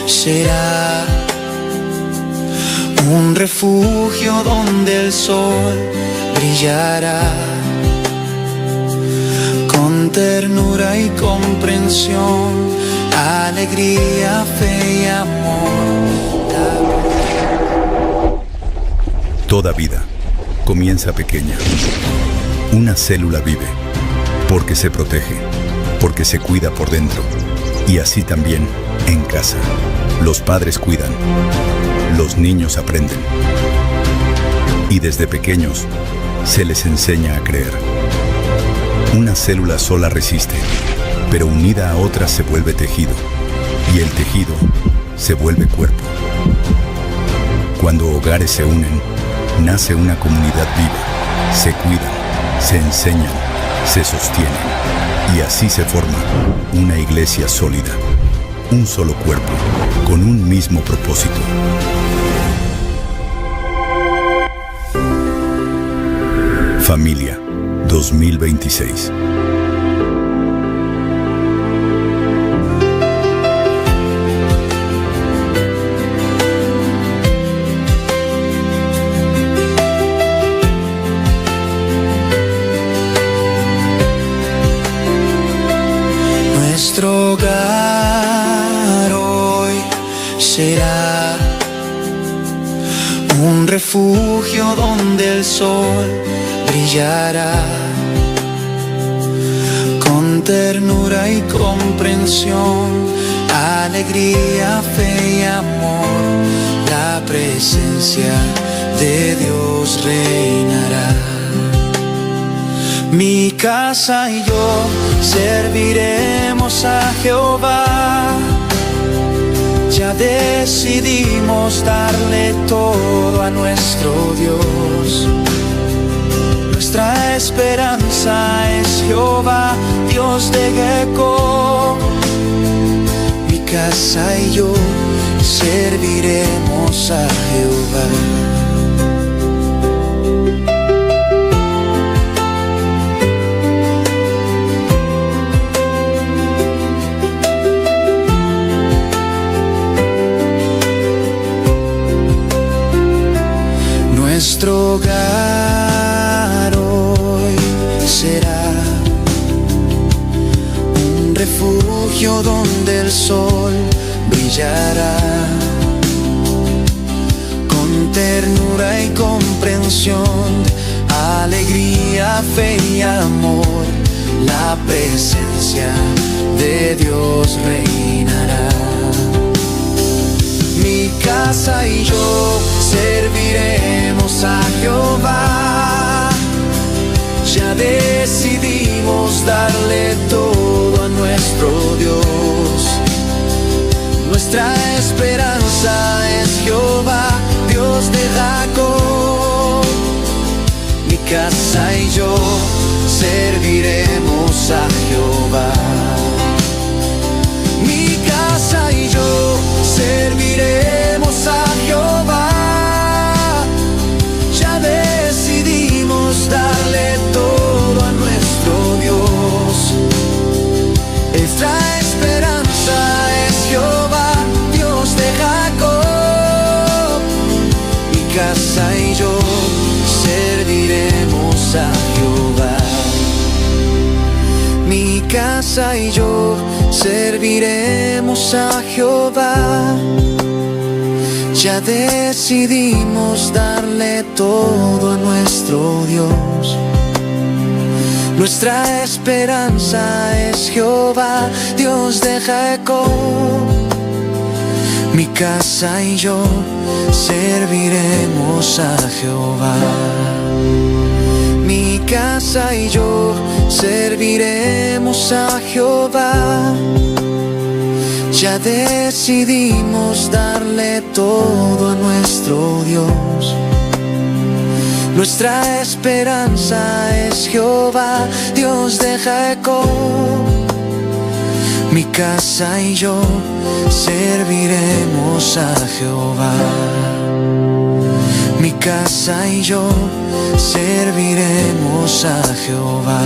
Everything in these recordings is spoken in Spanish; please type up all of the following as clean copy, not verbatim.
será un refugio donde el sol brillará con ternura y comprensión, alegría, fe y amor. Toda vida comienza pequeña. Una célula vive porque se protege, porque se cuida por dentro. Y así también en casa. Los padres cuidan, los niños aprenden. Y desde pequeños se les enseña a creer. Una célula sola resiste, pero unida a otras se vuelve tejido. Y el tejido se vuelve cuerpo. Cuando hogares se unen, nace una comunidad viva. Se cuidan, se enseñan, se sostienen. Y así se forma una iglesia sólida. Un solo cuerpo, con un mismo propósito. Familia 2026. Nuestro hogar hoy será un refugio donde el sol brillará con ternura y comprensión, alegría, fe y amor. La presencia de Dios reinará. Mi casa y yo serviremos a Jehová. Ya decidimos darle todo a nuestro Dios. Nuestra esperanza es Jehová, Dios de Jacob. Mi casa y yo serviremos a Jehová. Nuestro hogar hoy será un refugio donde el sol brillará con ternura y comprensión, alegría, fe y amor. La presencia de Dios reinará. Mi casa y yo serviremos a Jehová. Ya decidimos darle todo a nuestro Dios. Nuestra esperanza es Jehová, Dios de Jacob. Mi casa y yo serviremos a Jehová. Mi casa y yo serviremos a Jehová. Ya decidimos darle todo a nuestro Dios. Nuestra esperanza es Jehová, Dios de Jacob. Mi casa y yo serviremos a Jehová. Mi casa y yo serviremos a Jehová. Ya decidimos darle todo a nuestro Dios. Nuestra esperanza es Jehová, Dios de Jacob. Mi casa y yo serviremos a Jehová. Mi casa y yo serviremos a Jehová. Ya decidimos darle todo a nuestro Dios. Nuestra esperanza es Jehová, Dios de Jacob. Mi casa y yo serviremos a Jehová. Mi casa y yo serviremos a Jehová.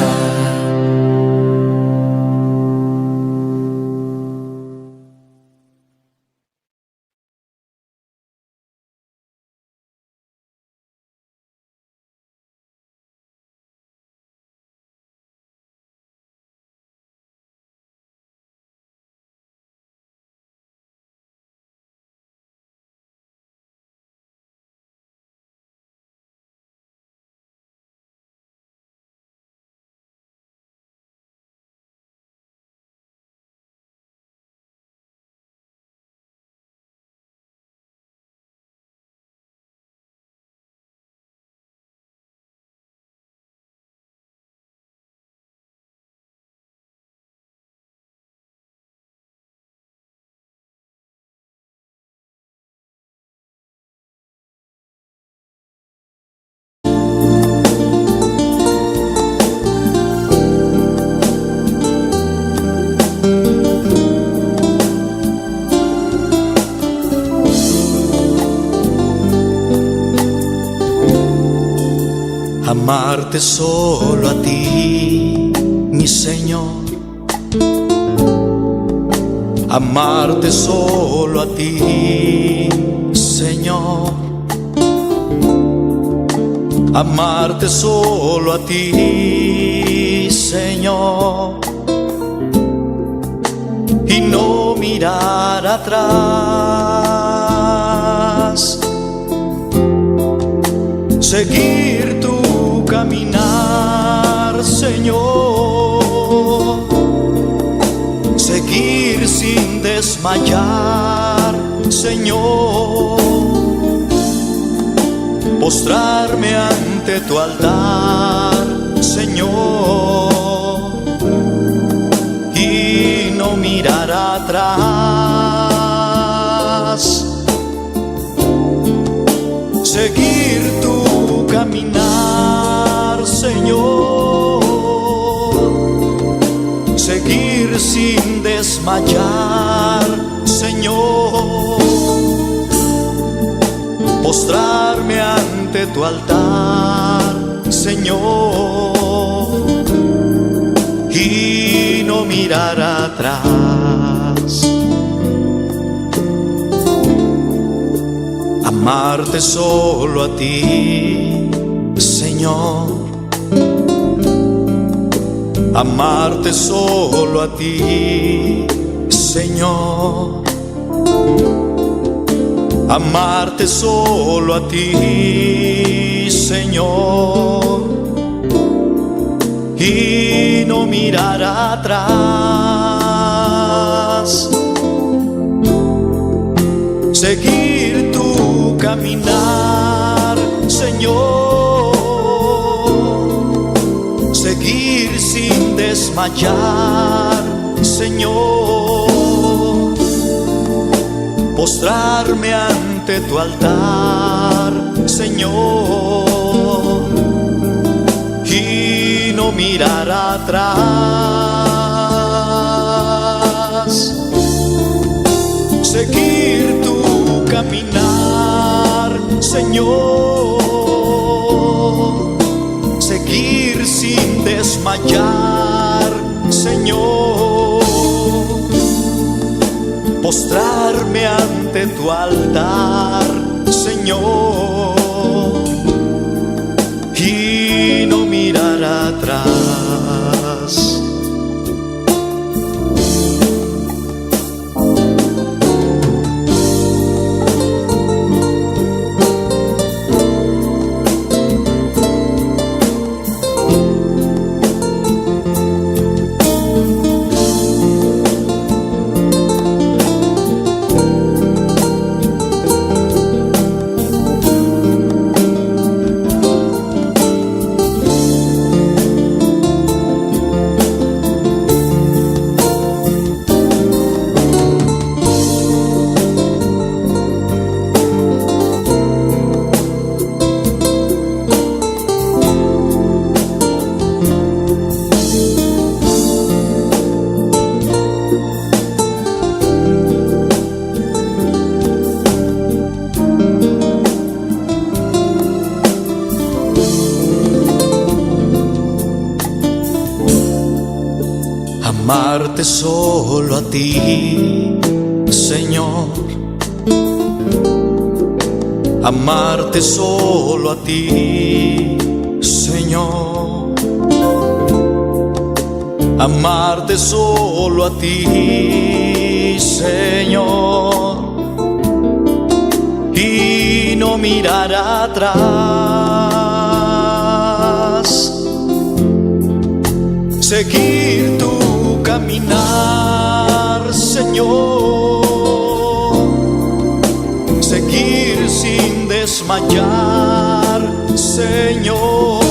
amarte solo a ti, mi Señor, amarte solo a ti, Señor, amarte solo a ti, Señor, y no mirar atrás, seguir tu caminar, Señor, seguir sin desmayar, Señor, postrarme ante tu altar, Señor, y no mirar atrás, seguir tu caminar, Señor, seguir sin desmayar, Señor, postrarme ante tu altar, Señor, y no mirar atrás. Amarte solo a ti, Señor, amarte solo a ti, Señor, amarte solo a ti, Señor, y no mirar atrás, seguir tu caminar, Señor, seguir sin desmayar, Señor, postrarme ante tu altar, Señor, y no mirar atrás, seguir tu caminar, Señor, seguir sin desmayar, Señor, postrarme ante tu altar, Señor, y no mirar atrás. Amarte solo a ti, Señor, amarte solo a ti, Señor, amarte solo a ti, Señor, y no mirar atrás, seguir tu caminar, Señor, seguir sin desmayar, Señor,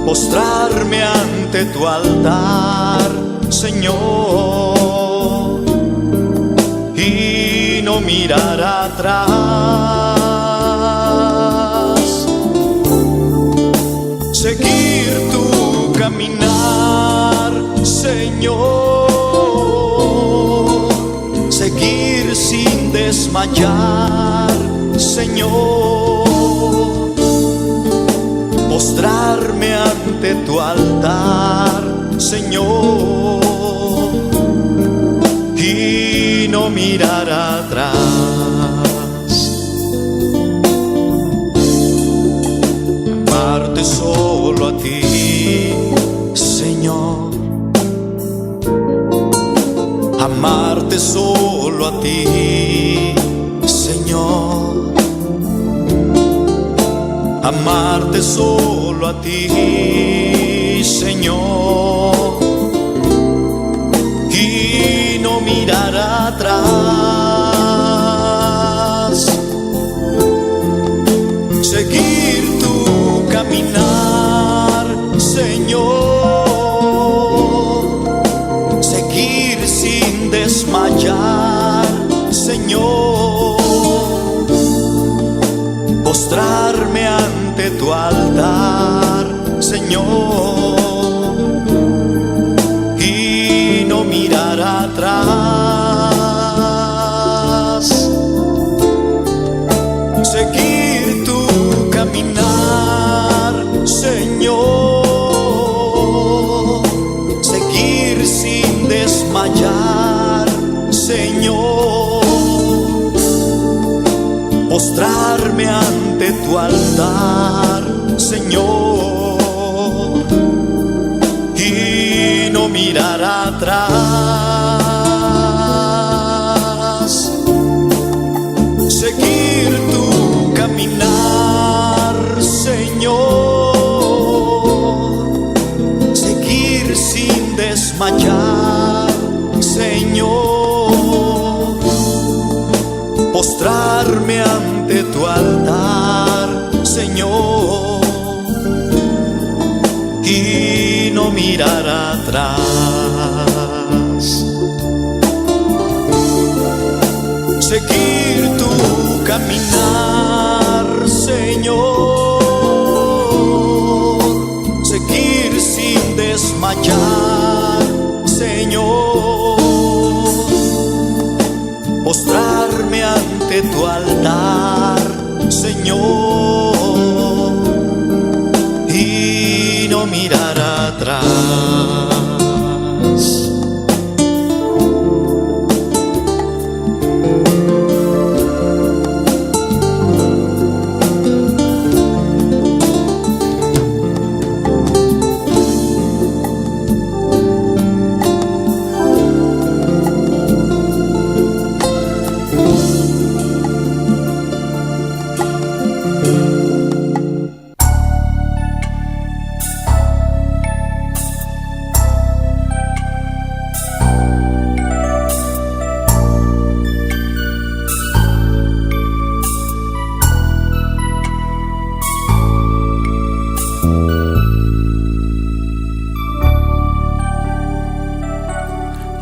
postrarme ante tu altar, Señor, y no mirar atrás, seguir tu caminar, Señor, seguir sin desmayar, Señor, postrarme ante tu altar, Señor, y no mirar atrás. Amarte solo a ti, Señor. Amarte solo a ti, Señor. Amarte solo a ti, Señor, y no mirar atrás. Seguir tu caminar, Señor. Seguir sin desmayar, Señor. Postrarme ante tu altar, Señor, y no mirar atrás. Seguir tu caminar, Señor. Seguir sin desmayar, Señor. Postrarme ante tu altar, Señor, y no mirar atrás. Seguir tu caminar, Señor. Seguir sin desmayar, Señor. Postrarme ante tu altar, Señor, y no mirar atrás. Seguir tu caminar, Señor. Seguir sin desmayar, Señor. Postrarme ante tu altar, Señor, y no mirar atrás.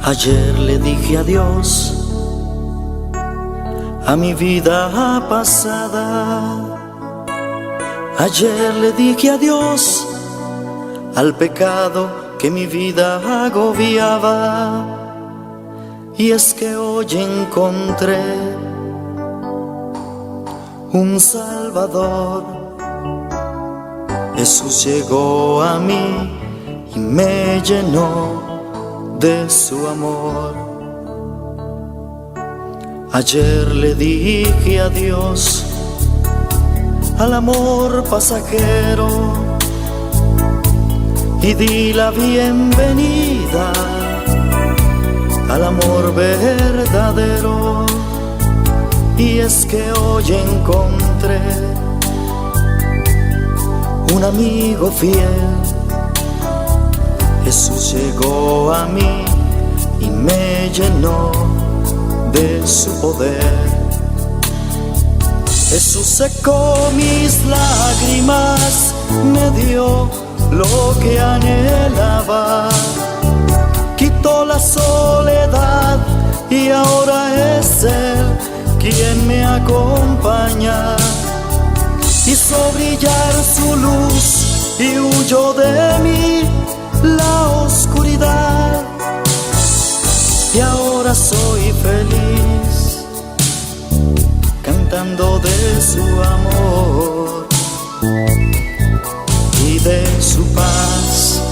Ayer le dije adiós a mi vida pasada. Ayer le dije adiós al pecado que mi vida agobiaba. Y es que hoy encontré un Salvador. Jesús llegó a mí y me llenó de su amor. Ayer le dije adiós al amor pasajero y di la bienvenida al amor verdadero. Y es que hoy encontré un amigo fiel. Jesús llegó a mí y me llenó de su poder. Jesús secó mis lágrimas, me dio lo que anhelaba, quitó la soledad y ahora es Él quien me acompaña. Hizo brillar su luz y huyó de mí la oscuridad, y ahora soy feliz cantando de su amor. Y de su paz.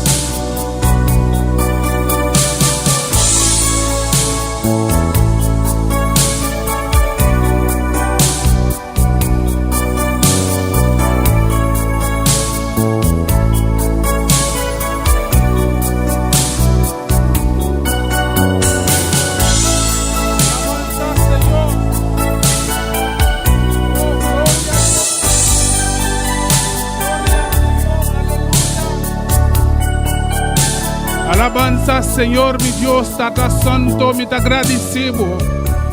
Alabanza, Señor, mi Dios, Tata Santo, me te agradecemos,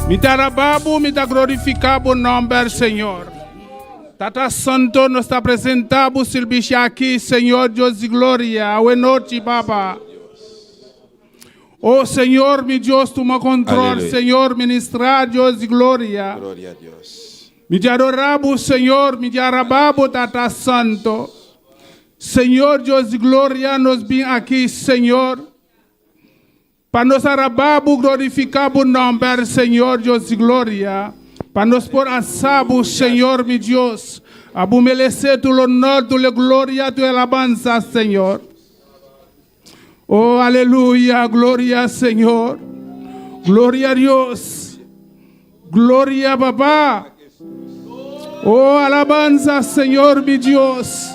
me te alabamos, me te glorificamos nombre, Señor. Tata Santo, nos está presentamos servicio aquí, Señor, Dios de gloria, buenas noches, Papa. Oh, Señor, mi Dios, toma control, Aleluya. Señor, ministrar, Dios de gloria. Gloria a Dios. Me te adoramos, Señor, me te alabamos, Tata Santo. Señor, Dios de gloria, nos viene aquí, Señor, para nos alabar, glorificar o nombre, Señor, Dios de gloria, para nos por asabo, Señor, mi Dios, a merecer tu honor, tu gloria, tu alabanza, Señor. Oh, aleluya, gloria, Señor, gloria a Dios, gloria, papá. Oh, alabanza, Señor, mi Dios.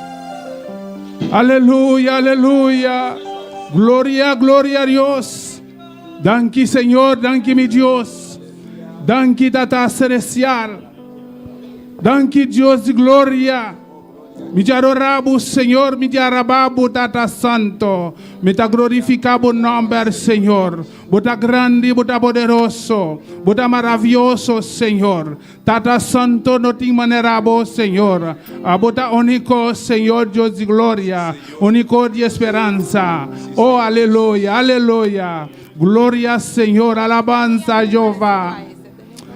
Aleluya, aleluya. Gloria, gloria a Dios. Danke, Señor, danke, mi Dios. Danke, Tata Celestial. Danke, Dios de gloria. Me te adoramos, Señor, me te alabamos, Tata Santo. Me te glorificamos nombre, Señor. Bota grande, bota poderoso, bota maravilloso, Señor. Tata Santo, no te maneramos, Señor. Bota único, Señor, Dios de gloria, único de esperanza. Oh, aleluya, aleluya. Gloria, Señor, alabanza, Jehová.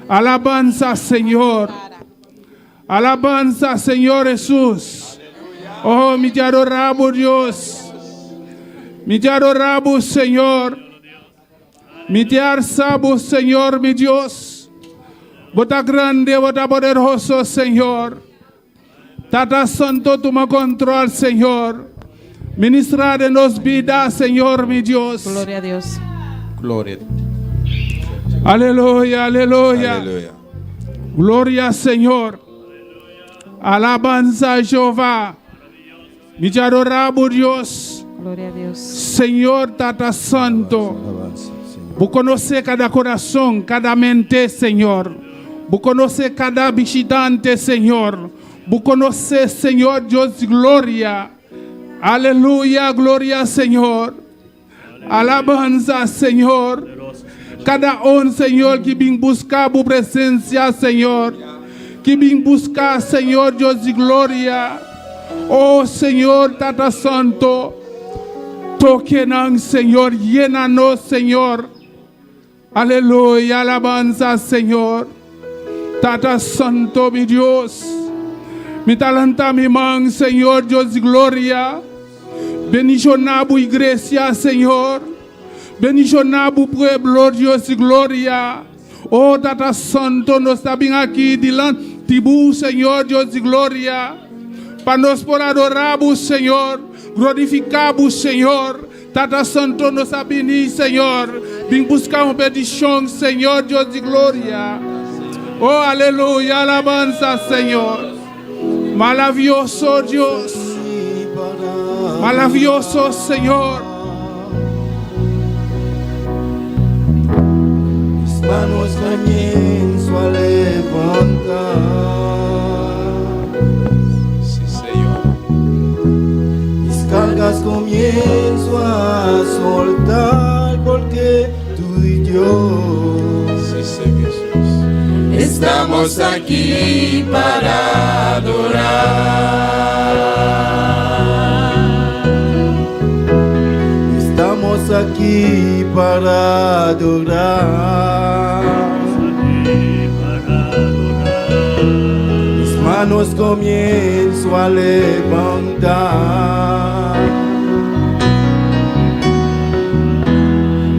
Alabanza, Señor. Alabanza, Señor Jesús. Oh, me te adoramos, Dios. Me te adoramos, Señor. Me te alzamos, Señor, mi Dios. Bota grande, bota poderoso, Señor. Tata Santo, toma control, Señor. Ministra de nos vida, Señor, mi Dios. Gloria a Dios. Gloria. Aleluya, aleluya. Aleluya. Gloria, Señor. Alabanza, Jehová. Me te adoramos, Dios. Gloria a Dios. Señor, Tata Santo. Vos conocés cada corazón, cada mente, Señor. Vos conocés cada visitante, Señor. Vos conocés, Señor, Dios de gloria. Aleluya, gloria, Señor. Alabanza, Señor. Cada un, Señor, que vem buscar tu presencia, Señor. Que vem buscar, Señor, Dios de gloria. Oh, Señor, Tata Santo. Toquenan, Señor, llénanos, Señor. Aleluya, alabanza, Señor. Tata Santo, mi Dios. Mi talanta, mi man, Señor, Dios de gloria. Bendicionar tu iglesia, Señor. Bendicionar tu pueblo, Dios de gloria. Oh, Tata Santo, nos está bien aquí, delante de tu, Señor, Dios de gloria. Para nos por adorar, Señor. Glorificar, Señor. Tata Santo, nos está bien, Señor. Vim buscar uma bendição, Senhor, Deus de glória. Oh, aleluia, alabanza, Senhor. Maravilhoso, Deus. Maravilhoso, Senhor. Mis manos comienzo a levantar. Sí, Señor. Mis cargas comienzo a soltar porque tú y yo Sí, Señor Jesús. Estamos aquí para adorar. estamos aquí para adorar. Mis manos comienzo a levantar.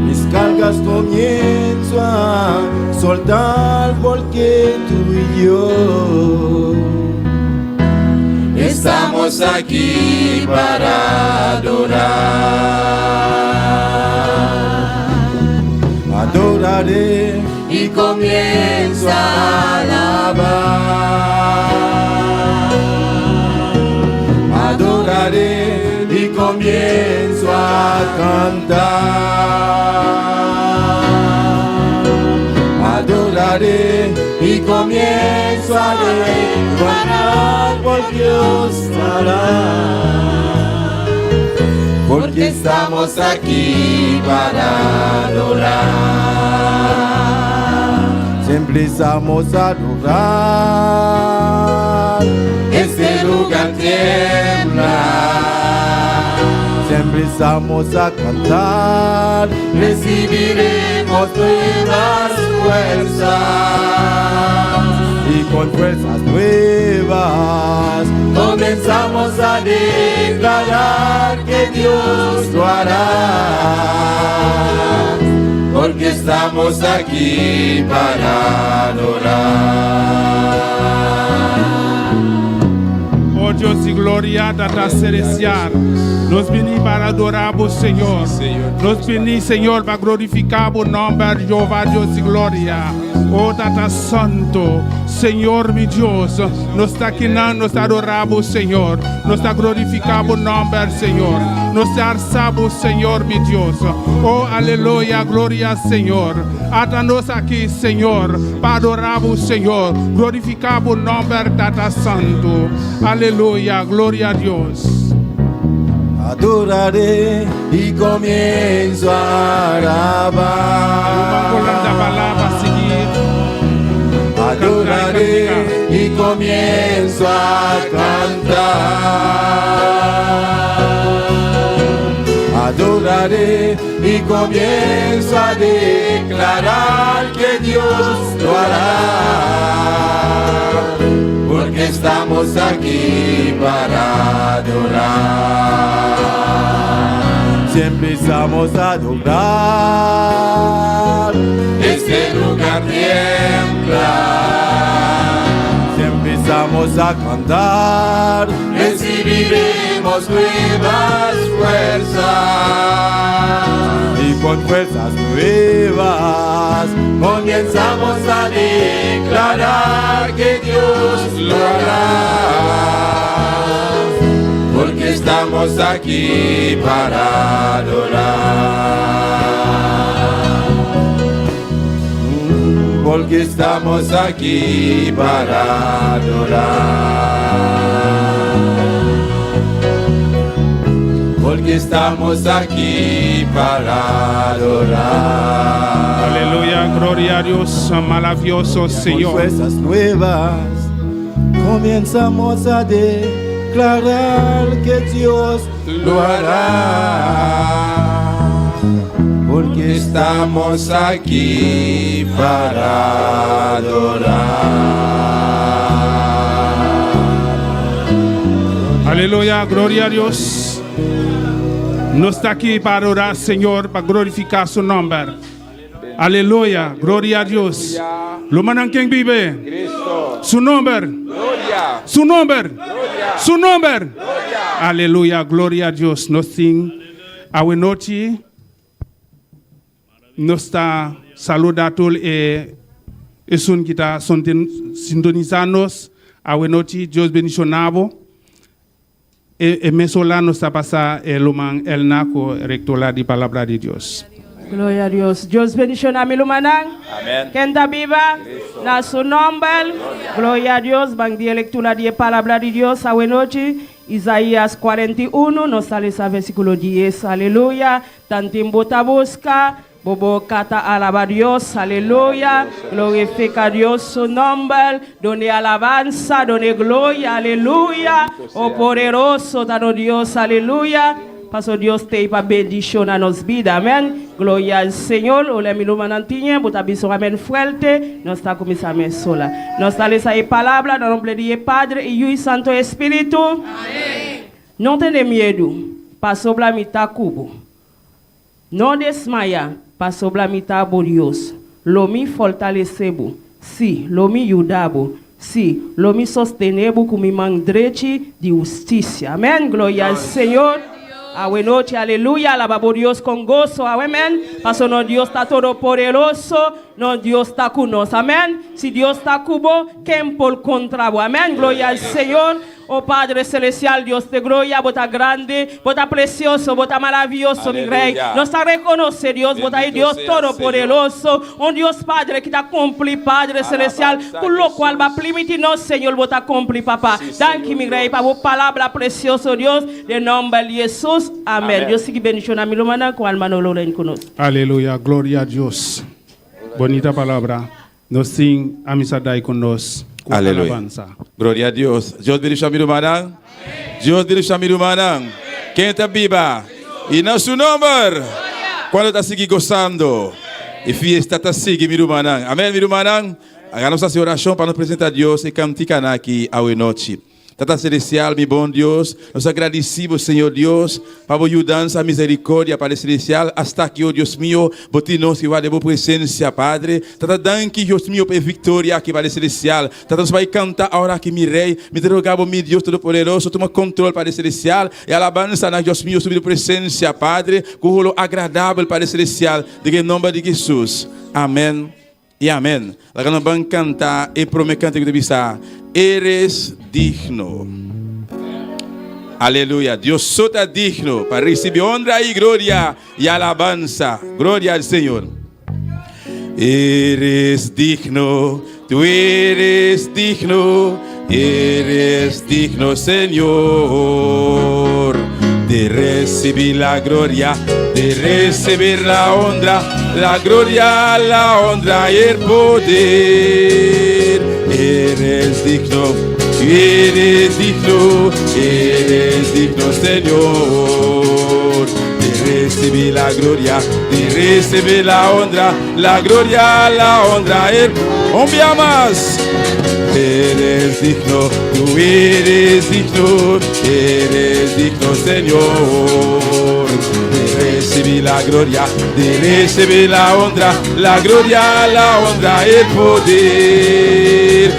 Mis cargas comienzo a soltar porque tú y yo estamos aquí para adorar. Adoraré Y comienza a alabar. Adoraré y comienzo a cantar. Adoraré y comienzo a declarar porque Dios hará. Porque estamos aquí para adorar. siempre estamos a adorar. Este lugar tiembla. Siempre estamos a cantar. Recibiremos nuevas fuerzas. Y con fuerzas nuevas Comenzamos a declarar que Dios lo hará. Porque estamos aquí para adorar. Oh Dios y gloria, data celestial. Nos vení para adorar o Senhor. Nos vení, Senhor, para glorificar o nome de Jeová, Deus e glória. Oh data santo, Senhor meu Deus, nos está aqui nos adoramos, Senhor. Nos está glorificando o nome do Senhor. Nos está alçando, Senhor meu Deus. Oh aleluia, glória ao Senhor. Ata-nos aqui, Senhor, para adorar o Senhor. Glorificar o nome do data santo. Aleluia, glória a Deus. adoraré y comienzo a alabar. Adoraré y comienzo a cantar. Adoraré y comienzo a declarar que Dios lo hará. Porque estamos aquí para adorar. Siempre estamos a adorar. Este lugar tiembla. Siempre estamos a cantar. Recibiremos nuevas fuerzas. Y con fuerzas nuevas Comenzamos a declarar que Dios lo hará. Porque estamos aquí para adorar. Porque estamos aquí para adorar. Porque estamos aquí para adorar. Aleluya, gloria a Dios, maravilloso con Señor. fuerzas nuevas comenzamos a declarar que Dios Lo hará. Porque estamos aquí para adorar. Aleluya, gloria a Dios. No está aquí para adorar, Señor, para glorificar su nombre. Aleluya, gloria a Dios. Lo mandan quien vive. Cristo. Su nombre. Gloria. Su nombre. Gloria. Su nombre. Gloria. Aleluya, gloria a Dios. Nos sing a noche. Nos está saludando es un kita sintonizarnos a noche. Dios bendicionado. Mesola nos está pasando el naco rectola de palabra de Dios. Gloria a Dios. Dios bendiciona a mi lumanang. Amén. Quien viva, na su nombre. Gloria a Dios. Van di lectura de palabra de Dios a noche. Isaías 41, nos sale ese versículo 10. Aleluya. Tantimbo busca. Bobo cata alaba a Dios, aleluya, glorifica a Dios su nombre, donde alabanza, donde gloria, aleluya, oh poderoso, dano Dios, aleluya, paso Dios te iba bendición a nos vida, amén, gloria al Señor, ole mi luma nantiñe, bota biso amén fuerte, nos está comisa amén sola, nos está esa palabra, en nombre de Padre, y Hijo Santo Espíritu, amén, no tenés miedo, paso la mitad cubo, no desmaya, paso la mitad por Dios. Lo mi fortalecebo. Sí, lo mi yudabo. Sim, lo me sostenebo com mi mandrete de justiça. Amém. Glória ao Senhor. A buena noche, aleluya, alabamos a Dios con gozo, amén. Paso no Dios está todo poderoso, no Dios está con nosotros, amén. Si Dios está con vos, ¿quién por contra vos? Amén, gloria al Señor. Oh Padre Celestial, Dios de gloria, vos estás grande, vos estás precioso, vos estás maravilloso, mi rey. Nos reconoce Dios, vos estás Dios todopoderoso, un Dios Padre que te cumple, Padre Celestial, por lo cual va a permitirnos, Señor, vos te cumple, papá. Danke, mi rey, para vos palabra precioso, Dios, de nombre de Jesús. Amén. Dios sigue bendición a mi hermana, con hermano Loren con nosotros. Aleluya, gloria a Dios. Bonita palabra. Nos sing amisadai con nos. Aleluya. Gloria a Dios. Dios bendiga a mi hermana. Dios bendiga a mi hermana. Quem está viva? E no su nombre. Quando está seguindo gozando. E fiesta está seguindo, mi hermana. Amém, mi hermana. Hagamos essa oração para nos apresentar a Deus e cantar aqui a noite. Tata Celestial, mi bom Deus, nos agradecemos, Senhor Deus, para a ajudança, a misericórdia, Padre Celestial, hasta aqui, oh Deus mío, botinos que vai de boa presença, Padre. Tata danke, Deus mío, por vitória aqui, Padre Celestial. Tata nos vai cantar a hora aqui, mi Rei, me derrogava, mi Deus Todo-Poderoso, toma controle, Padre Celestial, e alabança na Deus mío, subir presença, Padre, com rolo agradável, Padre Celestial, de nome de Jesus. Amém e amém. Agora nós vamos cantar e prometo cantar que deve eres digno. Aleluya. Dios sota digno para recibir honra y gloria y alabanza. Gloria al Señor. Eres digno, tú eres digno, Señor. De recibir la gloria, de recibir la honra y el poder. Eres digno, Señor, de recibir la gloria, de recibir la honra y el un día más. Eres digno, tú eres digno, Señor, de recibir la gloria, de recibir la honra y el poder.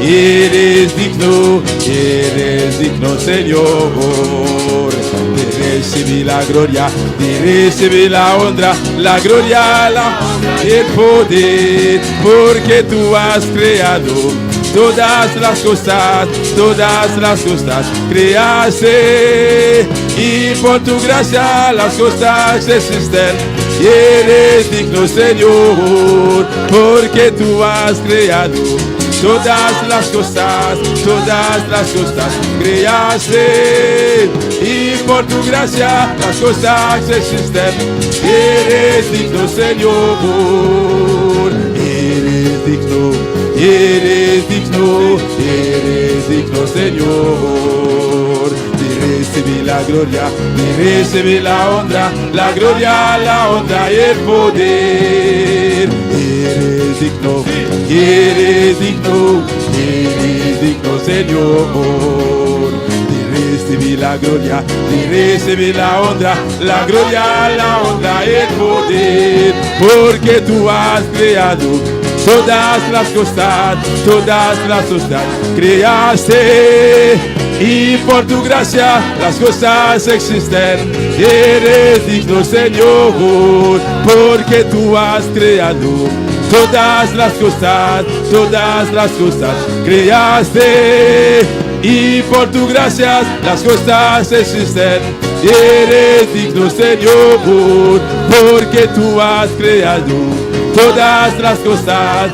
Eres digno, Señor, de recibir la gloria, de recibir la honra y el poder, porque tú has creado todas las cosas creaste, y por tu gracia las cosas existen. Y eres digno, Señor, porque tú has creado todas las cosas creaste, y por tu gracia las cosas existen. Y eres digno, Señor, eres digno, Señor, de recibir la gloria, de recibir la honra y el poder. Eres digno, Señor, de recibir la gloria, de recibir la honra y el poder, porque tú has creado todas las cosas creaste, y por tu gracia las cosas existen. Eres digno, Señor, porque tú has creado todas las cosas creaste, y por tu gracia las cosas existen. Eres digno, Señor, porque tú has creado todas las cosas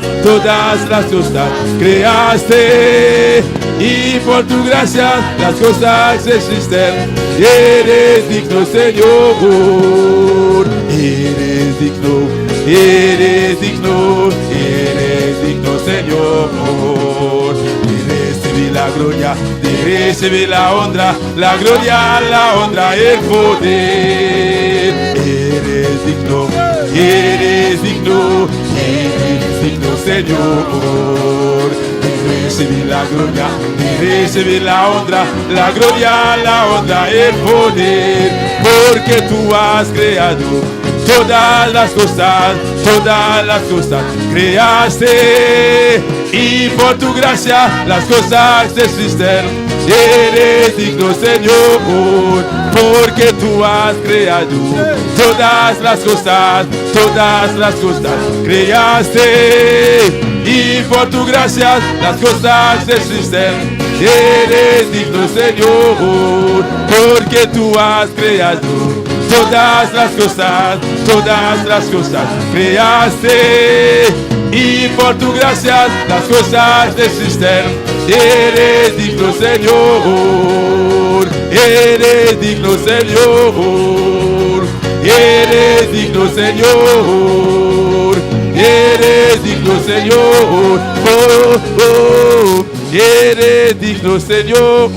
creaste, y por tu gracia las cosas existen. Eres digno, Señor, eres digno, Señor, de recibir la gloria, de recibir la honra y el poder. Eres digno, Señor, de recibir la gloria, de recibir la honra y el poder, porque tú has creado todas las cosas creaste, y por tu gracia las cosas existen. Eres digno, Señor, porque tú has creado todas las cosas creaste, y por tu gracia las cosas existen. Eres digno, Señor, porque tú has creado todas las cosas creaste, y por tu gracia las cosas existen. Eres digno, Señor, eres digno, Señor, eres digno, Señor, eres digno, Señor, oh, oh, eres digno, Señor,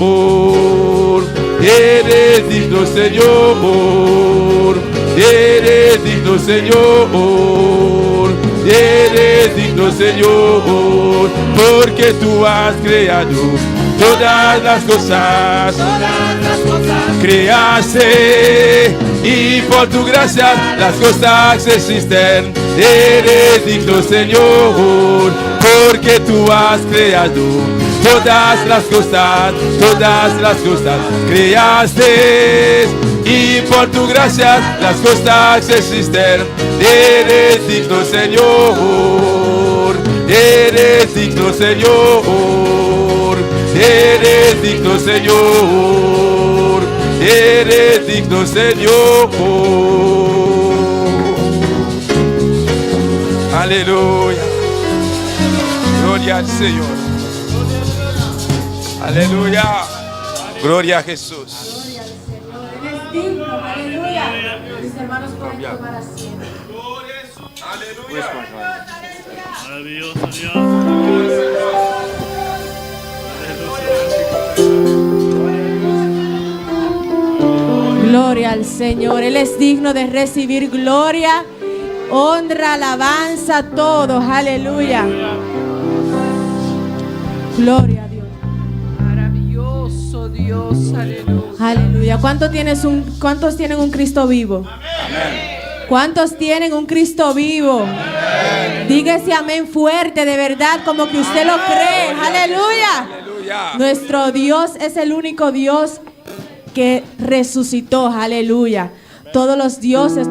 eres digno, Señor, eres digno, Señor, eres digno, Señor, porque tú has creado todas las cosas creaste, y por tu gracia las cosas existen. Eres digno, Señor, porque tú has creado todas las cosas creaste, y por tu gracia las cosas existen. Eres digno, Señor, eres digno, Señor, eres digno, Señor, eres digno, Señor. Aleluya, gloria al Señor. Aleluya, gloria a Jesús. Aleluya. Mis hermanos pueden tomar asiento. Maravilloso Dios. Gloria al Señor. Él es digno de recibir gloria, honra, alabanza, todo. Aleluya. Gloria a Dios. Maravilloso Dios, aleluya. Aleluya. ¿Cuántos tienen un Cristo vivo? Amén. ¿Cuántos tienen un Cristo vivo? Amén. Dígase amén fuerte, de verdad, como que usted lo cree. Aleluya. Aleluya. Nuestro Dios es el único Dios que resucitó. Aleluya. Todos los dioses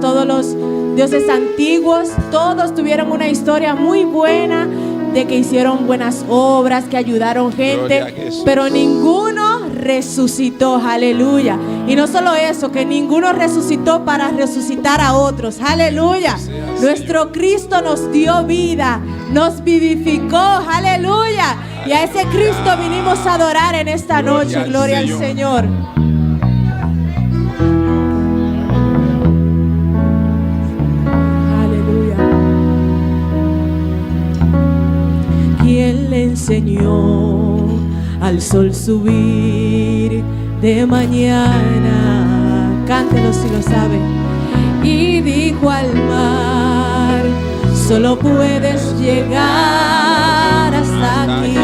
antiguos, todos tuvieron una historia muy buena de que hicieron buenas obras, que ayudaron gente, pero ninguno resucitó. Aleluya. Y no solo eso, que ninguno resucitó para resucitar a otros. Aleluya. Nuestro Cristo nos dio vida, nos vivificó. Aleluya. Y a ese Cristo vinimos a adorar en esta noche. Gloria al Señor. ¿Quién le enseñó al sol subir de mañana? Cántelo si lo sabe. Y dijo al mar, solo puedes llegar hasta aquí.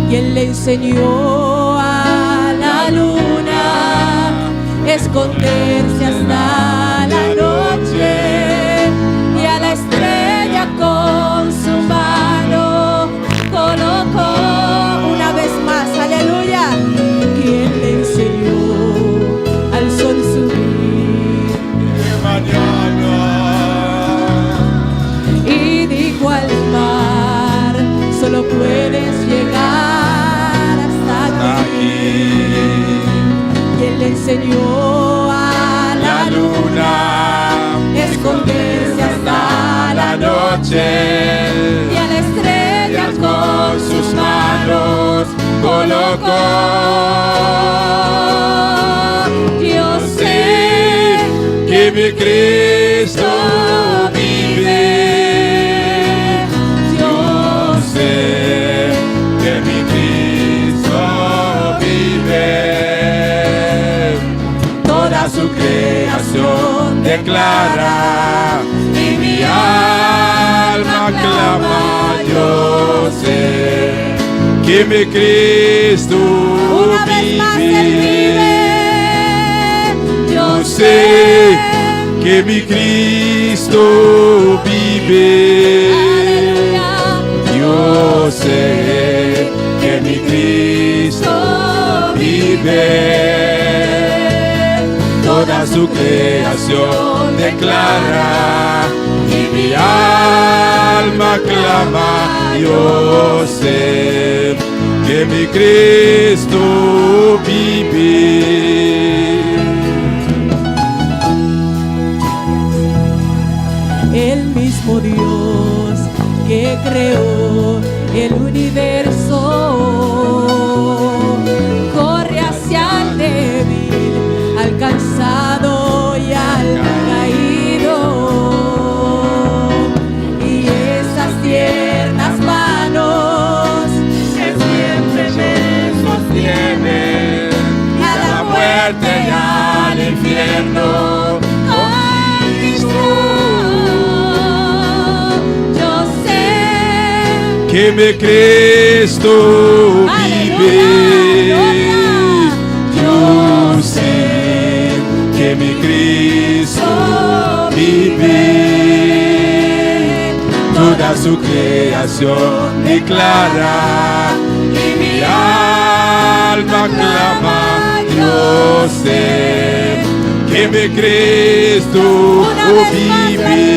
¿Quién le enseñó a la luna esconderse hasta la noche, y a la estrella con su mano colocó? Una vez más, aleluya. ¿Quién le enseñó al sol subir de mañana? Y dijo al mar, solo puedes llegar hasta aquí. ¿Quién le enseñó a la luna esconderse hasta la noche, y a la estrella con sus manos colocó? Yo sé que mi Cristo vive. Yo sé que mi Cristo vive. Toda su creación declara, y mi alma clama. Yo sé que mi Cristo una vez más Él vive. Yo sé que mi Cristo vive. Yo sé que mi Cristo vive. Toda su creación declara y mi alma clama. Yo sé que mi Cristo vive. El mismo Dios que creó el universo corre hacia el débil, al cansado y al caído, y esas tiernas manos que siempre me sostienen a la muerte y al infierno. Que mi Cristo vive. Yo sé que mi Cristo vive. Toda su creación declara y mi alma clama. Yo sé que mi Cristo vive.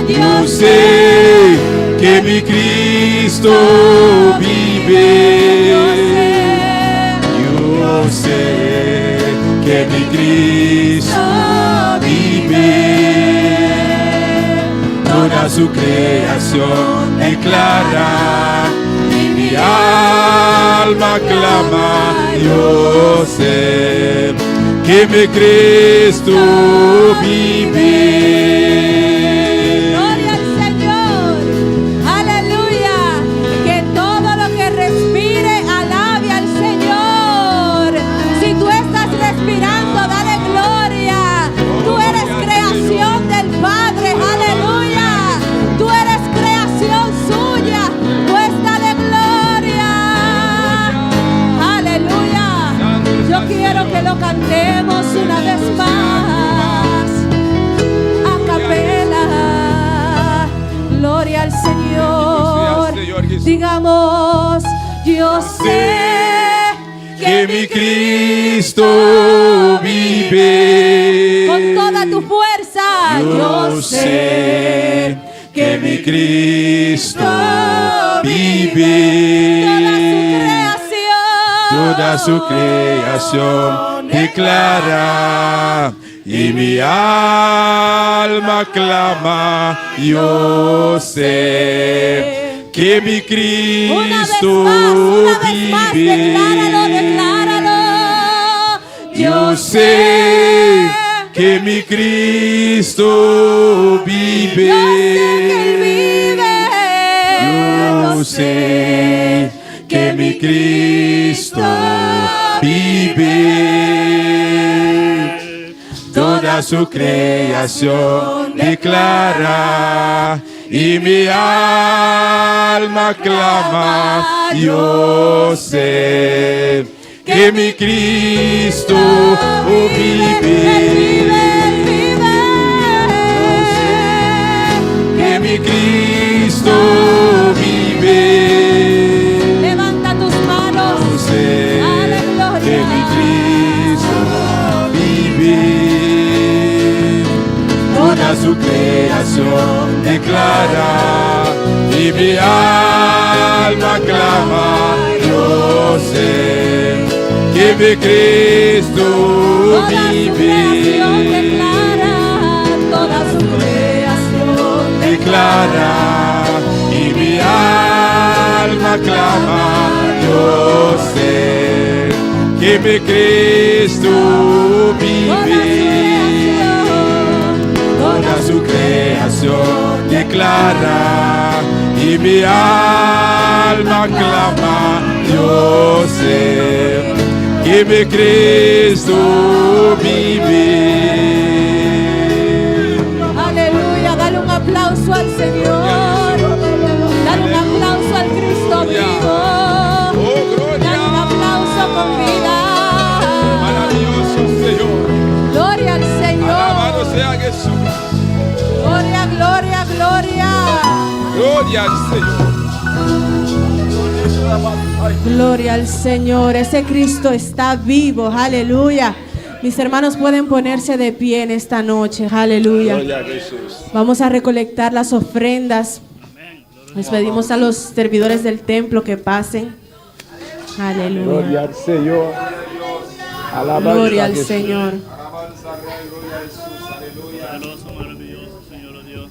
Yo sé que mi Cristo vive. Yo sé que mi Cristo vive. Toda su creación declara y mi alma clama. Yo sé que mi Cristo vive. Que lo cantemos una vez más a capela. Gloria al Señor. Digamos, yo sé que mi Cristo vive. Con toda tu fuerza. Yo sé que mi Cristo vive. Toda su creación declara y mi alma clama. Yo sé que mi Cristo vive. Decláralo. Yo sé que mi Cristo vive. Yo sé que mi Cristo vive. Toda su creación declara y mi alma clama. Yo sé que mi Cristo vive. Yo sé que mi Cristo vive. Que mi Cristo vive. Toda su creación declara y mi alma clama. Yo sé que mi Cristo vive. Toda su creación declara y mi alma clama. Yo sé que mi Cristo vive. Toda su creación declara y mi alma clama. Yo sé que mi Cristo vive. Aleluya, dale un aplauso al Señor. Dale un aplauso al Cristo vivo. Dale un aplauso con vida. Maravilloso Señor. Gloria al Señor. Jesús. Gloria, gloria, gloria. Gloria al Señor. Gloria al Señor. Ese Cristo está vivo. Aleluya. Mis hermanos pueden ponerse de pie en esta noche. Aleluya. Gloria a Jesús. Vamos a recolectar las ofrendas. Les pedimos a los servidores del templo que pasen. Aleluya. Gloria al Señor. Alabanza Gloria a al Jesús. Señor. Poderoso, maravilloso, Señor Dios.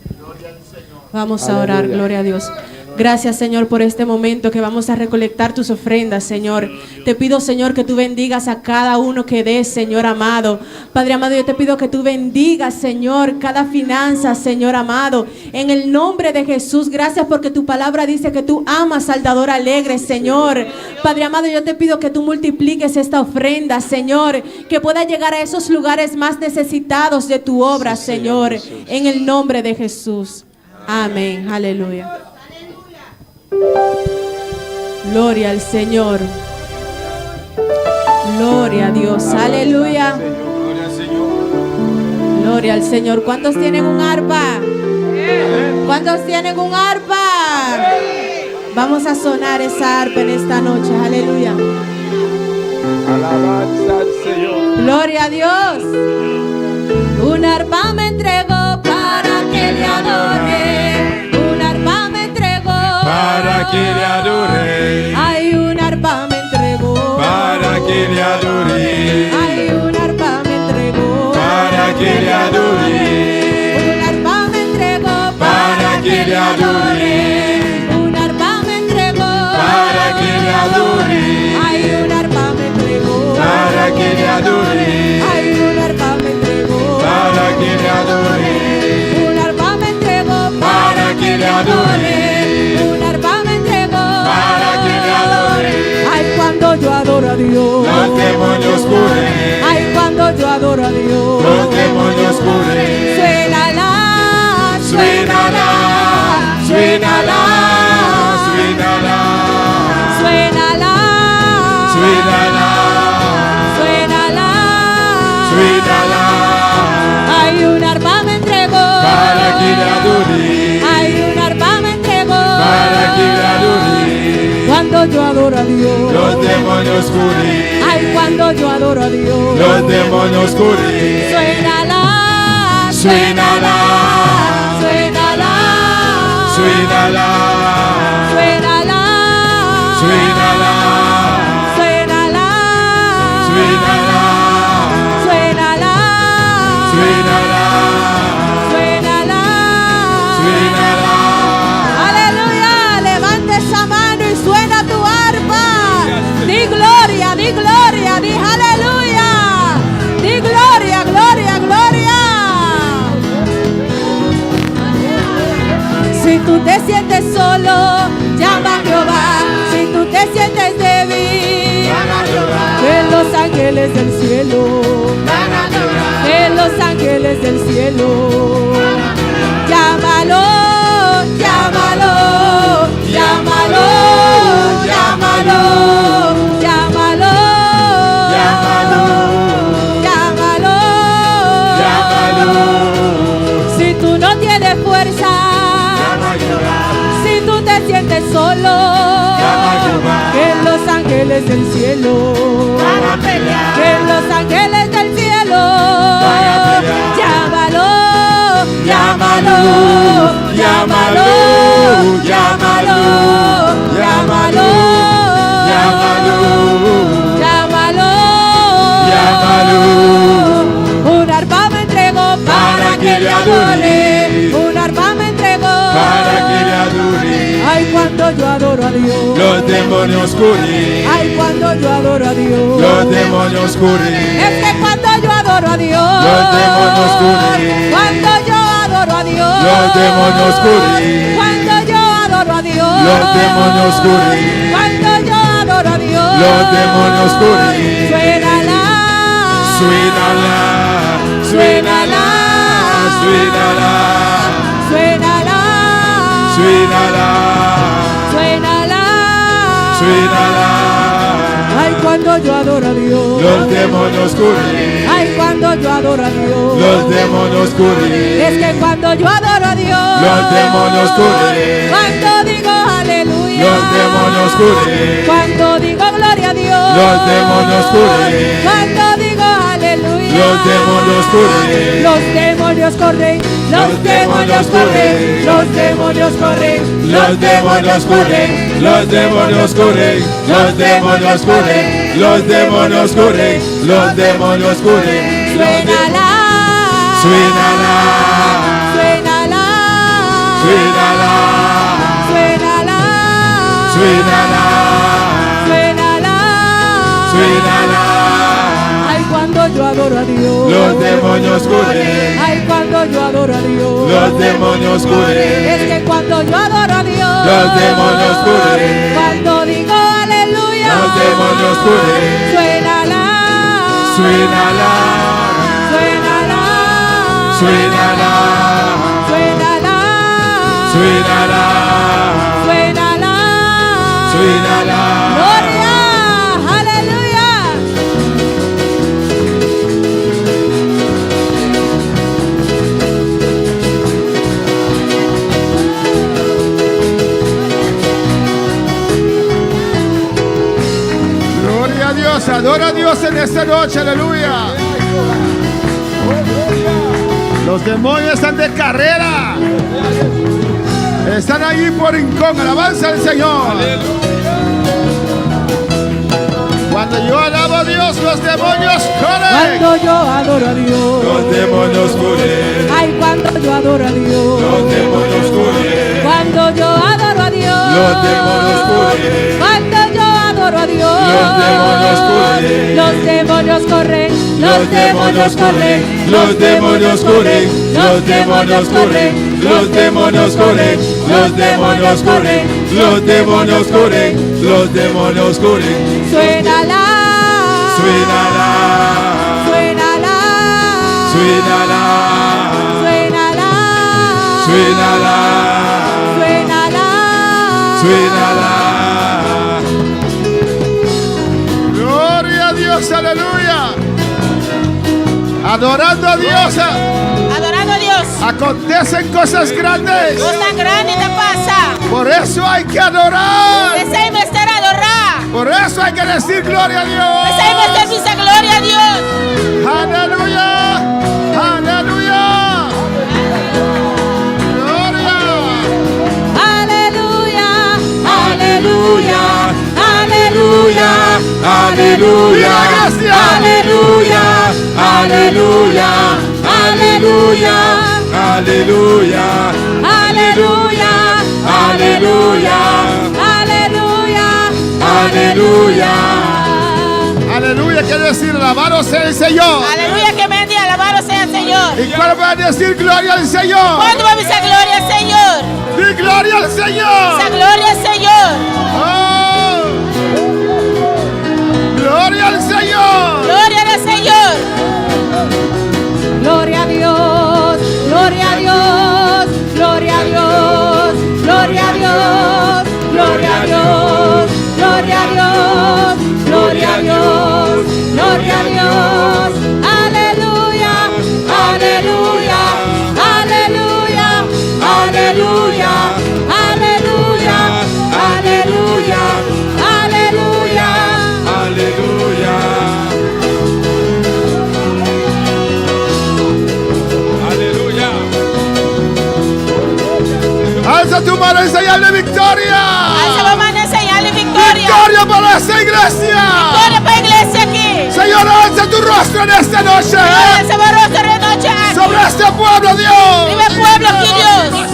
Vamos a orar, Aleluya. gloria a Dios. Gracias, Señor, por este momento que vamos a recolectar tus ofrendas, Señor. Te pido, Señor, que tú bendigas a cada uno que des, Señor amado. Padre amado, yo te pido que tú bendigas, Señor, cada finanza, Señor amado. En el nombre de Jesús, gracias porque tu palabra dice que tú amas al dador alegre, Señor. Padre amado, yo te pido que tú multipliques esta ofrenda, Señor, que pueda llegar a esos lugares más necesitados de tu obra, Señor. En el nombre de Jesús. Amén. Aleluya. Gloria al Señor. Gloria a Dios. Aleluya. Gloria al Señor. Gloria al Señor. ¿Cuántos tienen un arpa? ¿Cuántos tienen un arpa? Vamos a sonar esa arpa en esta noche. Aleluya. Alabanza al Señor. Gloria a Dios. Un arpa me entregó para que le adore. Un arpa me entregó Para que le adore. Ay, un arpa me entregó Para que le adore. Ay, un arpa me entregó Para que le adore. Un arpa me entregó Para que le adore. Un arpa me entregó Para que le adore. Ay, un arpa me entregó Para que le adore. Ay, un arpa me entregó Para que le adore. Un arpa me entregó Para que le adore. Un arpa me entregó Para que le adore. Ay, cuando yo adoro a Dios Los demonios corren. Ay, cuando yo adoro a Dios Los demonios corren. Suénala, Suénala, suénala, suénala, suénala, suénala, suénala, suénala. Ay, un arpa me entregó Para que le adore. Ay, un arpa me entregó Para que le adore. Cuando yo adoro a Dios Los demonios corren. Ay, cuando yo adoro a Dios Los demonios corren. Suénala, Suénala, suénala, suénala, suénala, suénala, suénala, suénala, suénala, suénala, suénala. suénala. Aleluya, levanta esa mano y suena tu arpa. Di gloria, di gloria, di aleluya. Di gloria, gloria, gloria. Si tú te sientes solo, llama a Jehová. Si tú te sientes débil, que los ángeles del cielo, que los ángeles del cielo, llámalo, llámalo, llámalo, llámalo, llámalo, Llámalo, llámalo, llámalo. Si tú no tienes fuerza, si tú te sientes solo, que los ángeles del cielo, que los ángeles del cielo, llámalo, llámalo, llámalo, llámalo, llámalo, llámalo. Un arpa me entregó para que le adore. Un arpa me entregó Para que le adore. Ay, cuando yo adoro a Dios. Los demonios corren. Ay, cuando yo adoro a Dios. Los demonios corren. Es que cuando yo adoro a Dios. Los demonios corren. Cuando yo adoro a Dios. Los demonios corren. Cuando yo adoro a Dios. Los demonios corren. Cuando yo adoro a Dios. Los demonios corren. Suénala. Suénala, suénala, suénala, Suénala. suénala, Suénala. suénala. Ay, cuando yo adoro a Dios. Los demonios corren. Ay, cuando cuando yo adoro a Dios, los demonios corren. es que cuando yo adoro a Dios, Los demonios corren. cuando digo aleluya, Los demonios corren. cuando digo gloria a Dios, Los demonios corren. cuando digo aleluya, Los demonios corren. los demonios corren, los demonios corren, los demonios corren, Los demonios corren, los demonios corren, los demonios corren, los demonios corren, los demonios corren. suénala, Suénala, suénala, suénala, suénala, suénala, suénala, suénala. ay cuando yo adoro a Dios, Los demonios corren, ay cuando yo adoro a Dios, los demonios corren, es que cuando yo adoro a Dios, los demonios corren, cuando digo aleluya, los demonios corren. suénala, Suénala, suénala, suénala, suénala, suénala, suénala, suénala. gloria, aleluya. Gloria a Dios, adora a Dios en esta noche, aleluya. Los demonios están de carrera. Están allí por rincón, alabanza al Señor. Cuando yo alabo a Dios, los demonios corren. Cuando yo adoro a Dios, Los demonios corren, ay cuando yo adoro a Dios, los demonios corren, cuando yo adoro a Dios, los demonios corren, cuando yo adoro a Dios, los demonios corren, los demonios corren, los demonios corren, los demonios corren, los demonios corren, los demonios corren, los demonios corren, los demonios corren, los demonios corren. suénala, Suénala, suénala, suénala, suénala, suénala, suénala, suénala. Gloria a Dios, aleluya. Adorando a Dios, Adorando a Dios. acontecen cosas grandes. Cosa grande te pasa. Por eso hay que adorar. Deseamos estar a adorar. Por eso hay que decir gloria a Dios. Deseamos decir gloria a Dios. Aleluya, aleluya. Gloria. aleluya, Aleluya, aleluya, Aleluya. aleluya, aleluya, aleluya, aleluya, aleluya, aleluya, aleluya, aleluya. Aleluya quiere decir alabado sea el Señor. Aleluya, que me diga, alabado sea el Señor. ¿Y cuál va a decir gloria al Señor? ¿Cuándo vamos a decir gloria al Señor? Di gloria al Señor. Esa gloria al Señor. Oh. Gloria al Señor. Gloria al Señor. gloria a Dios, gloria a Dios, gloria a Dios, gloria a Dios, gloria a Dios, gloria a Dios, gloria a Dios, gloria a Dios, aleluya, aleluya, aleluya, aleluya, aleluya, aleluya, aleluya. Aleluya. Aleluya. Alza tu mano en señal de victoria. Alza la mano en señal de victoria. Victoria para esta iglesia. Victoria para la iglesia aquí. Señor, alza tu rostro en esta noche. Alza el rostro de noche aquí. Sobre este pueblo, Dios. Vive el pueblo aquí, Dios.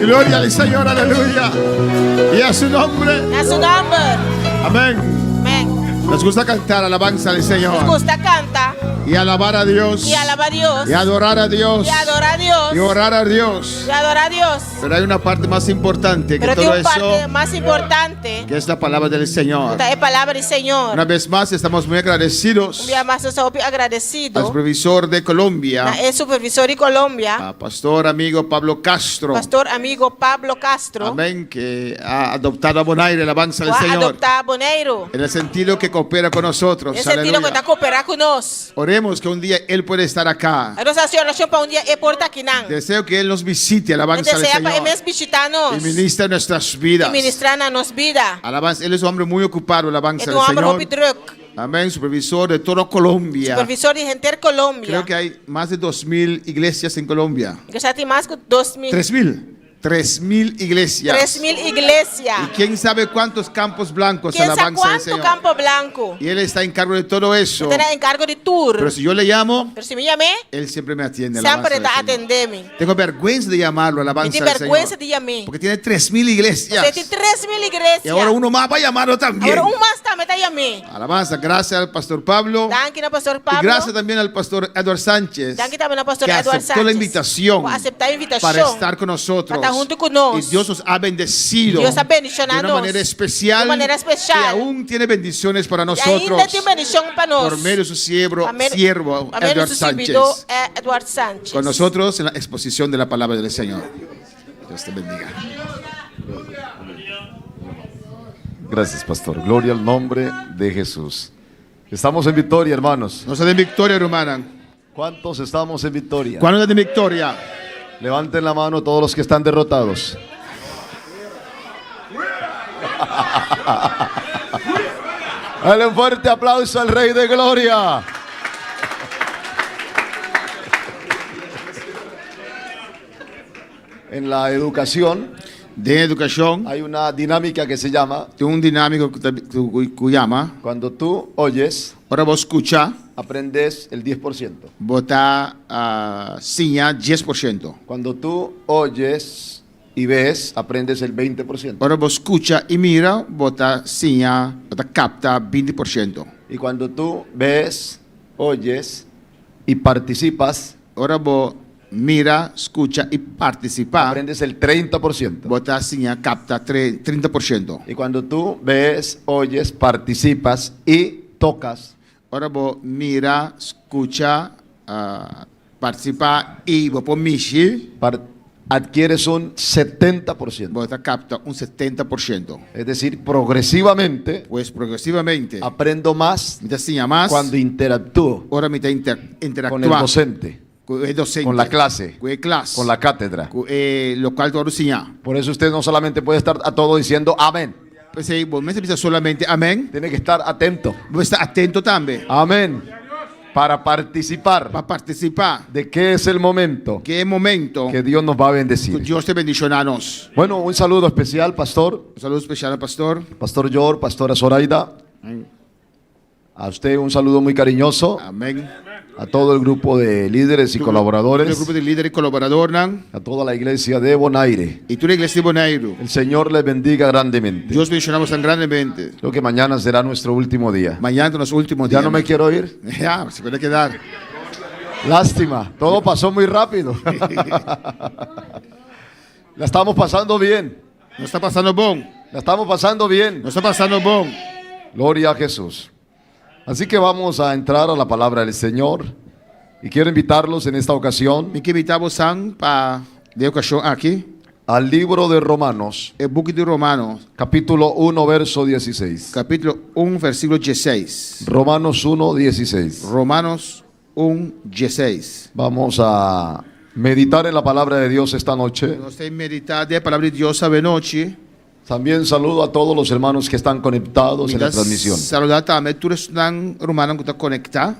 Gloria al Señor, aleluya. Y a su nombre. A su nombre. Amén. Amén. Nos gusta cantar alabanza al Nos Señor. gusta cantar Y alabar a Dios. y alabar a Dios. Y adorar a Dios. Y adorar a Dios. Y orar a Dios. Y adorar a Dios. Pero hay una parte más importante que Pero todo tiene una parte eso, más importante. que es la palabra del Señor. Esta es palabra del Señor. Una vez más estamos muy agradecidos Un día más estamos al agradecidos. supervisor de Colombia, El supervisor de Colombia, a pastor amigo Pablo Castro. pastor amigo Pablo Castro, Amén, que ha adoptado a Bonaire, alabanza al va a Señor. adoptar a Boneiro. En el sentido que coopera con nosotros. En el sentido que Aleluya. está cooperando con nosotros. Oremos que un día Él pueda estar acá. A nossa oração para um dia é porta aqui não. Deseo que Él nos visite, alabanza al Deseja para Señor. eles visitar-nos Y ministra nuestras e vidas. ministrar na nossa vida. Alabanza, Él es un hombre muy ocupado, alabanza É um al homem Señor. Rob Truck, Amén, supervisor de toda Colombia. supervisor de Renter Colômbia. Creo que hay más de 2,000 iglesias en Colombia. Que já tem mais que 2.000. 3,000 iglesias. 3.000 igrejas. Y quién sabe cuántos campos blancos, Quem sabe alabanza al quanto Señor. Campo Blanco? Y Él está en cargo de todo eso. Terá encargo de tour. Pero si yo le llamo, Pero se me chamei, Él siempre me atiende. alabanza sempre al está Señor. atendendo-me. Tengo vergüenza de llamarlo, Me alabanza tem al vergonha Señor. de chamar. Porque tiene 3,000 iglesias. Você tem 3.000 igrejas. Y ahora uno más va a llamarlo también. Agora mais também está chamando. Alabanza, gracias al pastor Pablo. Danke no pastor Y Pablo. gracias también al pastor Edward Sánchez, Danke também no pastor que Eduardo aceptó la Sánchez. invitación Por aceptar a invitação. para estar con nosotros. Para estar junto conosco. Y Dios nos ha bendecido Dios ha de bendicionado una manera especial, de manera especial. que aún tiene bendiciones para E nosotros ainda tem bendição para nós. por medio de su siervo Amén. Edward Su Sánchez, servidor Eduardo Sánchez. con nosotros en la exposición de la palabra del Señor. Dios te bendiga. Gracias, pastor. Gloria al nombre de Jesús. Estamos en victoria, hermanos. Nos da de victoria, hermana. ¿Cuántos estamos en victoria? ¿Cuándo es de victoria? Levanten la mano todos los que están derrotados. Dale un fuerte aplauso al Rey de Gloria. En la educación De educación, hay una dinámica que se llama de un dinámico que llama, cuando tú oyes, ahora vos escucha, aprendes el 10%. vota siña 10%. Cuando tú oyes y ves, aprendes el 20%. Ahora vos escucha y mira, vota siña, vota capta 20%. Y cuando tú ves, oyes y participas, Ahora vos mira, escucha y participa, aprendes el 30%. vota siña capta 30%. Y cuando tú ves, oyes, participas y tocas, Ahora vos mira, escucha, participa y vos por mishi, adquieres un 70%. vota capta un 70%. Es decir, progresivamente Pues progresivamente, aprendo más me siña más, cuando interactúo ahora me con el interactúa docente, con el docente, con la clase, con el clase, con la cátedra. local de siña. Por eso usted no solamente puede estar a todo diciendo amén. Pues sí, vos me dices solamente amén, Tiene que estar atento. vos está atento también Amén. Para participar para participar. de qué es el momento ¿Qué momento que Dios nos va a bendecir. Dios te bendicionanos? Bueno, un saludo especial, pastor. Un saludo especial al pastor. Pastor George, pastora Zoraida. A usted un saludo muy cariñoso. Amén. A todo el grupo de líderes y El colaboradores. grupo de líderes y colaboradores. A toda la iglesia de Bonaire. Y tú la iglesia de Bonaire. El Señor les bendiga grandemente. Dios bendicionamos tan grandemente. Creo que mañana será nuestro último día. Mañana es nuestro último Ya día. no me quiero ir. Ya, se puede quedar. Lástima, todo pasó muy rápido. La estamos pasando bien. No está pasando bon. La estamos pasando bien. No está pasando bon. Gloria a Jesús. Así que vamos a entrar a la palabra del Señor. Y quiero invitarlos en esta ocasión Me quiero invitar a para de ocasión aquí. al libro de Romanos, El book de Romanos, capítulo 1, verso 16. capítulo 1, versículo 16. Romanos 1, 16. Romanos 1, 16. Vamos a meditar en la palabra de Dios esta noche. Nós temos meditado a palavra de Deus esta noite. También saludo a todos los hermanos que están conectados en la transmisión. Saludar também todos os romanos que estão conectados.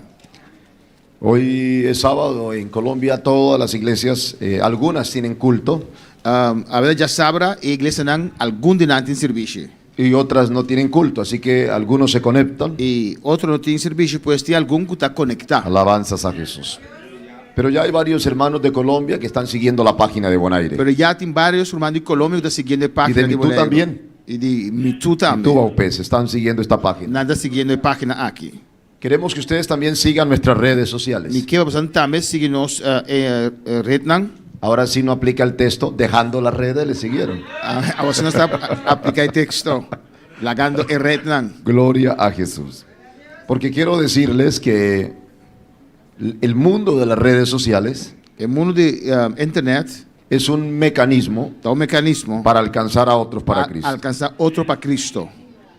Hoy es sábado en Colombia, todas las iglesias, algunas tienen culto A verdade já sabe, a igreja não algum dinante em serviço. y otras no tienen culto, así que algunos se conectan. E outro não tem serviço, pois tem algum que está conectado. Alabanzas a Jesús. Pero ya hay varios hermanos de Colombia que están siguiendo la página de Bonaire. Pero já tem vários irmãos de Colômbia que estão seguindo a Y página de de Mitú Bonaire. también. E de Mitu y também. Tubaupés están siguiendo esta página. Nada seguindo a página aqui. Queremos que ustedes también sigan nuestras redes sociales. Me quero você também seguir nos rede nan. Ahora sí no aplica el texto, dejando las redes le siguieron. Você não está aplicando texto. Lagando a rede nan. Gloria a Jesús. Porque quiero decirles que el mundo de las redes sociales O mundo de internet es un mecanismo é um mecanismo para alcanzar a otros para Cristo. alcançar outro para Cristo.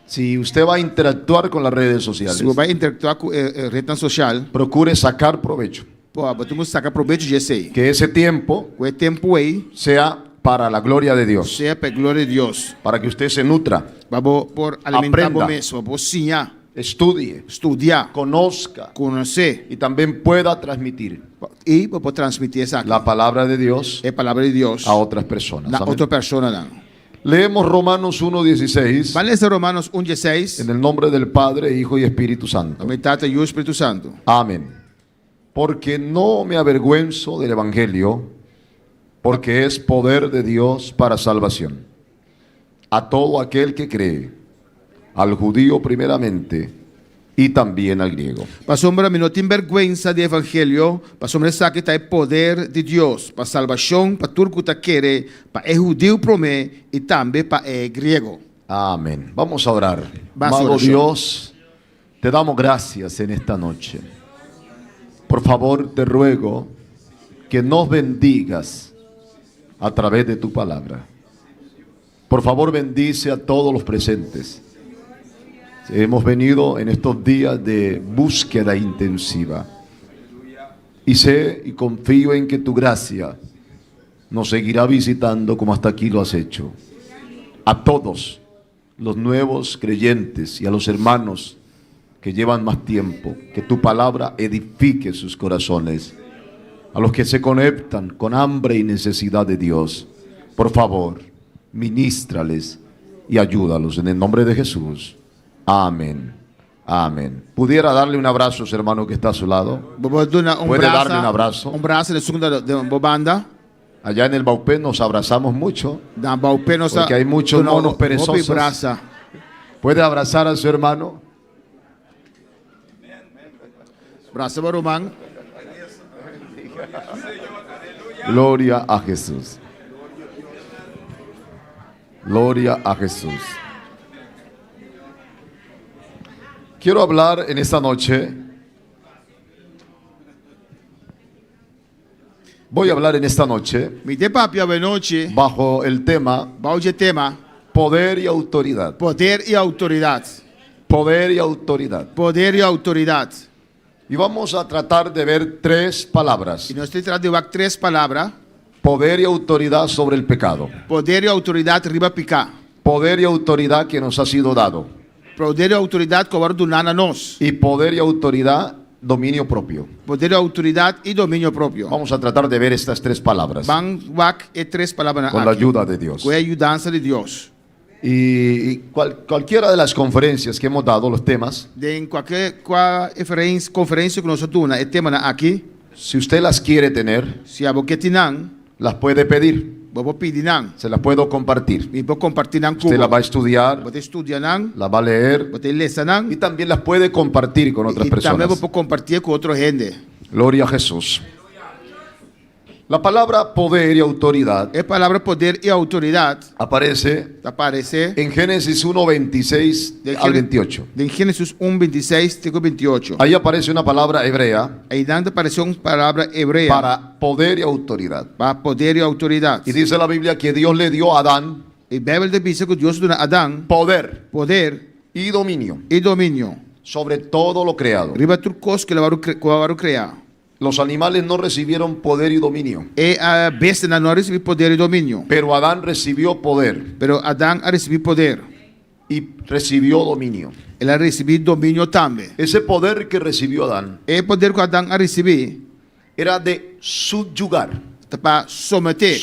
Si usted va a interactuar con las redes sociales, Se você vai interactuar com a rede social, procure sacar provecho. pô, você sacar proveito disso aí. Que ese tiempo O tempo aí sea para la gloria de Dios, seja para a glória de Deus. para que usted se nutra, Para por alimentar Aprenda. você mesmo, para sonhar, estudie, estudar, conozca conhecer y también pueda transmitir e para transmitir essa la palabra de Dios é a palavra de Deus a otras personas. na Amén. outra pessoa. Não. Leemos Romanos 1:16 Vale ler Romanos 1:16. en el nombre del Padre, Hijo y Espíritu Santo. A metade e o Espírito Santo. Amén. Porque no me avergüenzo del Evangelio, porque es poder de Dios para salvación a todo aquel que cree, al judío primeramente y también al griego. Para sombra, não tem vergüenza do Evangelho. Para sombra, sabe que é poder de Deus para salvação, para tudo que está querendo, para o judeu promê e também para o grego. Amén. Vamos a orar. Vamos a Amado orar. Dios, te damos gracias en esta noche. Por favor, te ruego que nos bendigas a través de tu palabra. Por favor, bendice a todos los presentes. Hemos venido en estos días de búsqueda intensiva. Y sé y confío en que tu gracia nos seguirá visitando como hasta aquí lo has hecho. A todos los nuevos creyentes y a los hermanos que llevan más tiempo, que tu palabra edifique sus corazones. A los que se conectan con hambre y necesidad de Dios, por favor, ministrales y ayúdalos en el nombre de Jesús. Amén. Amén. ¿Pudiera darle un abrazo a su hermano que está a su lado? ¿Puede darle un abrazo? Um braço na segunda banda. Allá en el Baupé nos abrazamos mucho, Na Baupé, nossa. porque hay muchos monos perezosos. Braça. ¿Puede abrazar a su hermano? Braça Barumang. Gloria a Jesús. Gloria a Jesús. Quiero hablar en esta noche. Voy a hablar en esta noche Me dê papi a noite. bajo el tema Balde tema. poder y autoridad. Poder e autoridade. Poder y autoridad. Poder e autoridade. Y vamos a tratar de ver tres palabras. E nós temos traduzido três palavras. Poder y autoridad sobre el pecado. Poder e autoridade riba picar. Poder y autoridad que nos ha sido dado. Poder e autoridade que agora do nana nós. Y poder y autoridad, dominio propio. Poder e autoridade e domínio próprio. Vamos a tratar de ver estas tres palabras Van wak e três palavras con la ayuda de Dios. Com a ajudança de Deus. Y cualquiera de las conferencias que hemos dado, los temas, Em qualquer conferência que nós temos, é tema aqui. si usted las quiere tener, Se a boquete não, las puede pedir. vou pedir não. Se las puedo compartir. E vou compartilhar com Usted las va a estudiar, Vou estudar não. las va a leer Vou ler não. y también las puede compartir con otras E também personas. vou compartilhar com outra gente. Gloria a Jesús. La palabra poder y autoridad É palavra poder e autoridade. aparece Aparece en Génesis 1, 26 al 28. em Gênesis 1, 26, 28. Ahí aparece una palabra hebrea Aí dentro apareceu uma palavra hebreia para poder y autoridad. para poder e autoridade. Y dice la Biblia que Dios le dio a Adán E Bíblia diz que Deus deu a Adão poder poder y dominio e domínio. sobre todo lo creado. Riba tudo coisa que ele criar. Los animales no recibieron poder y dominio, E a besta não recebeu poder e domínio. pero Adán recibió poder Pero Adão a receber poder. y recibió dominio. Ele recebeu domínio também. Ese poder que recibió Adán E poder que Adão a receber era de subyugar, para someter,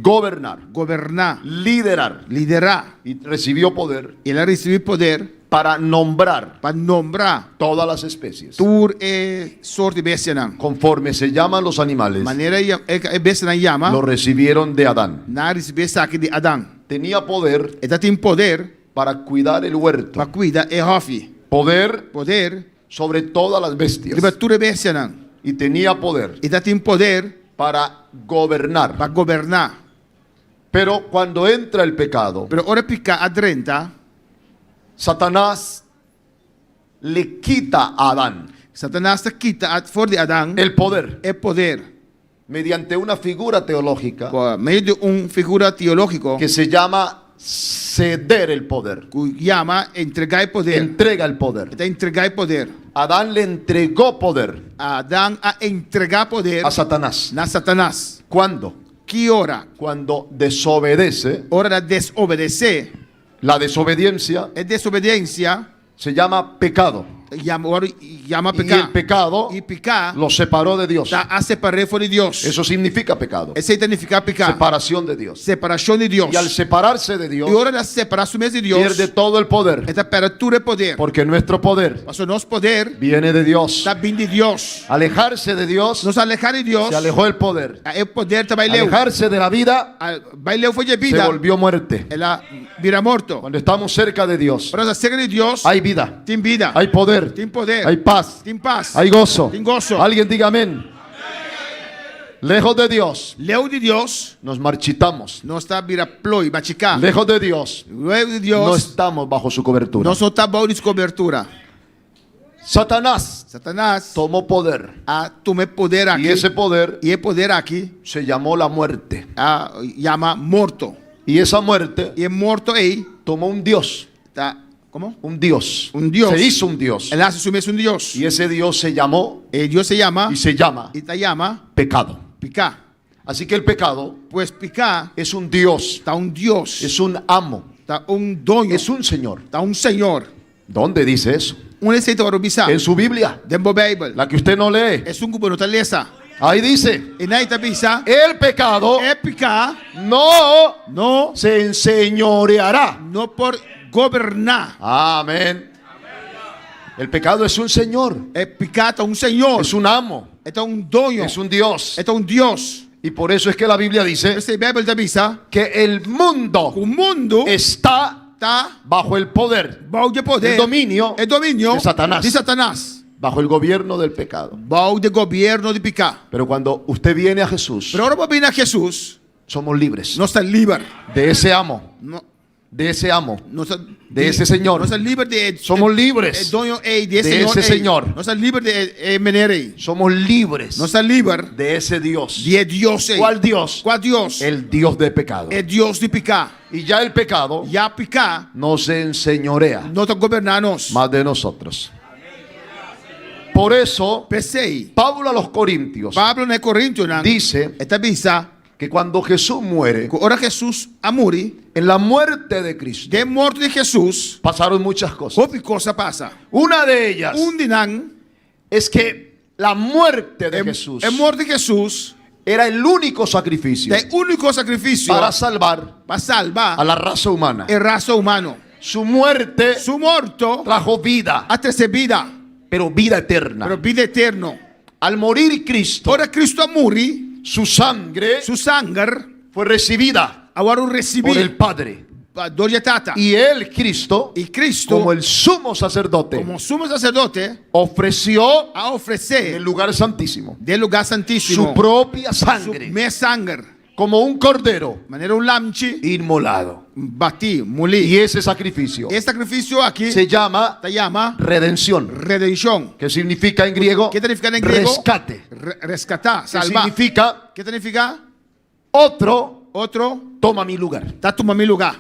gobernar, governar, liderar. liderar. Y recibió poder Ele recebeu poder para nombrar para nombrar todas las especies. tur e sorte de bestia não. Conforme se llaman los animales, Maneira e bestia não chama, lo recibieron de Adán. na receber saque de Adão. tenía poder Esta tem poder para cuidar el huerto, para cuidar e hofi. poder Poder sobre todas las bestias, de tudo bestia não. y tenía poder Esta tem poder para gobernar. para governar. Pero cuando entra el pecado, Pero ora pica adrenta, Satanás le quita a Adán Satanás te quita fora de Adão el poder é poder mediante una figura teológica por meio de figura teológico que se llama ceder el poder. que chama entregar poder. Entrega el poder. Está entregar poder. Adán le entregó poder Adão a entregar poder a Satanás. na Satanás. ¿Cuándo? Que hora? Cuando desobedece. Hora de desobedecer. La desobediencia É desobediência. se llama pecado. Chama Y el pecar. pecado E pecar lo separó de Dios. está a separar fora de Deus. Eso significa pecado. Esse significa pecar. Separación de Dios. Separação de Deus. Y al separarse de E Dios, hora de separação de Deus. pierde todo el poder. Esta perde poder. Porque nuestro poder Mas o nosso poder viene de Dios. está vindo de Deus. Alejarse de Dios, Nos alejar de Deus. se alejó el poder. O poder também leu. Alejarse de la vida, Vai leu foi de se vida. volvió muerte. Ela vira morto. Cuando estamos cerca de Dios, Para cerca de Deus, hay vida, tem vida. hay poder, Tem poder. hay paz, Tem paz. hay gozo. Tem gozo. Alguien diga amén. Lejos de Dios, Leu de Deus, nos marchitamos. não está vira ploi, machicar. Lejos de Dios, Leu de no Deus, estamos bajo su cobertura. não só está bom de cobertura. Satanás Satanás tomó poder. toma poder aqui. Y ese poder E poder aqui se llamó la muerte. chama morto. Y esa muerte E morto aí, tomó un Dios. tá, como? Un Dios. Un Dios. Se hizo un Dios. Ela se assume um Deus. Y ese Dios se llamó E Deus se chama, y se llama e te chama pecado. picar. Así que el pecado Pois picar es un Dios, está Deus. es un amo, Está dono. es un Señor. Está Senhor. ¿Dónde dice eso? Receita para obisar. En su Biblia, Dentro da Bíblia. la que usted no lee. É grupo não lesa. Ahí dice, E na Itabisa, el pecado é picar, no se enseñoreará. não por governar. Amén. El pecado es un Señor, É picar, está Senhor. es un amo, É dono. es un Dios. É Deus. Y por eso es que la Biblia dice Essa Bíblia da Bisa, que el mundo o mundo está está bajo el poder, bajo de poder. el dominio É domínio de Satanás. De Satanás. bajo el gobierno del pecado. Bajo de governo de picar. Pero cuando usted viene a Jesús, Pero agora para vir a Jesus, somos libres nós está livre. de ese amo, Não, de ese amo, nós está de ese Señor. Nós está livre de Somos É libres dono de de ese Señor. Nós está livre de maneira. Somos libres Nós está livre de ese Dios. de Deus. ¿Cuál Dios? Qual Deus? El Dios de pecado. É Deus de picar. Y ya el pecado E a picar no se enseñorea não está governando nós. más de nosotros. Por eso, Pensei. Pablo a los Corintios Pablo na Coríntios dice esta bisa que cuando Jesús muere, ora Jesus a morrer, en la muerte de Cristo, de morte de Jesus, pasaron muchas cosas. qualquer coisa passa. Una de ellas De nan es que la muerte de Jesús é morte de Jesus, era el único sacrificio é o único sacrifício para salvar para salvar a la raza humana. a raça humana. Su muerte Su morto trajo vida, a trazer vida, pero vida eterna. pero vida eterna. Al morir Cristo, Ora Cristo a morrer, su sangre su sangue fue recibida agora o por el recebi Padre. dor de tata. Y él, Cristo, E Cristo, como el sumo sacerdote, como sumo sacerdote, ofreció a en el oferecer lugar santísimo del lugar santíssimo su propia su sangre meu sangue, como un cordero maneira um lamche, inmolado. bati, Y moli. ese sacrificio Esse sacrifício aqui se llama se chama redención, redenção. que significa en griego ¿Qué significa en griego? rescate, Rescatar, que salvar. significa ¿Qué significa? otro Outro, toma mi lugar. está tomando mi lugar.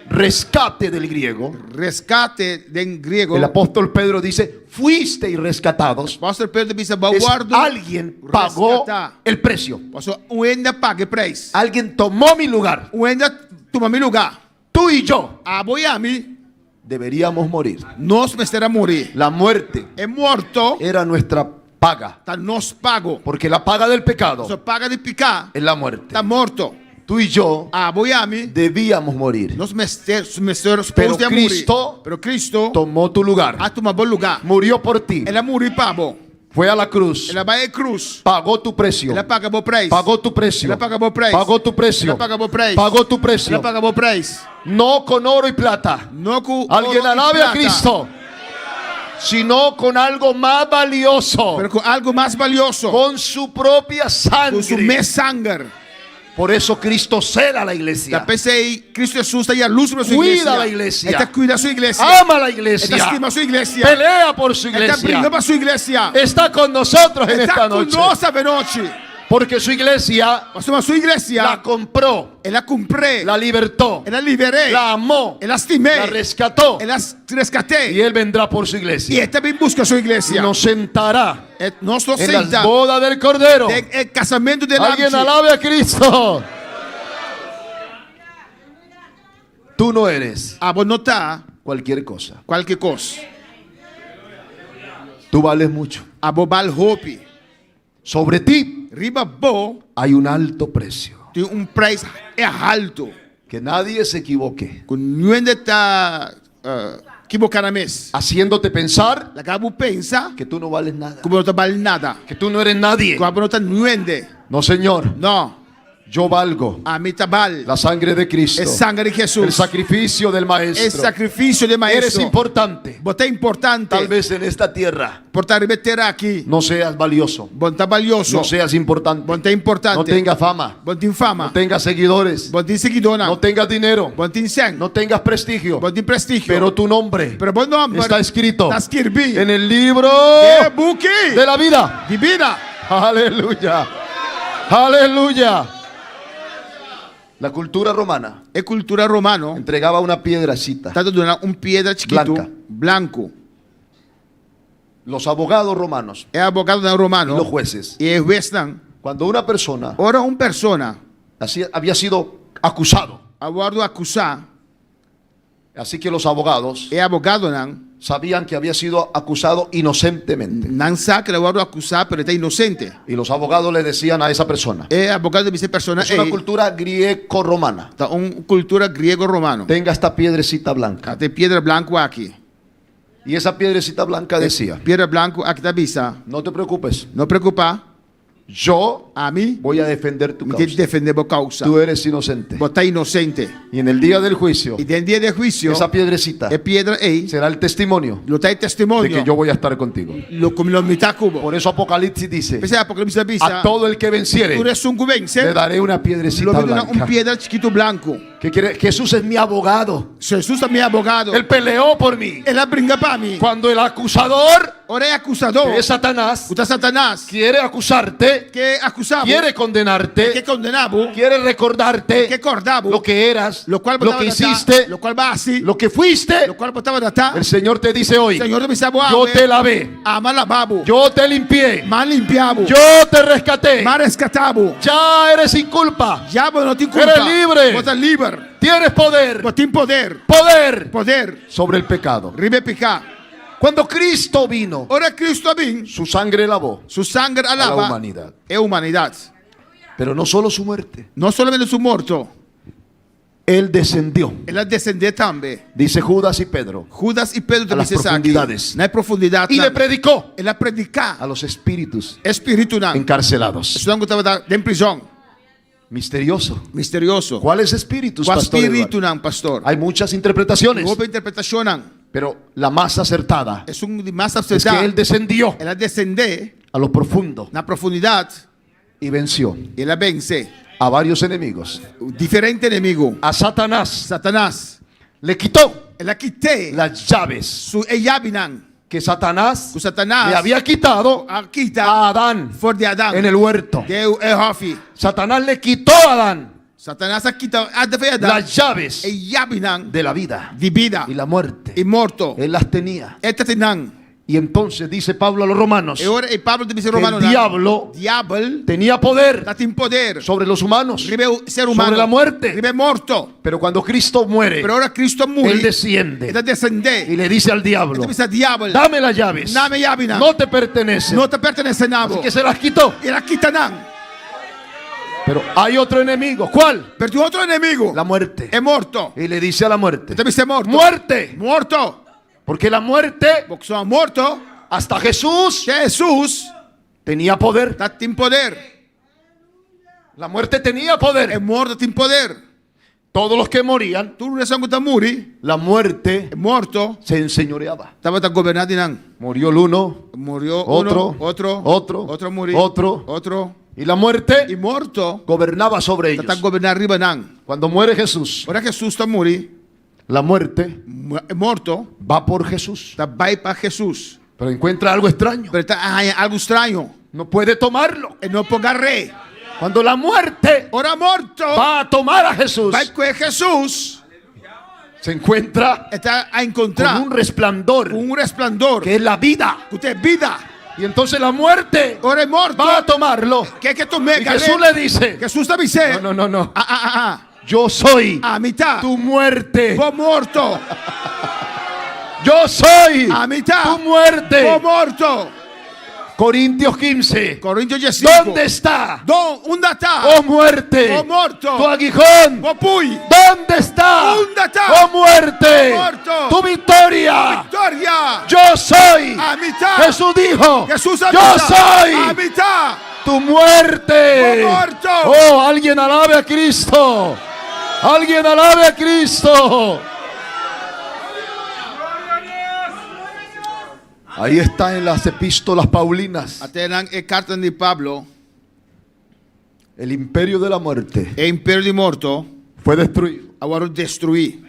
Rescate del griego. Rescate en griego. El apóstol Pedro dice, fuisteis rescatados. Apóstolo Pedro dice, Es baguardo, alguien pagó rescatar. el precio. Pastor, o ainda paga preço. Alguien tomó mi lugar. O ainda toma mi lugar. Tú y yo A boiami, deberíamos morir. nós mesterá morir. La muerte É morto, era nuestra paga. tá nos pago. Porque la paga del pecado Só paga de picar, es la muerte. tá morto. Tú y yo A boiami, debíamos morir. nós mesteramos Pero supposed a morir. Cristo Pero Cristo, tomó tu lugar. a tomar bom lugar. Murió por ti. Ela morreu para bom. Fue a la cruz. Ela vai à cruz. Pagó tu precio. Ela paga o preço. Pagó tu precio. Ela paga o preço. Pagó tu precio. Ela paga o preço. Pagó tu precio. Ela paga o preço. No con oro y plata. Não com Alguien ouro e alabe a prata, Cristo. Sino con algo más valioso. pero com algo mais valioso. Con su propia Com seu sangre. meu sangue. Por eso Cristo cela la iglesia. Da pensei, Cristo Jesus está aí a luz sobre a sua Cuida igreja. a iglesia. Ele cuida da sua igreja. Ama la Ele iglesia. estima a sua igreja. Pelea por su Ele está brigando iglesia. para a sua igreja. Está con nosotros en esta Está noche. conosco esta noite. Porque su iglesia Mas a sua igreja, la compró, ela comprei, la libertó, ela liberei, la amó, ela estimei, la rescató. ela rescatei. Y Él vendrá por su E iglesia. ele também busca a sua Y igreja. nos sentará Nós nos en las senta bodas del Cordero. é casamento de Alguien Lamb. alabe a Cristo. Tú no eres A bonotar cualquier cosa. qualquer coisa. Tú vales mucho. A bobal hope. Sobre ti Riba bo hay un alto precio. tem preço alto. Que nadie se equivoque. Com ninguém está equivocado mesmo. Haciéndote pensar Acabo pensa que tú no vales nada. como não está vale nada. Que tú no eres nadie. Como não está ninguém. No, Señor. Não. Yo valgo A mim está vale. la sangre de Cristo. É sangue de El Jesus. sacrificio del É Maestro. sacrifício de Eres maestro. importante. Você é importante. Tal vez en esta tierra Por estar remeter aqui. no seas valioso. Você está valioso. No seas importante. Você é importante. No tengas fama. Você tem fama. No tengas seguidores. Você tem seguidor. No tengas dinero. Você tem sangue. No tengas prestigio. Você tem prestígio. Pero tu nombre Pero bom nome. está escrito Está escrito. en el libro É book de la vida. de vida. Aleluya. Aleluya. La cultura romana É cultura romana. entregaba una piedrecita. Está dando pedra chiquito. Blanca. Blanco. Los abogados romanos É abogado y romano. los jueces, E é juez não. cuando una persona Ora persona. había sido acusado, Agora acusar. así que los abogados É abogado não. sabían que había sido acusado inocentemente. Não sabe que agora acusar, pero está inocente. Y los abogados le decían a esa persona, É abogado de essa persona. es una cultura griego-romana, Tá cultura griego-romano. tenga esta piedrecita blanca. Tem pedra branca aqui. Y esa piedrecita blanca decía, Pedra branca aqui está vista. no te preocupes, Não preocupar. yo A mim, voy a defender tu me tem que causa. defender a causa. Tú eres inocente. Você está inocente. Y en el día del juicio, E dentro dia de juízo, esa piedrecita é pedra aí. será el testimonio Lo está de testemunho. que yo voy a estar contigo. Lo como lo mitad cubo. Por eso Apocalipsis dice, Pensei Apocalipse a avisa. todo el que venciere, Tu és vence. le daré una Lo piedrecita vendo blanca. pedra chiquito branco. ¿Qué quiere? Jesús es mi abogado. Jesus é meu abogado. Él peleó por mí. Ele brinca para mim. Cuando el acusador, Ora é acusador. que es Satanás, Cuta Satanás. quiere acusarte, Que acusava. quiere condenarte, Que condenava. quiere recordarte Que acordava. lo que eras, Lo qual lo botava que da tá, hiciste, Lo qual basi. lo que fuiste. Lo qual botava da tá. El Señor te dice hoy, Senhor me sabe yo te lavé, Ama lavabo. yo te limpié, Mal limpiavo. yo te rescaté, Mal rescatavo. ya eres sin culpa, Já não tem culpa. Eres libre. Você é livre. tienes poder, Você tem poder. poder Poder. sobre el pecado. Ribe picar. Cuando Cristo vino, Ora Cristo vem. su sangre lavó Su sangue a la alava. humanidad, É humanidade. pero no solo su muerte, Não somente su morto. Él descendió, Ela descendeu também. dice Judas y Pedro, Judas e Pedro a também las se sabe. profundidades, Na profundidade. y le predicó Ela predicar. a los espíritus Espírito não. encarcelados. Isso não estava em prisão. Misterioso. Misterioso. ¿Cuáles espíritus, Qual pastor espírito Eduardo? não, pastor? Hay muchas interpretaciones, Houve interpretação não. pero la más acertada É de mais es que Él acertada. descendió Ela descender a lo profundo na profundidade. y venció Ela vence. a varios enemigos. Diferente inimigo. A Satanás Satanás. le quitó Ela quitei. las llaves Su llave não. que Satanás O Satanás. le había quitado Quita. a Adán For de Adão. en el huerto. Deu Hofi. Satanás le quitó a Adán Satanás quita. Foi Adão. las llaves Llave não. de la vida De vida. y la muerte. E morto. Él las tenía. Esta tem não. Y entonces dice Pablo a los romanos E ora e Pablo disse que Romano el diablo Diablo. tenía poder Tem poder. sobre los humanos, Ribe ser humano. sobre la muerte. Ribe morto. Pero cuando Cristo muere, Pero ora Cristo Él morre. desciende Ela descende. y le dice al diablo, Então diabo. dame las llaves, Dame llave não. no te pertenecen. Não te pertence nada. Así que se las quitó. Ela quita não. Pero hay otro enemigo. ¿Cuál? Pero tu outro inimigo. La muerte. É morto. Y le dice a la muerte, Deve ser morto. muerte, Morto. porque la muerte Porque só morto. Hasta Jesús Jesus tenía poder. tem poder. La muerte tenía poder. É morto tem poder. Todos los que morían, Tudo nessa que tá muri, la muerte é morto, se enseñoreaba. estava tá governado não. Murió el uno, Murió Otro, uno, outro, otro, outro murió, otro. outro. y la muerte E morto, gobernaba sobre ellos. tá governando arriba não. Cuando muere Jesús, Ora Jesus tá muri, la muerte é morto, va por Jesús, tá vai para Jesus. pero encuentra algo extraño. Pero tá algo estranho. No puede tomarlo. Ele não pode agarrar. Cuando la muerte Ora morto, va a tomar a Jesús, vai com Jesus. se encuentra Está a con encontrar un resplandor um resplandor que es la vida. que tem vida. Y entonces la muerte Ora é morto. va a tomarlo. Que tomé, Y Jesús le dice, Jesus está dizendo, no, no, no, ah, yo soy a mitad, tu muerte. vou morto, Yo soy a mitad, tu muerte. vou morto. Corintios 15. Coríntios 15. ¿Dónde está, Onde está? oh muerte, Oh morto. tu aguijón? Vou pui. ¿Dónde está, ¿Dónde está? oh muerte, Oh muerto. tu victoria? Victoria. Yo soy. A mitad. Jesús dijo, Jesús a yo mitad. soy A mitad. tu muerte. Oh muerto. Oh, alguien alabe a Cristo. Alguien alabe a Cristo. Ahí está en las epístolas paulinas. Até na carta de Pablo, El imperio de la muerte o império de morto, fue destruido agora destruir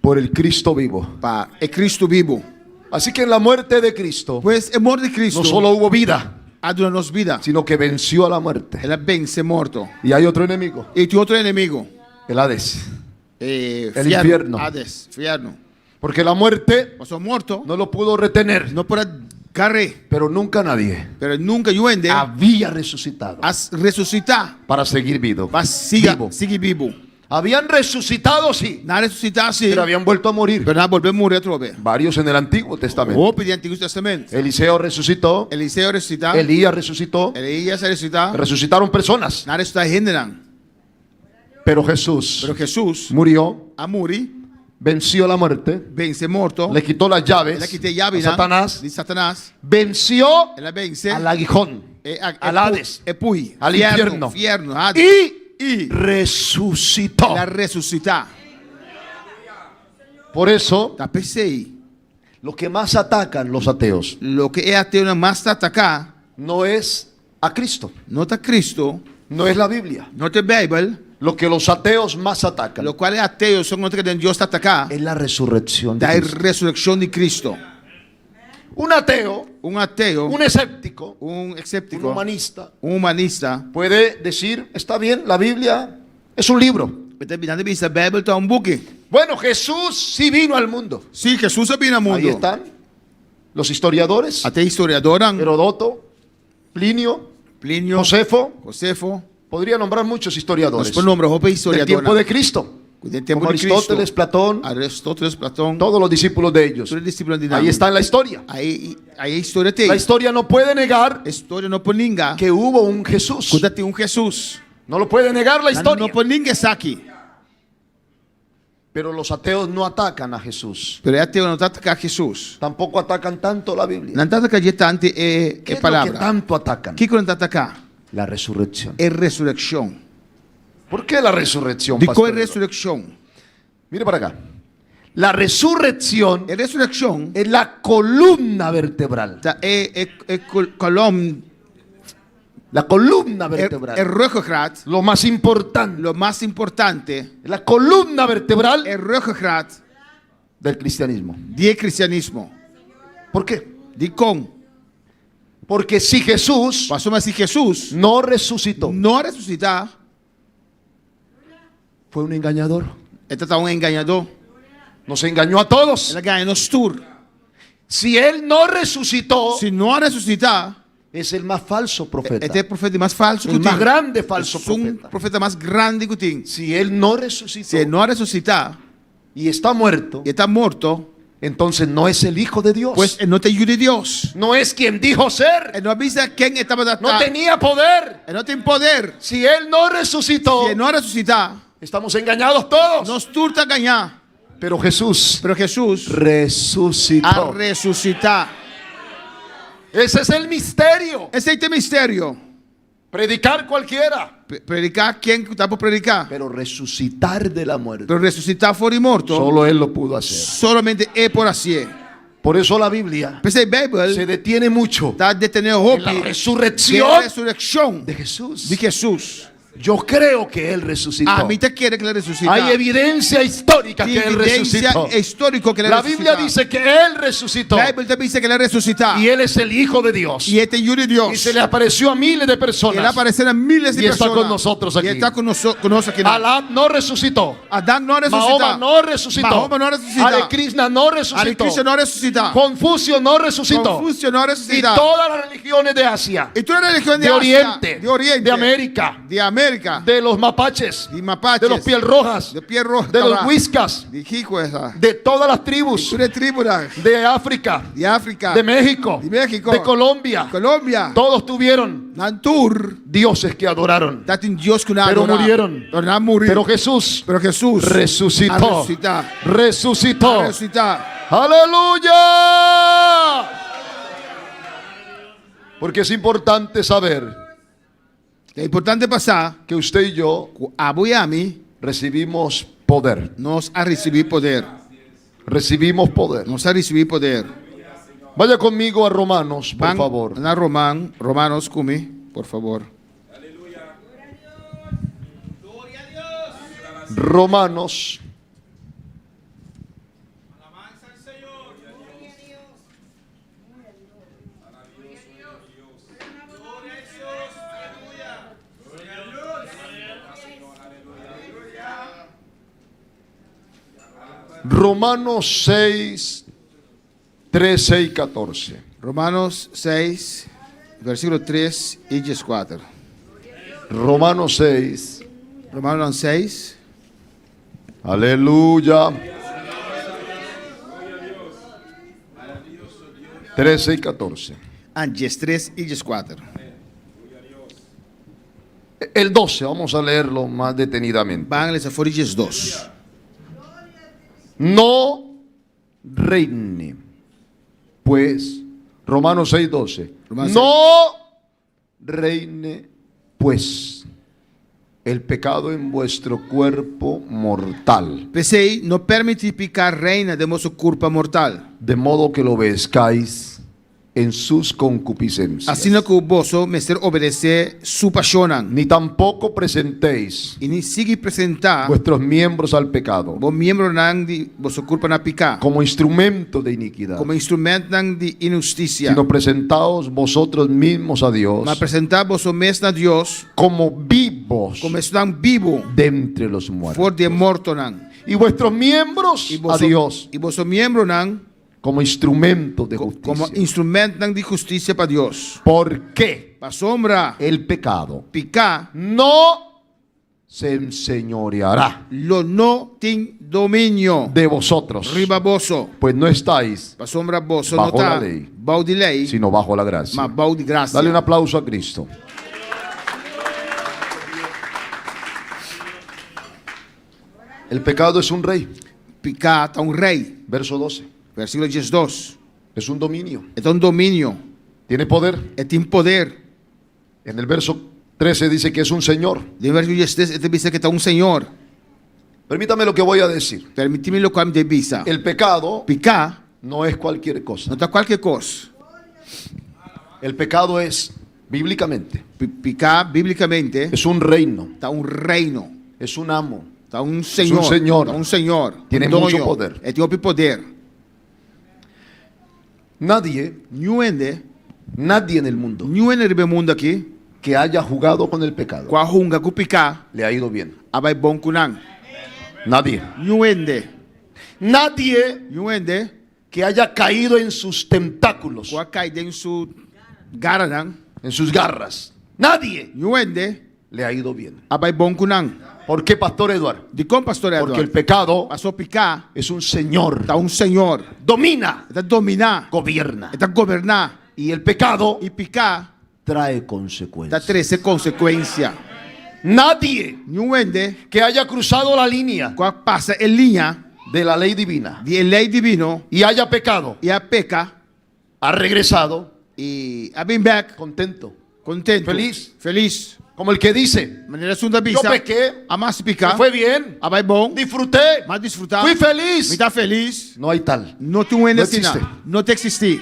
por el Cristo vivo. para é Cristo vivo. Así que en la muerte de Cristo Pois é morte de Cristo. no solo hubo vida, há na nossa vida. sino que venció a la muerte. Ela vence morto. Y hay otro enemigo, E tem outro inimigo. el Hades. El infierno. Hades, infierno. Porque la muerte Pasó muerto. no lo pudo retener, No pode agarrar. pero nunca nadie Pero nunca yo ende. había resucitado As ressuscitar. para seguir vivo. Para siga, Vivo. seguir vivo. Habían resucitado, sí, Na ressuscitar sim. pero habían vuelto a morir. Pero nada, volver a morrer outra vez. Varios en el Antiguo Testamento. O pedir Antigo Testamento. Eliseo resucitó, Eliseu ressuscitar. Elías resucitó, Elias ressuscitar. resucitaron personas. Na ressuscitar renderam. Pero Jesús Pero Jesus, murió, a morir, venció la muerte, vence morto. le quitó las llaves Ela quitei llave a Satanás, de Satanás. venció Ela vence. al aguijón, al Hades, É pui. al infierno, Infierno. Hades. y resucitó. Ela ressuscitar. Por eso, Tá pensei. lo que más atacan los ateos Lo que é ateu na mais atacar. no es a Cristo, Não está Cristo. no es la Biblia. Não tem Bíblia. Lo que los ateos más atacan Lo qual é ateu. Só não tem que Deus atacar. es la resurrección de Da Cristo. ressurreição de Cristo. Un ateo, Ateu. un escéptico, un Escéptico. humanista Humanista. puede decir, está bien, la Biblia es un libro. Na vista, a Bíblia está book. Bueno, Jesús sí vino al mundo. Sim, Jesus veio no mundo. Ahí están los historiadores, Até historiador, Herodoto, Plinio, Plínio, Josefo. Podría nombrar muchos historiadores Por nombre, roupa del historiador. tiempo de Cristo, Del tiempo como de Cristo. Aristóteles, Platón, Aristóteles, Platón. todos los discípulos de ellos. Todos os discípulos de Ahí está en la historia. Aí a história tem. La historia no puede negar A história não pode negar. que hubo un Jesús. Quando tem Jesus. No lo puede negar la Não historia. pode ninguém aqui. Pero los ateos no atacan a Jesús. Pero é ateu, não está atacar Jesus. Tampoco atacan tanto la Biblia. Não está atacar tanto ¿Qué é es lo que palavra. tanto atacan? O que não está atacar? La resurrección. É ressurreição. ¿Por qué la resurrección, De qual é pastor? ressurreição? Mire para acá. La resurrección É ressurreição. es la columna vertebral. É columna. La columna É vertebral. ruggengraat. Lo más importante. Lo mais importante La columna vertebral é ruggengraat del cristianismo. do cristianismo. ¿Por qué? De com. Porque si Jesús Passou, mas se Jesus no resucitó, não ressuscitar, fue un engañador. ele está enganador. Nos engañó a todos. Ele ganha nos tour. Si él no resucitó, Se não ressuscitar, es el más falso profeta. ele é o profeta mais falso que El tem. más grande falso É um profeta. profeta mais grande que tem. Si él no resucitó Se ele não ressuscitar y está muerto, e está morto, entonces no es el Hijo de Dios. pois ele não tem ajuda de Deus. No es quien dijo ser. Ele não avisa quem estava da No tenía poder. Ele não tem poder. Si él no resucitó, Se ele não ressuscitar, estamos engañados todos. nós turta ganhar. Pero Jesús Pero Jesus a resucitó. ressuscitar. Ese es el misterio. Esse é o mistério. Predicar cualquiera. Predicar quem dá para predicar. Pero resucitar de la muerte. Pero ressuscitar fora de morto, Solo Él lo pudo hacer. solamente é por assim. Por eso la Biblia Pensei, Bíblia se detiene mucho está detendo en la hope resurrección ressurreição de Jesús. de Jesus. Yo creo que Él resucitó. A mim te quer que ele ressuscita. Hay evidencia histórica que Él resucitó. histórico que ele La Biblia dice que Él resucitó. A Bíblia também diz que ele ressuscita. Y Él es el Hijo de Dios. E ele tem filho de Deus. Y se le apareció a miles de Ele personas. apareceu a milhares de Y está pessoas. con nosotros aquí. E está conosco aqui. Alá no resucitó. Adão não ressuscita. Mahoma no resucitó. Mahoma não ressuscita. Hare Krishna no Hare resucitó. Krishna não ressuscita. Confucio no resucitó. Confúcio não Y ressuscita. todas las religiones de Asia, E toda a religião de Ásia, Oriente, de Oriente, de América, de América, de los mapaches, de mapaches, de los piel rojas, de piel roja, de los whiskas, de rico essa, de todas las tribus, toda tribo de África, de África, de México, de Colombia. Colômbia, Todos tuvieron Nantur, dioses que adoraron, tá tem Deus que não pero adora, murieron. não morreu, Pero Jesús pero Jesus resucitó. Resucitó. ressuscitar. Aleluya. Porque es importante saber É importante passar que usted y yo a Miami recibimos poder. nós a receber poder, Recibimos poder. nós a receber poder. Vaya conmigo a Romanos, por favor. Na Romanos comigo, por favor. Romanos. Romanos 6, 13 y 14. Romanos 6, versículo 3 e 4. Romanos 6. Romanos 6. Aleluya. 13 y 14. Antes 3 e 4. El 12, vamos a leerlo más detenidamente. Van ler fora de 2. No reine, pues, Romanos 6, 12. Romanos No reine, pues, el pecado en vuestro cuerpo mortal, Pensei, não permite picar reina de vosso corpo mortal. de modo que lo obedezcáis en sus concupiscencias. Assim que o vosso mestre obedecer su paixonam. Ni tampoco presentéis E nem siga apresentar vuestros miembros al pecado vos membro nang de vosso corpo na picar. como instrumento de iniquidad, Como instrumento nang de injustiça. sino presentaos vosotros mismos a Dios Mas apresentar vosso mestre a Deus como vivos como estão vivo de entre los muertos, for de morto nang. y vuestros miembros E a Dios e vosso membro nang como instrumento de como justicia. instrumento nang de justiça para Deus. Porque Para sombra el pecado picar no se enseñoreará lo no tem domínio de vosotros, riba vosso. pues no estáis Para sombra vosso Bajo não la tá lei. bau de lei, sino bajo la gracia. mas bau de graça. Dale un aplauso a Cristo. El pecado es un rey. Picar tá rei. Verso 12. Versículo 12. Es un dominio. É domínio. Tiene poder. Tem poder. En el verso 13 dice que es un señor. De versículo 13 dice que está Senhor. Permítame lo que voy a decir. Permite-me lo que me divisa. El pecado Picar no es cualquier cosa. não está qualquer coisa. El pecado es, bíblicamente, Picar, biblicamente, es un reino, está reino. es un amo. Está senhor. señor. Está senhor. Tiene dono. mucho poder. Tem poder. Nadie, nadie en el mundo Nenhum no mundo aqui, que haya jugado con el pecado com a runga, com picar, le ha ido bien. vai bom com não. Nadie. Nenhum Que haya caído en sus tentáculos, com a caída em sua garra, não. en sus garras. Nadie Nenhum le ha ido bien. vai bom com não. ¿Por qué, Pastor Eduardo? De como, pastor Porque el Eduardo? pecado Passou a picar, es un señor. está senhor. Domina, Está dominar, gobierna. está governar. Y el pecado E picar, trae está consecuencias. trazer consequência. Nadie Nenhum que haya cruzado la línea com a passa em linha de la ley divina de lei divino y haya pecado e a peca, ha regresado Y I've been back. Contento. Contento. Feliz. Feliz. Como el que dice, Maneira segunda yo bisa. pequé, Amas me picar. fue bien, Abai bom. disfruté, Mas desfrutar. fui feliz. Me tá feliz. No hay tal. Não tem um Não existe. Não te existir.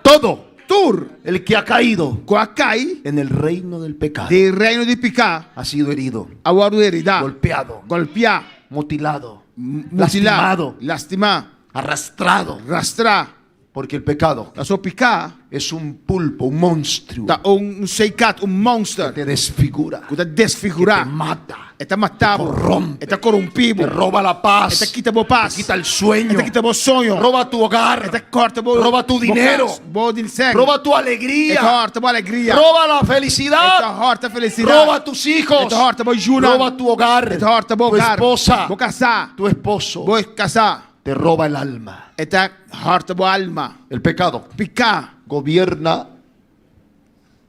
Todo Tur. el que ha caído Quacai. en el reino del pecado De reino de picar. ha sido herido, A hora heredar. golpeado, Golpear. mutilado, Mutilar. lastimado, Lastimar. arrastrado, Rastrar. porque el pecado A sua picar. es un pulpo, un monstruo Tá seicat, monster. que te desfigura, Que tá que te desfigurar. mata, Está matado. corrompe, Está corrompido. te roba la paz, Está quita bo paz. te quita el sueño, Está quita bo sonho. roba tu hogar, Está corta bo. roba tu dinero, Bo dinheiro. roba tu Está alegría, horta bo alegria. roba la Está felicidad, horta felicidade. roba tus hijos, Está horta bo juna. roba tu hogar, Está horta bo tu hogar. esposa, Bo casar. tu esposo, Bo casar. te roba el alma. Está horta bo alma. El pecado Picar. gobierna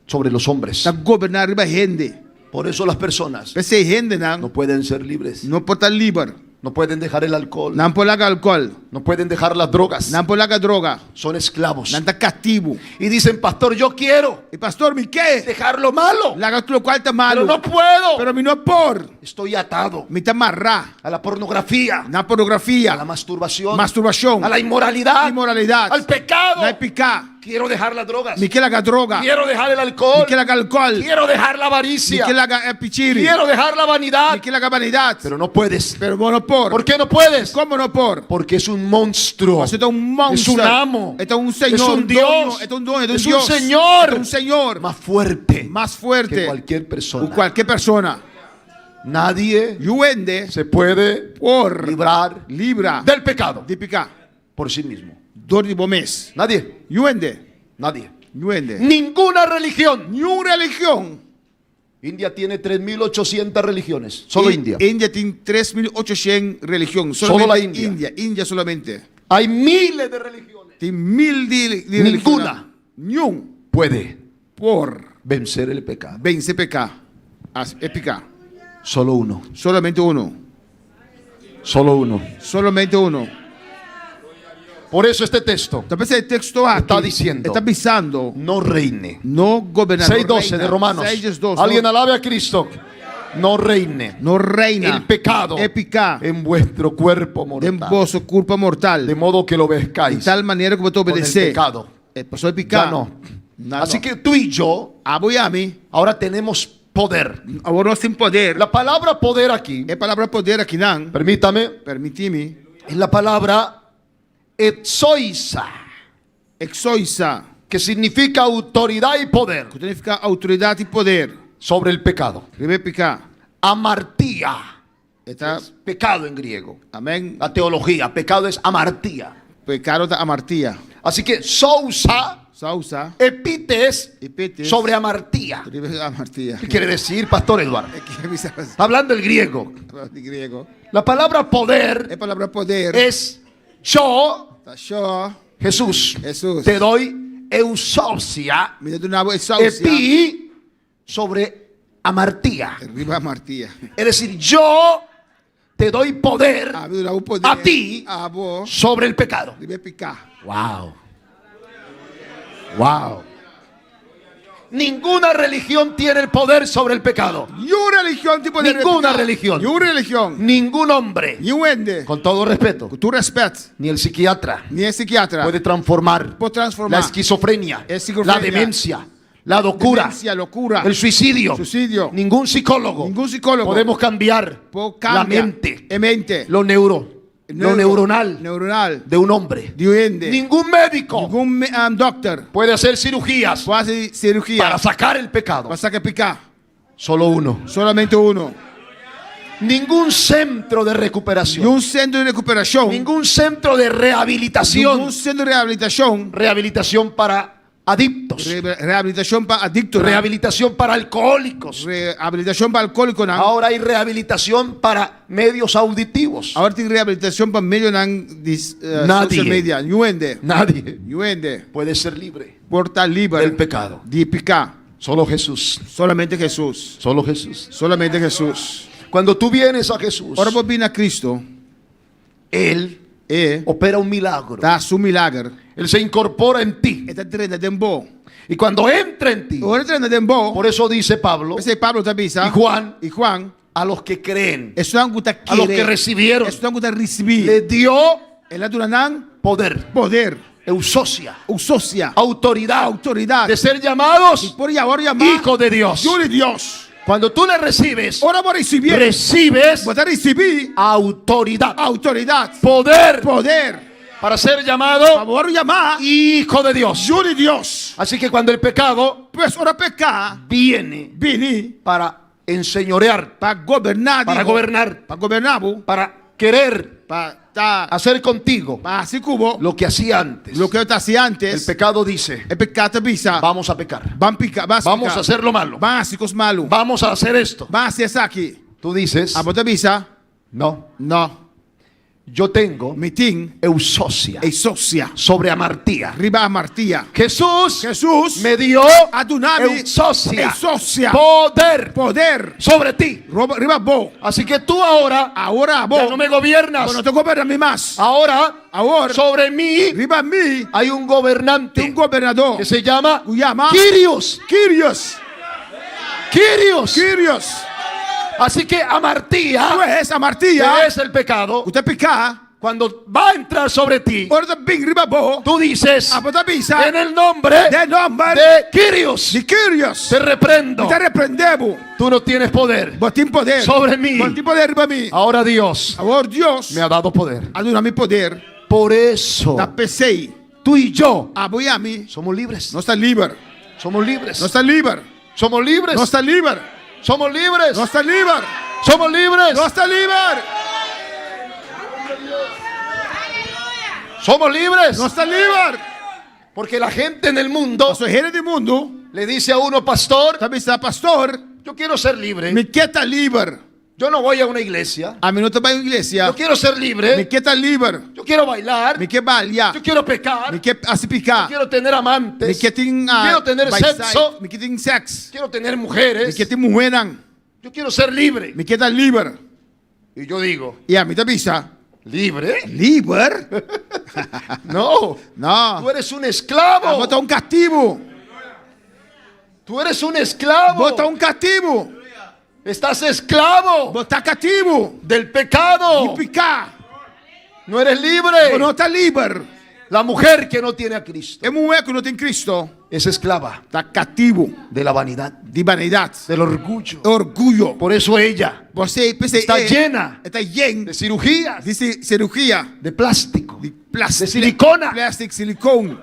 sobre los hombres. Está governar riba rende. Por eso las personas Pensei rende não. no pueden ser libres, Não pode estar livre. no pueden dejar el alcohol, Não pode largar álcool. no pueden dejar las drogas, Não pode largar droga. son esclavos. Não está cativo. Y dicen, pastor, yo quiero E pastor, me quer? dejar lo malo, Larga tudo qual tá malo. pero no puedo. Pero me não por. Estoy atado Me tá amarrar. a la pornografía, Na a la pornografia. masturbación, Masturbação. a la inmoralidad, Imoralidade. al pecado. Não é picar. Quiero dejar las drogas, Me quer largar droga. quiero dejar el Me alcohol, quer largar álcool. quiero dejar la Me avaricia, quer largar pichiri. quiero dejar la vanidad, Me quer largar vanidade. pero no puedes. Pero vos não por. ¿Por qué no puedes? Como não por? Porque es un monstruo, Você é monstro. es un amo, É senhor. es un Dios, É dono. É es Dios. un Señor É senhor. más fuerte Mais forte. que cualquier O persona. qualquer persona. Nadie Yuende. se puede Por. librar Libra. del pecado De picar. por sí mismo. Dor de bomês. Nadie, Yuende. nadie. Yuende. Ninguna religión. Nenhuma religião. India tiene 3.800 religiones. Solo India. Índia tem 3.800 religiões. Solo la India. Índia solamente. Hay miles de religiones. Tem 1000 de Ninguna. Nenhum. Puede Por vencer el pecado. vencer pecar. É picar. Solo uno. Solamente uno. Solo uno. Solamente uno. Por eso este texto Então, esse texto aqui está diciendo, está pensando no reine. no gobernador 6:12 de Romanos. 6:12. Alguien alabe a Cristo. No reine No reina el pecado é picar en vuestro cuerpo de mortal. vosso culpa mortal. De modo que lo De obedezcáis tal maneira que você con el obedecer. pecado. Passou a picar. Ya no. Não, Así não. que tú y yo Aboiame. ahora tenemos poder. Agora nós temos poder. La palabra poder aquí, É palavra poder aqui, não? permítame, Permite-me. es la palabra exoisa, Exoisa. que significa autoridad y poder Que significa autoridade e poder. sobre el pecado. Primeiro picar. Amartía, Está. pecado en griego. Amém. La teología, pecado es amartía. Pecado da amartia. Así que sousa, Salsa. epites, Epites. sobre amartía. Amartia. ¿Qué quiere decir, Pastor Eduardo? Que me sabe Hablando el griego, de grego. la palabra poder É palavra poder. es yo, Tá show. Jesús, Jesus. te doy eusausia, Me dá nabo exausia. epi, sobre amartía. Riba amartia. Es decir, yo te doy poder Ah, me dá o poder. a ti Ah, bo. sobre el pecado. Riba picar. Wow. Wow. Ninguna religión tiene el poder sobre el pecado. Nenhuma religião tem poder. Ninguna religión. Nenhuma religião. Ningún hombre, Nenhum ende. con todo respeto, Com tu respeito. ni el psiquiatra Nem é psiquiatra. puede transformar Pode transformar. la esquizofrenia, Esquizofrenia. la demencia, la locura, Demência, loucura. el suicidio. Suicidio. Ningún psicólogo. Ningún psicólogo. Podemos cambiar Pode la cambiar. mente, É mente. lo neuronal Neuronal. de un hombre. De um ende. Ningún médico Ningún doctor. puede hacer cirugías Faz cirurgia. para sacar el pecado. Para sacar picar. Solo uno. Solamente uno. Ningún centro de recuperación. Nenhum centro de recuperação. Ningún centro de rehabilitación. Nenhum centro de reabilitação. Rehabilitación para adictos. Reabilitação para adictos. Rehabilitación para alcohólicos. Reabilitação para alcoólico. Não. Ahora hay rehabilitación para medios auditivos. Agora tem reabilitação para meio de Nadie. social media. Nenhum ende. Nadie Nenhum ende. puede ser libre Por estar livre del pecado. de picar. Solo Jesús. Solamente Jesus. Solo Jesús. Solamente Jesus. Cuando tú vienes a Jesús, Ora vou vir a Cristo. Él E opera un milagro. dá su milagre. Él se incorpora en ti. Está dentro de bo. Y cuando entra en ti, Ora entra nel bo. por eso dice Pablo Perché Pablo tabisa. y Juan, E Juan. a los que creen, E sono anche a los que recibieron, E sono anche ricevi. le dio E la duranang poder, poder. eusocia, Usosia. autoridad, Autoridad. de ser llamados Por ahora hijo de Dios. Hijo de Dios. Cuando tú le recibes, Ora vuoi ricevere. recibes Vuoi ricevere autoridad, autorità. poder Poder. para ser llamado Favor llamar. hijo de Dios. Hijo de Dios. Así que cuando el pecado Pues ora pecca. viene Vieni. para enseñorear, Para governar. para gobernar, Para governare. para querer Para hacer contigo si cubo. lo que hacía antes, Lo que yo te hacía antes. el pecado dice, El pecado bisa. vamos a pecar, Vamos a hacer lo malo, Vas a hacer malo. vamos a hacer esto. Vas a hacer aquí. Tú dices, A vos te bisa. no, No. yo tengo Mitin. eusocia E socia. sobre amartía. Riba a Martía. Jesús me dio adunami. eusocia, Socia. poder Poder. sobre ti. Riba bo. Así que tú ahora Ahora ya no me gobiernas. Vos no te gobiernas más. Ahora Ahora. sobre mí Riba a mí. hay un gobernante Un gobernador. que se llama llama. Kyrios. Kyrios. Kyrios. Kyrios. Así que amartía, Pues a Martía. que es el pecado, Usted pica. cuando va a entrar sobre ti, Ora te bing riba bo. tú dices, A vos te bisa. en el nombre Del nombre. de Kyrios, Di Kyrios. te reprendo. Te reprendevo. Tú no tienes poder Vos tienes poder. sobre mí. Vos tienes poder riba a mí. Ahora Dios Ahora Dios. me ha dado poder. Adunami poder. Por eso Da pesei. tú y yo A voi a mí. somos libres. No está libre. Somos libres. No está libre. Somos libres. No está libre. Somos libres. No está libre. Somos libres. No está libre. Somos libres. No está libre. Porque la gente en el mundo Soy gente del mundo. le dice a uno, pastor, También está pastor. yo quiero ser libre. Me quieta libre. Yo no voy a una iglesia. A mí no te va a iglesia. Yo quiero ser Me libre. quieta libre. Yo quiero bailar. Me quieta bailar. Yo quiero pecar. Me quieta así picar. Yo quiero tener amantes. Me quieta Quiero tener sexo. Me quieta sex. Quiero tener Me mujeres. quieta mujeran. Yo quiero ser libre. Me quieta libre. Y yo digo, Y a mí te avisa. ¿libre? Libre. No. No. Tú eres un esclavo. Vos estás un castigo. Tú eres un esclavo. Vos estás un castigo. Estás esclavo Vos estás castigo. del pecado. Y picar. No eres Vos libre. no estás libre. La mujer que no tiene a Cristo Es mujer que no tiene Cristo. es esclava Está castigo. de la vanidad, De vanidad. del orgullo. Orgullo. Por eso ella Você está llena Está llena de cirugías, de cirugía. de plástico, De plástico. de silicona, Plástico, silicone.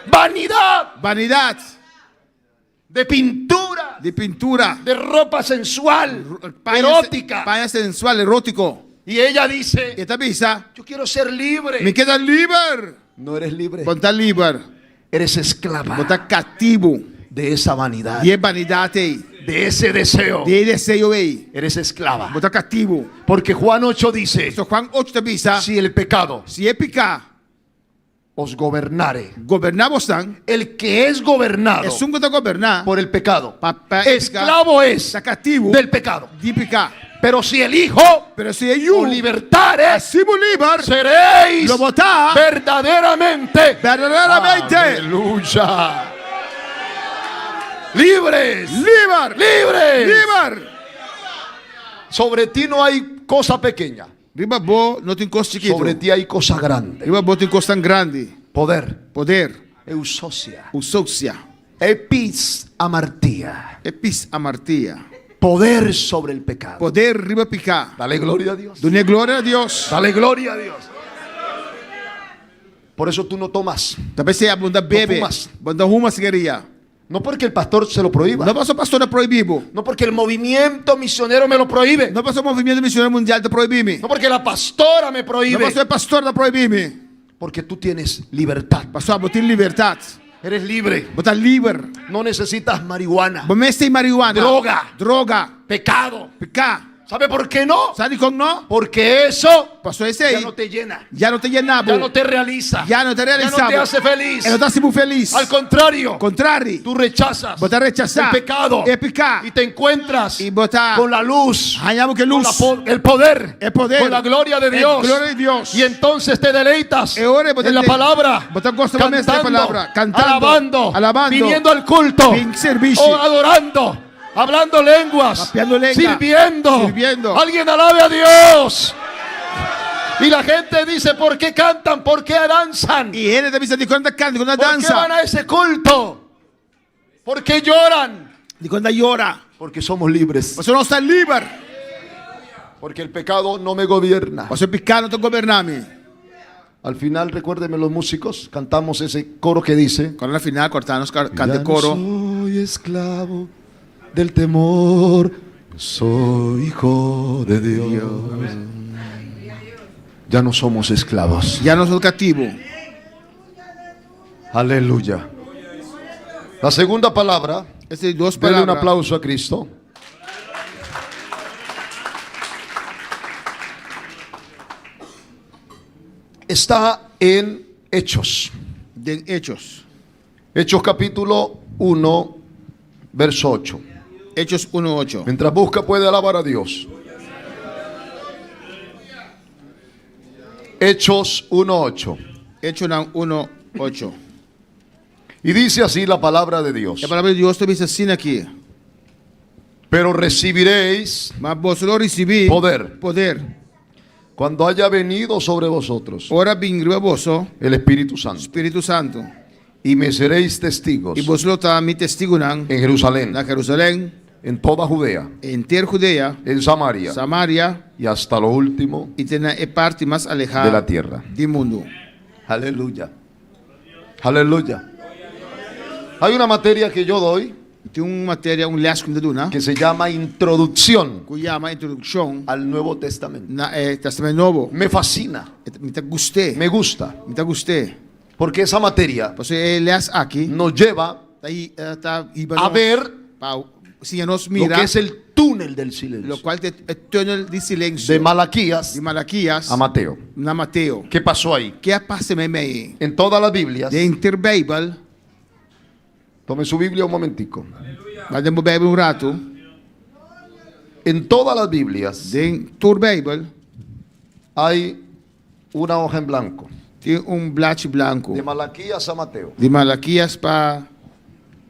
vanidad, Vanidad. de pintura, De pintura. de ropa sensual, erótica. Paña sensual, erótico. Y ella dice, Esta visa. yo quiero ser libre. Me queda libre. No eres libre. Vos estás libre. Eres esclava Vos estás castigo. de esa vanidad, Y es vanidad ahí. de ese deseo. De deseo ahí. Eres esclava. Vos estás castigo. Porque Juan 8 dice, Eso Juan 8 te visa. si el pecado Si es picar. os gobernare, Gobernamos tan. el que es gobernado Es un que te gobernar. por el pecado, Pa esclavo es Está castigo. del pecado. De picar. Pero si el Hijo Pero si hay os un. libertare, Así vos libre. seréis Lo votá. verdaderamente. Verdaderamente. Aleluya. Libres. Libre. Libres. Libre. Sobre ti no hay cosa pequeña. Riba vos no te costa chiquito. Sobre ti hay cosa grande. Riba vos te costa grande. Poder. Poder. Eusocia. Usocia. Epis amartía. Epis amartía. Poder sobre el pecado. Poder riba picar. Dale gloria a Dios. Doña gloria a Dios. Dale gloria a Dios. Por eso tú no tomas. Talvez você abunda bebe. fumas. Bunda uma cigarrilha. No porque el pastor se lo prohíba. Não passou pastor proibido. No porque el movimiento misionero me lo prohíbe. Não passou o movimento missionário mundial da proibir-me. No porque la pastora me Não prohíbe. passou o pastor da proibir-me. Porque tú tienes libertad. Pastor, você tem liberdade. Eres libre. Você está livre. No necesitas marihuana, Você tem marihuana. Droga. Droga. pecado, Pecar. ¿Sabe por qué no? Sa di kung no? Porque eso Pastor ya Isay, no te llena, ya no te llenava. ya no te realiza, Ya no te ya no realizava. te hace feliz. E non ti siamo felici. Al contrario, Contrari. tú rechazas Bota rechazar el pecado e peccato. y te encuentras E bota con la luz, Hagamos que con luz. el poder, El poder. con la gloria de El Dios. gloria de Dios. Y entonces te deleitas E ora en la palabra, cantando, alabando, viniendo al culto, in servici, o adorando, hablando lenguas, Rapiando lengua, sirviendo. Alguien alabe a Dios. Y la gente dice, ¿por qué cantan? ¿Por qué danzan? E gente mi di quando canti, quando ¿Por qué van danza, a esse culto? ¿Por qué lloran? di quando llora. Porque somos libres. Ma se non stai libero, Porque el pecado no me gobierna. ma se il peccato non ti governami. Al final, recuérdenme los músicos, cantamos ese coro que dice: Quando alla finale cortano canta ya il coro. no soy esclavo del temor, soy hijo de Dios. Ya no somos esclavos. Ya non sono cattivo. Aleluya. La segunda palabra, Queste due denle un parole. aplauso a Cristo. Está en Hechos. De Hechos. Hechos capítulo 1, verso 8. Hechos 1:8. Mientras busca puede alabar a Dios. Hechos 1:8. Hechos 1:8. Y dice así la palabra de Dios. La palavra di Dio sta dice assim aqui. Pero recibiréis Ma vos lo ricevì poder cuando haya venido sobre vosotros Ora vingriva vosso el Espíritu Santo. Spirito Santo. Y me seréis testigos E vos lo mi testigunan en Jerusalén, na Jerusalém, en toda Judea, inteira Judea, en Samaria Samaria y hasta lo último e na parte mais alejada de la tierra. do mundo. Aleluya. Aleluya. Hay una materia que yo doy Tem uma matéria, lesco que duna, que se llama Introducción que chama Introdução al Nuevo Testamento. na Testamento Novo. Me fascina, Me gostei. me gusta, Me gostei. porque esa materia Você les aqui, nos lleva aí tá a ver se nos lo mira que es el túnel del lo silencio qual é túnel de silêncio de Malaquías de Malaquias a Mateo. na Mateo. ¿Qué pasó ahí? Que passa aí? En todas las Biblias, De Interbíbel, tome su Biblia un momentico. guardamos Bíblia um rato. En todas las Biblias De Interbíbel hay una hoja en blanco. tem blatt branco. De Malaquías a Mateo. De Malaquias para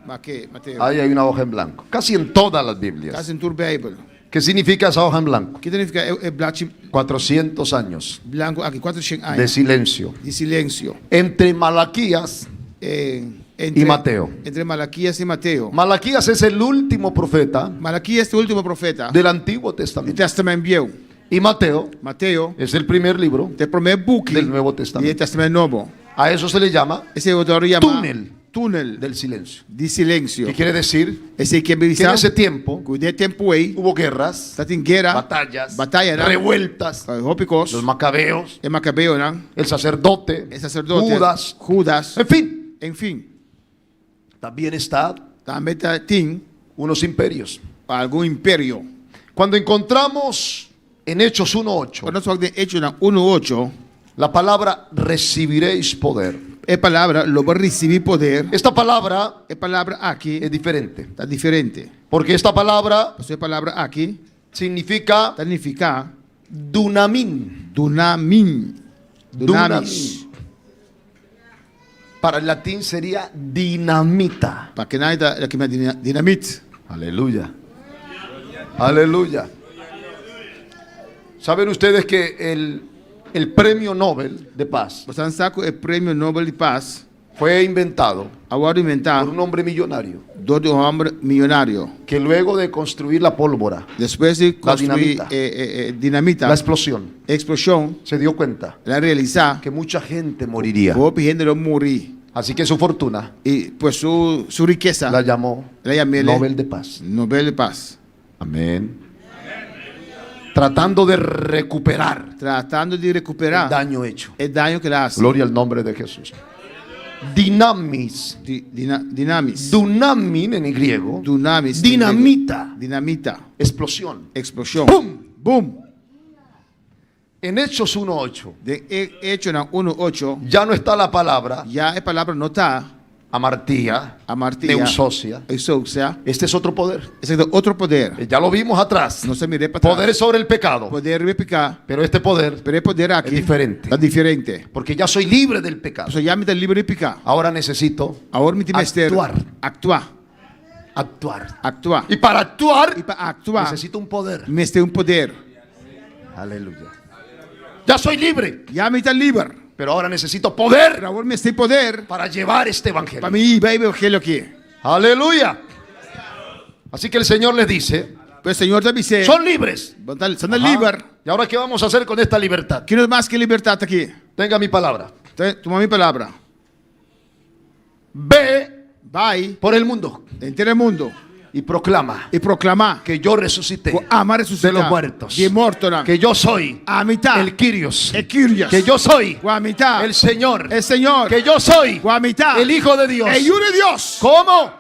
Mateo. Ahí hay una hoja en blanco. Casi en todas las Biblias. Está em Interbíbel. ¿Qué significa esa hoja en blanco? Que significa blatt 400 años branco aqui 400 de anos silencio. de silêncio. Entre Malaquías y Mateo. Entre Malaquias e Mateo. Malaquías es el último profeta Malaquias é o último profeta del Antiguo do Testamento. Testamento Viejo. Y Mateo Mateo es el primer libro tem o primeiro book del Nuevo do Testamento. Testamento Novo. A eso se le llama Esse é o chama túnel del silencio. de silêncio. ¿Qué quiere decir? Esse aqui é Que en pensar ese tiempo que de tempo aí hubo guerras, está em guerra, batallas, batalha, né? revueltas, Rópicos, los macabeos, é Macabeu, né? el sacerdote, É sacerdote, Judas, Judas, en fin. enfim. También está Também tem unos imperios. algum império. Cuando encontramos en Hechos 1:8 Quando nós falamos de Hechos 1:8, la palabra recibiréis poder, é palavra, lo vou receber poder. esta palabra É palavra aqui, es diferente, está diferente. porque esta palabra Essa palavra aqui significa significa dunamin. dunamis. Dunamis. Para el latín sería dinamita. Para que nada daqui é dinamite. Aleluya. Aleluya. ¿Saben ustedes que el premio Nobel de paz Você sabe o Prêmio Nobel de Paz fue inventado agora por inventado un hombre millonario do homem milionário. que luego de construir la pólvora, Depois de construir dinamita. dinamita, la explosión, explosão, se dio cuenta ela realizar, que mucha gente moriría. pouca gente não morrer. Así que su fortuna E pues su riqueza la llamó la llamé Nobel de Paz. Nobel de Paz. Amén. Tratando de recuperar Tratando de el recuperar daño hecho. o daño que ela hace. Gloria al nombre de Jesús. Dinamis. Dinamis. Dunamin en griego. Dunamis. Dinamita. Dinamita. Explosión. Explosão. ¡Pum! Boom. En Hechos 1:8 De Hechos 1:8. ya no está la palabra Ya la palabra no está. amartía, Amartía. neusosia. Exousia. Este es otro poder. Ese es otro poder. Ya lo vimos atrás. No se mire para atrás. Poder sobre el pecado. Poder repicar. Pero este poder Pero el poder aquí es diferente. es diferente. Porque ya soy libre del pecado. O sea, ya me está libre de picar. Ahora necesito Ahora me tiene que actuar. Actuar. Y para actuar, Y para actuar, necesito un poder. me está un poder. Aleluya. Ya soy libre, Ya me está libre. pero ahora necesito poder Pero ahora me está poder. para llevar este evangelio. Para mí, va a evangelio aquí. Aleluya. Así que el Señor les dice, Pues el Señor te dice, son libres. son Ajá. libres. ¿Y ahora qué vamos a hacer con esta libertad? ¿Qué no es más que libertad aquí? Tenga mi palabra. Toma mi palabra. Ve Vai por el mundo entero el mundo y proclama y proclama que yo resucité ama resucitar de los muertos. de muerto, Que yo soy a mitad el Kyrios. el Kyrios. Que yo soy a mitad el Señor. el Señor. Que yo soy a mitad el Hijo de Dios. el Hijo de Dios. ¿Cómo?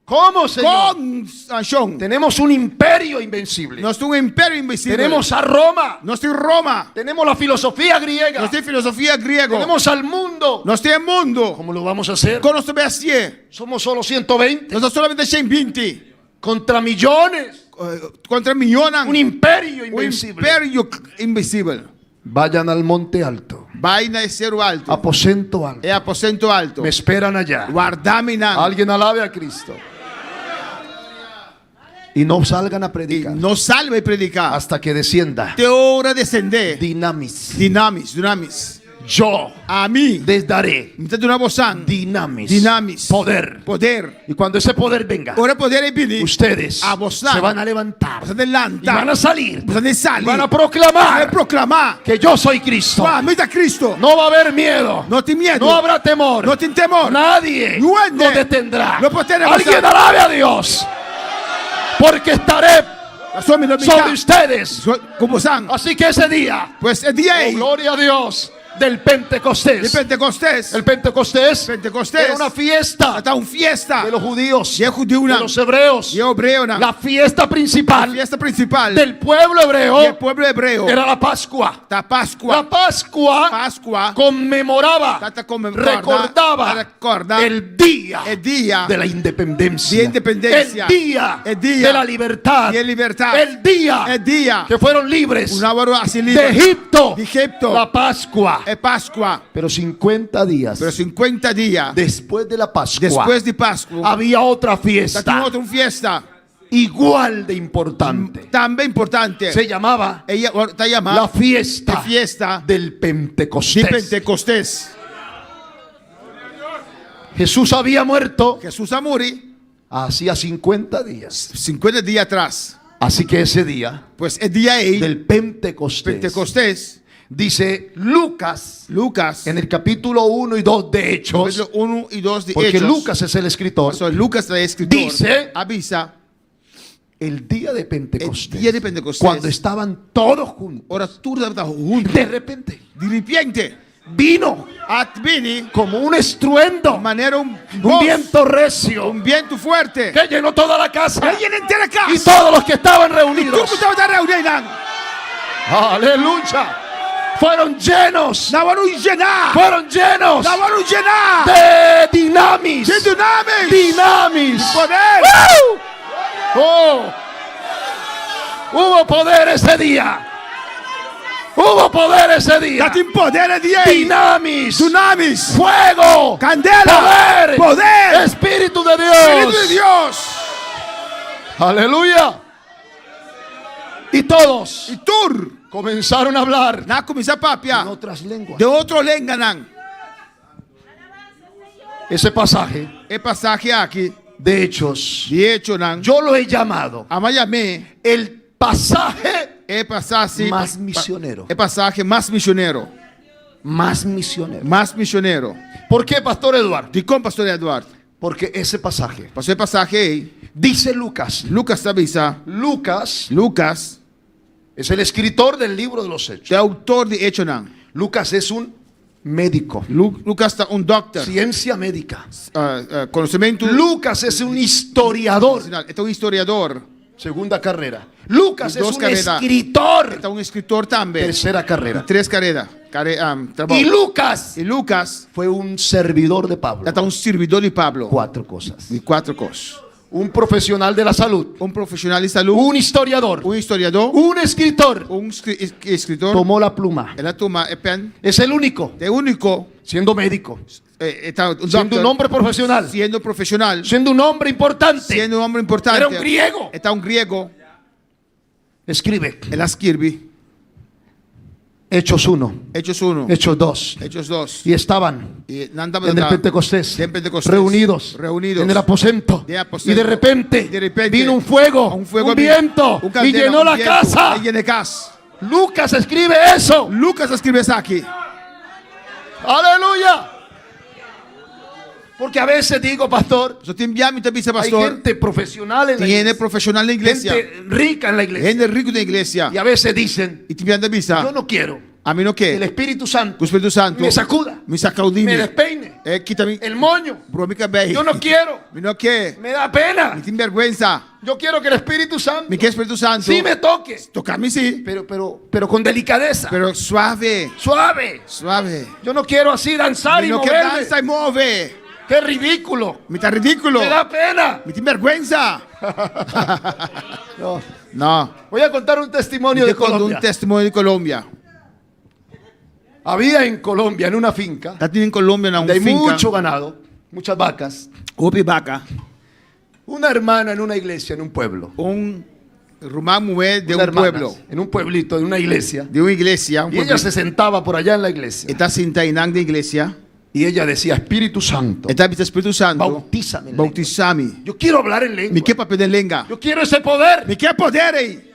¿Cómo, Señor? Con Tenemos un imperio invencible. no es un imperio invisible. Tenemos a Roma. no estoy Roma. Tenemos la filosofía griega. No estoy filosofía griego. Tenemos al mundo. no estoy en mundo. ¿Cómo lo vamos a hacer? ¿Cómo se ve así? Somos solo 120 No solamente 120 contra millones. contra millones. Un imperio Un invencible. imperio invisible. Vayan al monte alto, Vaina de cero alto. aposento alto. Es aposento alto. Me esperan allá. Guardame na. Alguien alabe a Cristo. Y no salgan a Y predicar no salve a predicar. hasta que descienda Te hora descender. Dinamis. Dinamis. Yo A mí. les daré Me está una bozán. dinamis. Poder. Y cuando ese poder venga, Ahora poder es venir. ustedes A vozán. se van a levantar Vas adelante. y van a salir. Vas a salir. Y van a Vas a proclamar proclamar. que yo soy Cristo. Va, mira Cristo. No va a haber miedo. No te miedo. No habrá temor. No te temor. Nadie Duende. nos detendrá. No puede tener Alguien vozán. alabe a Dios. Porque estaré sobre ustedes. Como san. Así que ese día, Pues el día oh, gloria a Dios, del Pentecostés. de Pentecostés. El Pentecostés era una fiesta Está una fiesta. de los judíos, De judíos. de los hebreos. De hebreo. La fiesta principal fiesta principal. del pueblo hebreo del pueblo hebreo. era la Pascua. La Pascua. La Pascua Pascua. conmemoraba, Recordaba el día el día de la independencia, de independencia. el día de la libertad, de libertad. el día que que fueron libres una barba así de libre. Egipto, De Egipto. la Pascua. Es Pascua. Pero 50 días Pero 50 días después de la Pascua después de Pascua había otra está fiesta otra fiesta igual de importante. también importante. Se llamaba Ella está llamada la fiesta, del de Pentecostés. Pentecostés. Jesús había muerto Jesús a morir hacía 50 días. 50 días atrás. Así que ese día Pues el día ahí del Pentecostés, dice Lucas en el capítulo 1 y 2 de Hechos, 1 y 2 de porque Hechos. Lucas es el escritor, Lucas es el escritor. dice avisa el día de Pentecostés, el día de Pentecostés. cuando estaban todos juntos, Ahora tú estás juntos. de repente vino Advini como un estruendo, manera un viento recio, un viento fuerte. que llenó toda la casa Alguien entera casa. y todos los que estaban reunidos, Tú estabas reunidos. aleluya, fueron llenos de dinamis, dinamis, Poder. Oh. Hubo poder ese día. Hubo poder ese día. Date poder de ahí. Dinamis, Tsunamis. fuego, Candela. Poder. Espíritu de Dios. Espíritu de Dios. Aleluya. Y todos Y tú. comenzaron a hablar Na comienza papia. en otras lenguas. De otro lenganan. Ese pasaje El pasaje aquí. de Hechos, De hecho, nan. yo lo he llamado Amayame. el pasaje El pasaje más misionero. El pasaje más misionero. Más misionero. Más misionero. ¿Por qué, Pastor Eduardo? ¿De cómo, Pastor Eduardo? Porque ese pasaje, Pasó el pasaje ahí. dice Lucas. Lucas avisa. Lucas es el escritor del libro de los Hechos. El autor de Hecho nan. Lucas es un médico. Lucas está un doctor. Ciencia médica. Conocimiento. Lucas es un historiador. Este es un historiador. segunda carrera. Lucas es Dos un carreras. escritor, Está un escritor también. tercera carrera. Tres carreras. Y Lucas E Lucas fue un servidor de Pablo. está un servidor de Pablo. Cuatro cosas. De quatro cosas. Un profesional de la salud, Un profesional de salud. un historiador, Un historiador. un escritor. Un escritor. Tomó la pluma. Ela toma e pen. Es el único, É único. siendo médico, Está un siendo doctor, un hombre profesional, siendo profesional. siendo un hombre importante. Siendo un hombre importante. Era un griego. Está un griego. Escribe Ela scrive. Hechos 1, Hechos 1. Hechos 2. Hechos 2. Y estaban Y en el Pentecostés, En Pentecostés. reunidos en el aposento. De aposento. Y de repente vino un fuego, un viento, un y caldera, llenó un la viento, casa. e llena casa. Lucas escribe eso. Lucas escribe isso aqui. Aleluya. Porque a veces digo, pastor, Só tem muita vista, hay pastor. gente profesional en la Tiene iglesia, profesional na igreja. gente rica en la iglesia. Gente rico na igreja. Y a veces dicen, E tem muita vista. yo no quiero A mim não que el quer. Espíritu Santo O Espírito Santo me sacuda, me sacudime. me despeine, É que também. el moño. Pro mi cabelo. Yo no quiero, Me não quer. me da pena. Me tem vergüenza. Yo quiero que el Espíritu Santo Me quer Espírito Santo. sí me toque, Tocar-me sim. pero con delicadeza, Pero suave. suave. Suave. Yo no quiero así danzar Me y não quer moverme. dança e move. Qué ridículo. Me tá ridículo. Me da pena. Me tem vergüenza. No. Não. Voy a contar un testimonio de Colombia. Um testemunho de Colômbia. Había en Colombia, en una finca, Tá tendo em Colômbia na de finca. mucho ganado, muchas vacas, Opi vaca. una hermana en una iglesia, en un pueblo. Rumá mulher de Una hermana, pueblo. en un pueblito, en una iglesia. De uma igreja. Y ella se sentaba por allá en la iglesia. Está sentada na igreja. Y ella decía, Espíritu Santo, Está vista Espírito Santo. bautízame. en lengua. Bautizame. Yo quiero hablar en lengua. Me quer papel de lenga. Yo quiero ese poder. Me quer poder aí.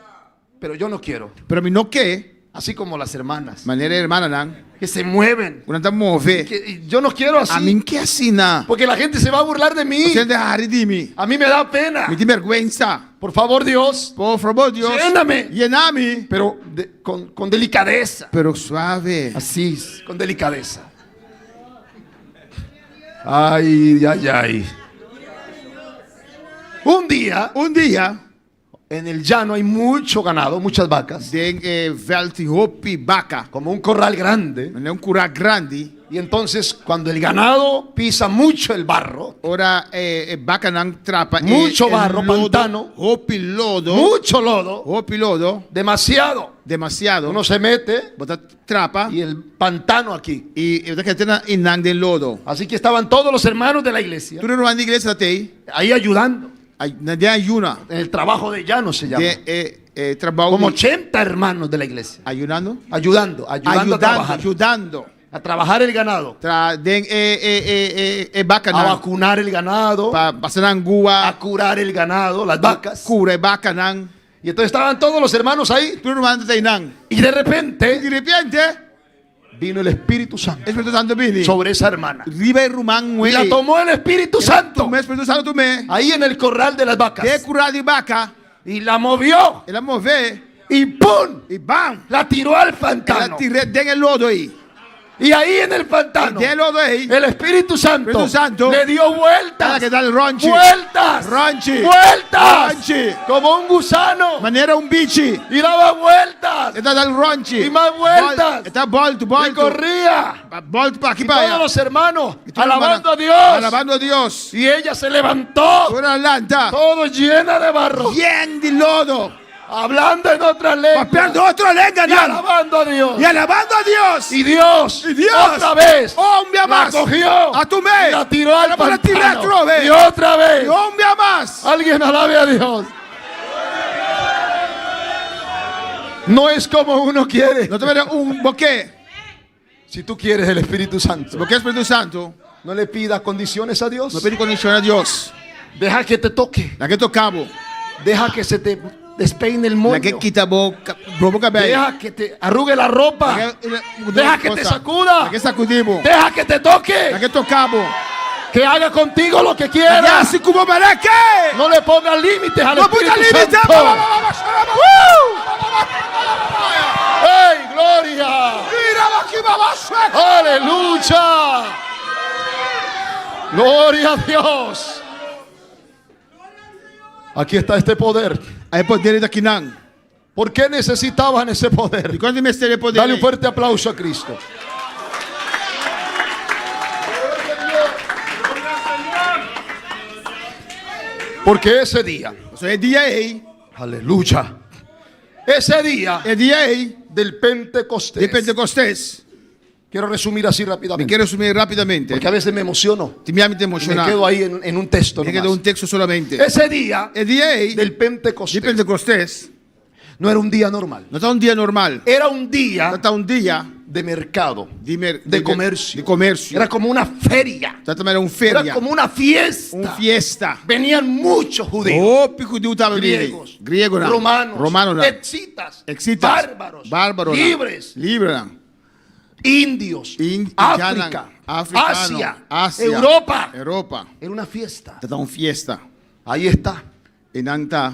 Pero yo no quiero. Pero me não quer. Así como las hermanas, Maneira hermana não. que se mueven. Quando tá mover. Y yo no quiero así. A mim que assina. Porque la gente se va a burlar de mí. Você dá de mim. A mí me da pena. Me tem vergüenza. Por favor, Dios. Por favor, Deus. Lléname. Llename. Pero con delicadeza. Pero suave. Así, con delicadeza. Ay, ay, ay. Un día, en el llano hay mucho ganado, muchas vacas, De veld hopi vaca. como un corral grande. Não é curar grande. Y entonces, cuando el ganado pisa mucho el barro, Ora vaca não trapa. Mucho barro, pantano. Hopi lodo. mucho lodo, Hopi lodo. demasiado, Demasiado. uno se mete Bota trapa. y el pantano aquí. E eu que tena inang de lodo. Así que estaban todos los hermanos de la iglesia Tudo no na igreja tem. ahí ayudando. Na de ayuna. En el trabajo de llano se llama. De trabalho. Como 80 hermanos de la iglesia. Ayunando. Ayudando Ajudando. a trabajar el ganado, Vaca a não. vacunar el ganado, Passando angua. a curar el ganado, las vacas. Cura vaca não. Y entonces estaban todos los hermanos ahí. Tudo no tem não. Y de repente De repente, vino el Espíritu Santo Espírito Santo vini. sobre esa hermana. Riba e rumang Y la tomó el Espíritu Santo Tu Espírito Santo tu me. ahí en el corral de las De vacas. curar de vaca. Y la movió Ela mover. y ¡pum! E bam. La tiró al Ela pantano. tira den el lodo aí. Y ahí en el pantano, Den lodo aí. el Espíritu Santo, Espíritu Santo le dio Ela vueltas. que dá el ronchi. Vueltas. Ronchi. Vueltas. Ronchi. Como un gusano. Maneira bichi. Y daba vueltas. Ele dá el ronchi. Y más vueltas. Está volto, Y volto. corría. Volto para aqui Y para todos allá. los hermanos Y todos alabando a hermanos, Dios. Alabando a Dios. Y ella se levantó. Toda lanta. Todo llena de barro. Bien de lodo. Hablando en otras lenguas. Papel de otro lenga, Y não. alabando a Dios. E alabando a Dios. Y Dios, Y Dios, otra vez, hombre la más, cogió a tu y me, la tiró al la para tirar pantano. otra vez. Y otra vez. Y hombre más. Alguien alabe a Dios. No es como uno quiere. No te veré un boqué. Si tú quieres el Espíritu Santo, Boqué Espírito Santo. no le pidas condiciones a Dios. No pedi condição a Deus. Deja que te toque. Na que tocabo. Deja que se te despeine el Na que moño. quita boca, boca bem. Deja que te arrugue la ropa. Deja que te Na sacuda. que sacudimos. Deja que te Na toque. que tocabo. Que haga contigo lo que Na quiera. que como mereque. No le pongas límites al No puta Espíritu limite. Santo. ¡Ey, gloria! ¡Aleluya! ¡Gloria a Dios! Aquí está este poder. Hay poder aqui não. ¿Por qué necesitaban ese poder? E quando me estere poder? Dale un fuerte aplauso a Cristo. Porque ese día, Isso é dia aí. aleluya, ese día É dia aí del Pentecostés, de Pentecostés. quiero resumir así Me rápidamente, quero resumir rapidamente. porque a veces me emociono Ti mi te y me emocionar. quedo ahí en un texto Me quedo nomás. un texto solamente. Ese día É dia aí del de Pentecostés Pentecostés. no era un día normal, Não está um dia normal. era un día Está um dia de mercado, de comercio. De comércio. Era como una feria, Tá também era era feria. como una fiesta. Fiesta. Venían muchos judíos, O judeu estava griegos, Griego não. romanos, Romano não. excitas, Excitas. bárbaros, libres, Livre não. indios, África, Africano. Asia, Europa. Europa. Era una fiesta. Está uma fiesta. Ahí está, E não está.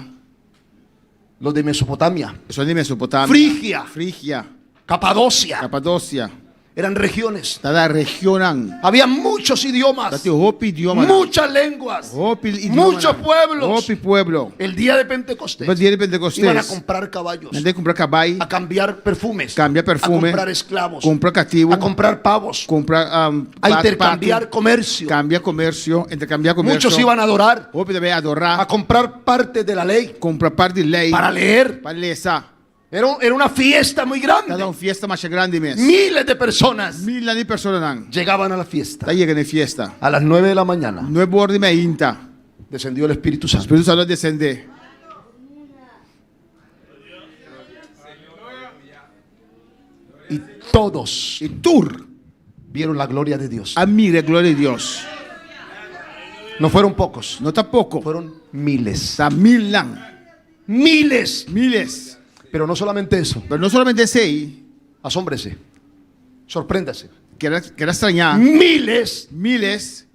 los de Mesopotamia, Só de Mesopotâmia. Frigia, Frigia. Capadocia, Capadócia. eran regiones. Está da região não. Había muchos idiomas, Está o idioma. muchas lenguas, muchos pueblos. pueblo. El día de Pentecostés No dia de Pentecostés. iban a comprar caballos, Não tem que comprar cabai. a cambiar perfumes, Cambiar perfume. a comprar esclavos, Comprar cativo. a comprar pavos, Comprar a intercambiar comercio. Cambiar comércio. Intercambiar comércio. Muchos iban a adorar, Ou também adorar. a comprar parte de la lei Comprar parte de lei. para leer. Para ler essa. Era una fiesta muy Cada grande. fiesta mais grande mesmo. Miles de personas Mil de pessoas não. llegaban a la fiesta. Está chegando em fiesta. A las 9 de la mañana 9h30. descendió el Espíritu O Santo. Espírito Santo descender. Y todos E tur. vieron la gloria de Dios. A mira a glória de Deus. No fueron pocos, Não está pouco. fueron miles. Está mil não. Miles. Miles. Pero no solamente eso. Mas não somente esse aí. Asómbrese. Sorpréndase. Quero estranhar. Miles Miles.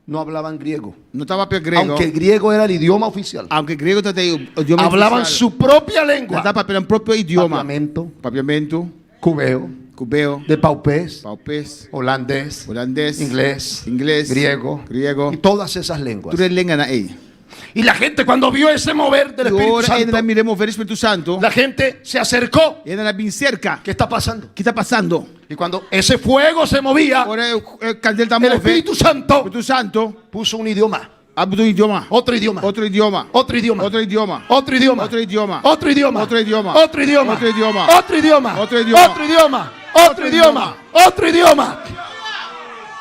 no hablaban griego. Não estava para grego. Aunque el griego era el idioma oficial. Aunque grego tem o idioma Hablaban oficial. su propia Não lengua. estava para o próprio idioma. Papiamento, Papiamento. cubeo, Cubeo. de paupés, Paupés. holandés, Holandês. inglés, Inglês. griego, Griego. y todas esas lenguas. Tudo é língua aí. Y la gente cuando vio ese mover del E Espíritu ora ainda Santo, miremos ver o Espírito Santo. la gente se acercó. E ainda bem cerca. ¿Qué está pasando? O que está passando? Y cuando ese fuego se movía, Ora o candel está el movendo. Espíritu Santo Espírito Santo. puso un idioma, Abre um idioma. otro idioma, Outro idioma. otro idioma, Outro idioma. otro idioma, Outro idioma. otro idioma, Otro idioma. otro idioma, Otro idioma. otro idioma, Otro idioma. otro idioma, otro idioma, otro idioma.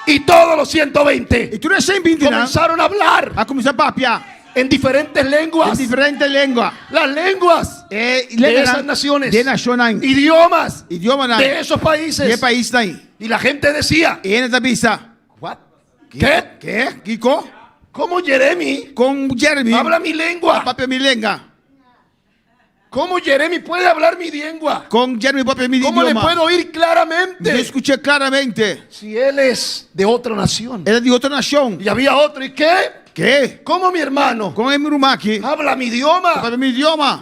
Y todos los 120 E tudo é 120, né? comenzaron a hablar A começar a papiar. en diferentes Em lenguas, diferente língua. las lenguas É de esas naciones, De nacionais. idiomas Idioma não. de esos De países. país não. Y la gente decía, E ainda bisa. "What? ¿Qué? Que? Kiko? ¿Cómo Jeremy Com Jeremy. habla mi lengua? Papel mi língua. ¿Cómo Jeremy puede hablar mi lengua? Com Jeremy papel mi ¿Cómo le idioma. puedo oír Eu claramente escutei claramente. si él es de otra nación? Era de outra nação. Y había otro, ¿y qué? Que? ¿Cómo mi hermano Com o meu aqui. habla mi idioma? Papel mi idioma.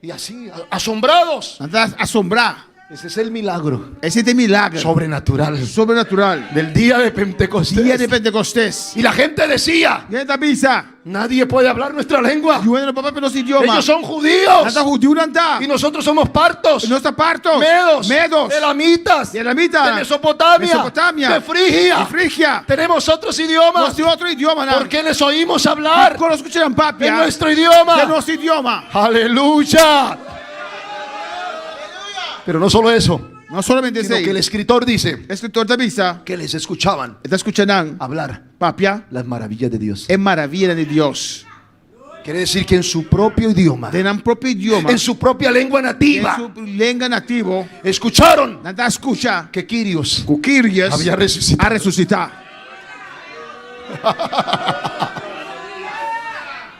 Y así, asombrados. Anda assombrar. Ese es el milagro Esse tem milagre. sobrenatural Sobrenatural. del día de Pentecostés. Dia de Pentecostés. Y la gente decía, E ainda bisa. nadie puede hablar nuestra lengua. E o ainda papel pelos idiomas. Ellos son judíos. Nada judeu não tá. Y nosotros somos partos, Nós está partos. medos, Medos. elamitas, De Elamita. de Mesopotamia, Mesopotamia. de Frigia. De Frigia. Tenemos otros idiomas. Nós temos outro idioma, não. Porque les oímos hablar Quando escutam papia. en nuestro idioma. De nosso idioma. Aleluya. Pero no solo eso, Não somente sino esse. que el escritor dice Escritor da bisa. que les escuchaban Está escutando. hablar Papia. las maravillas de Dios. É maravilha de Deus. Quiere decir que en su propio idioma, Tem um próprio idioma. en su propia lengua Em nativa, sua língua nativo. escucharon Nada escucha. que Kyrios O Kyrios había resucitado. a ressuscitar.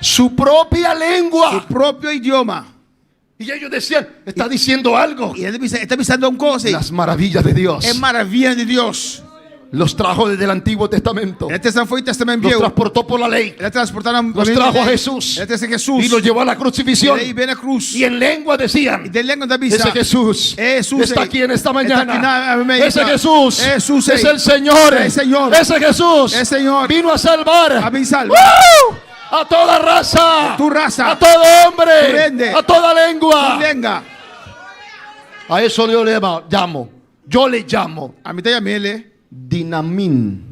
Su propia O lengua. próprio idioma. Y ellos decían, está diciendo algo. E ele está pensando uma coisa. Las maravillas de Dios. É maravilha de Deus. Los trajo desde el Antiguo Testamento. Este foi o testamento Los viejo. transportó por la ley. Ele transportaram. Los trajo a Jesús. Ele trouxe Jesus. Y los llevó a la E crucifixión. aí vem a cruz. Y en lengua decían, E de língua da bisa. ese Jesús Jesús está aquí en esta mañana. está aquí na- Ese Jesús Jesús es ahí. el Señor. Es Señor. Ese Jesús Es Señor. vino a salvar. A mim salva. ¡Woo! a toda raza, tu raza, a todo tu hombre, rende, a toda lengua. tu lengua. A eso yo le llamo. Yo le llamo A mí te llamé dinamita.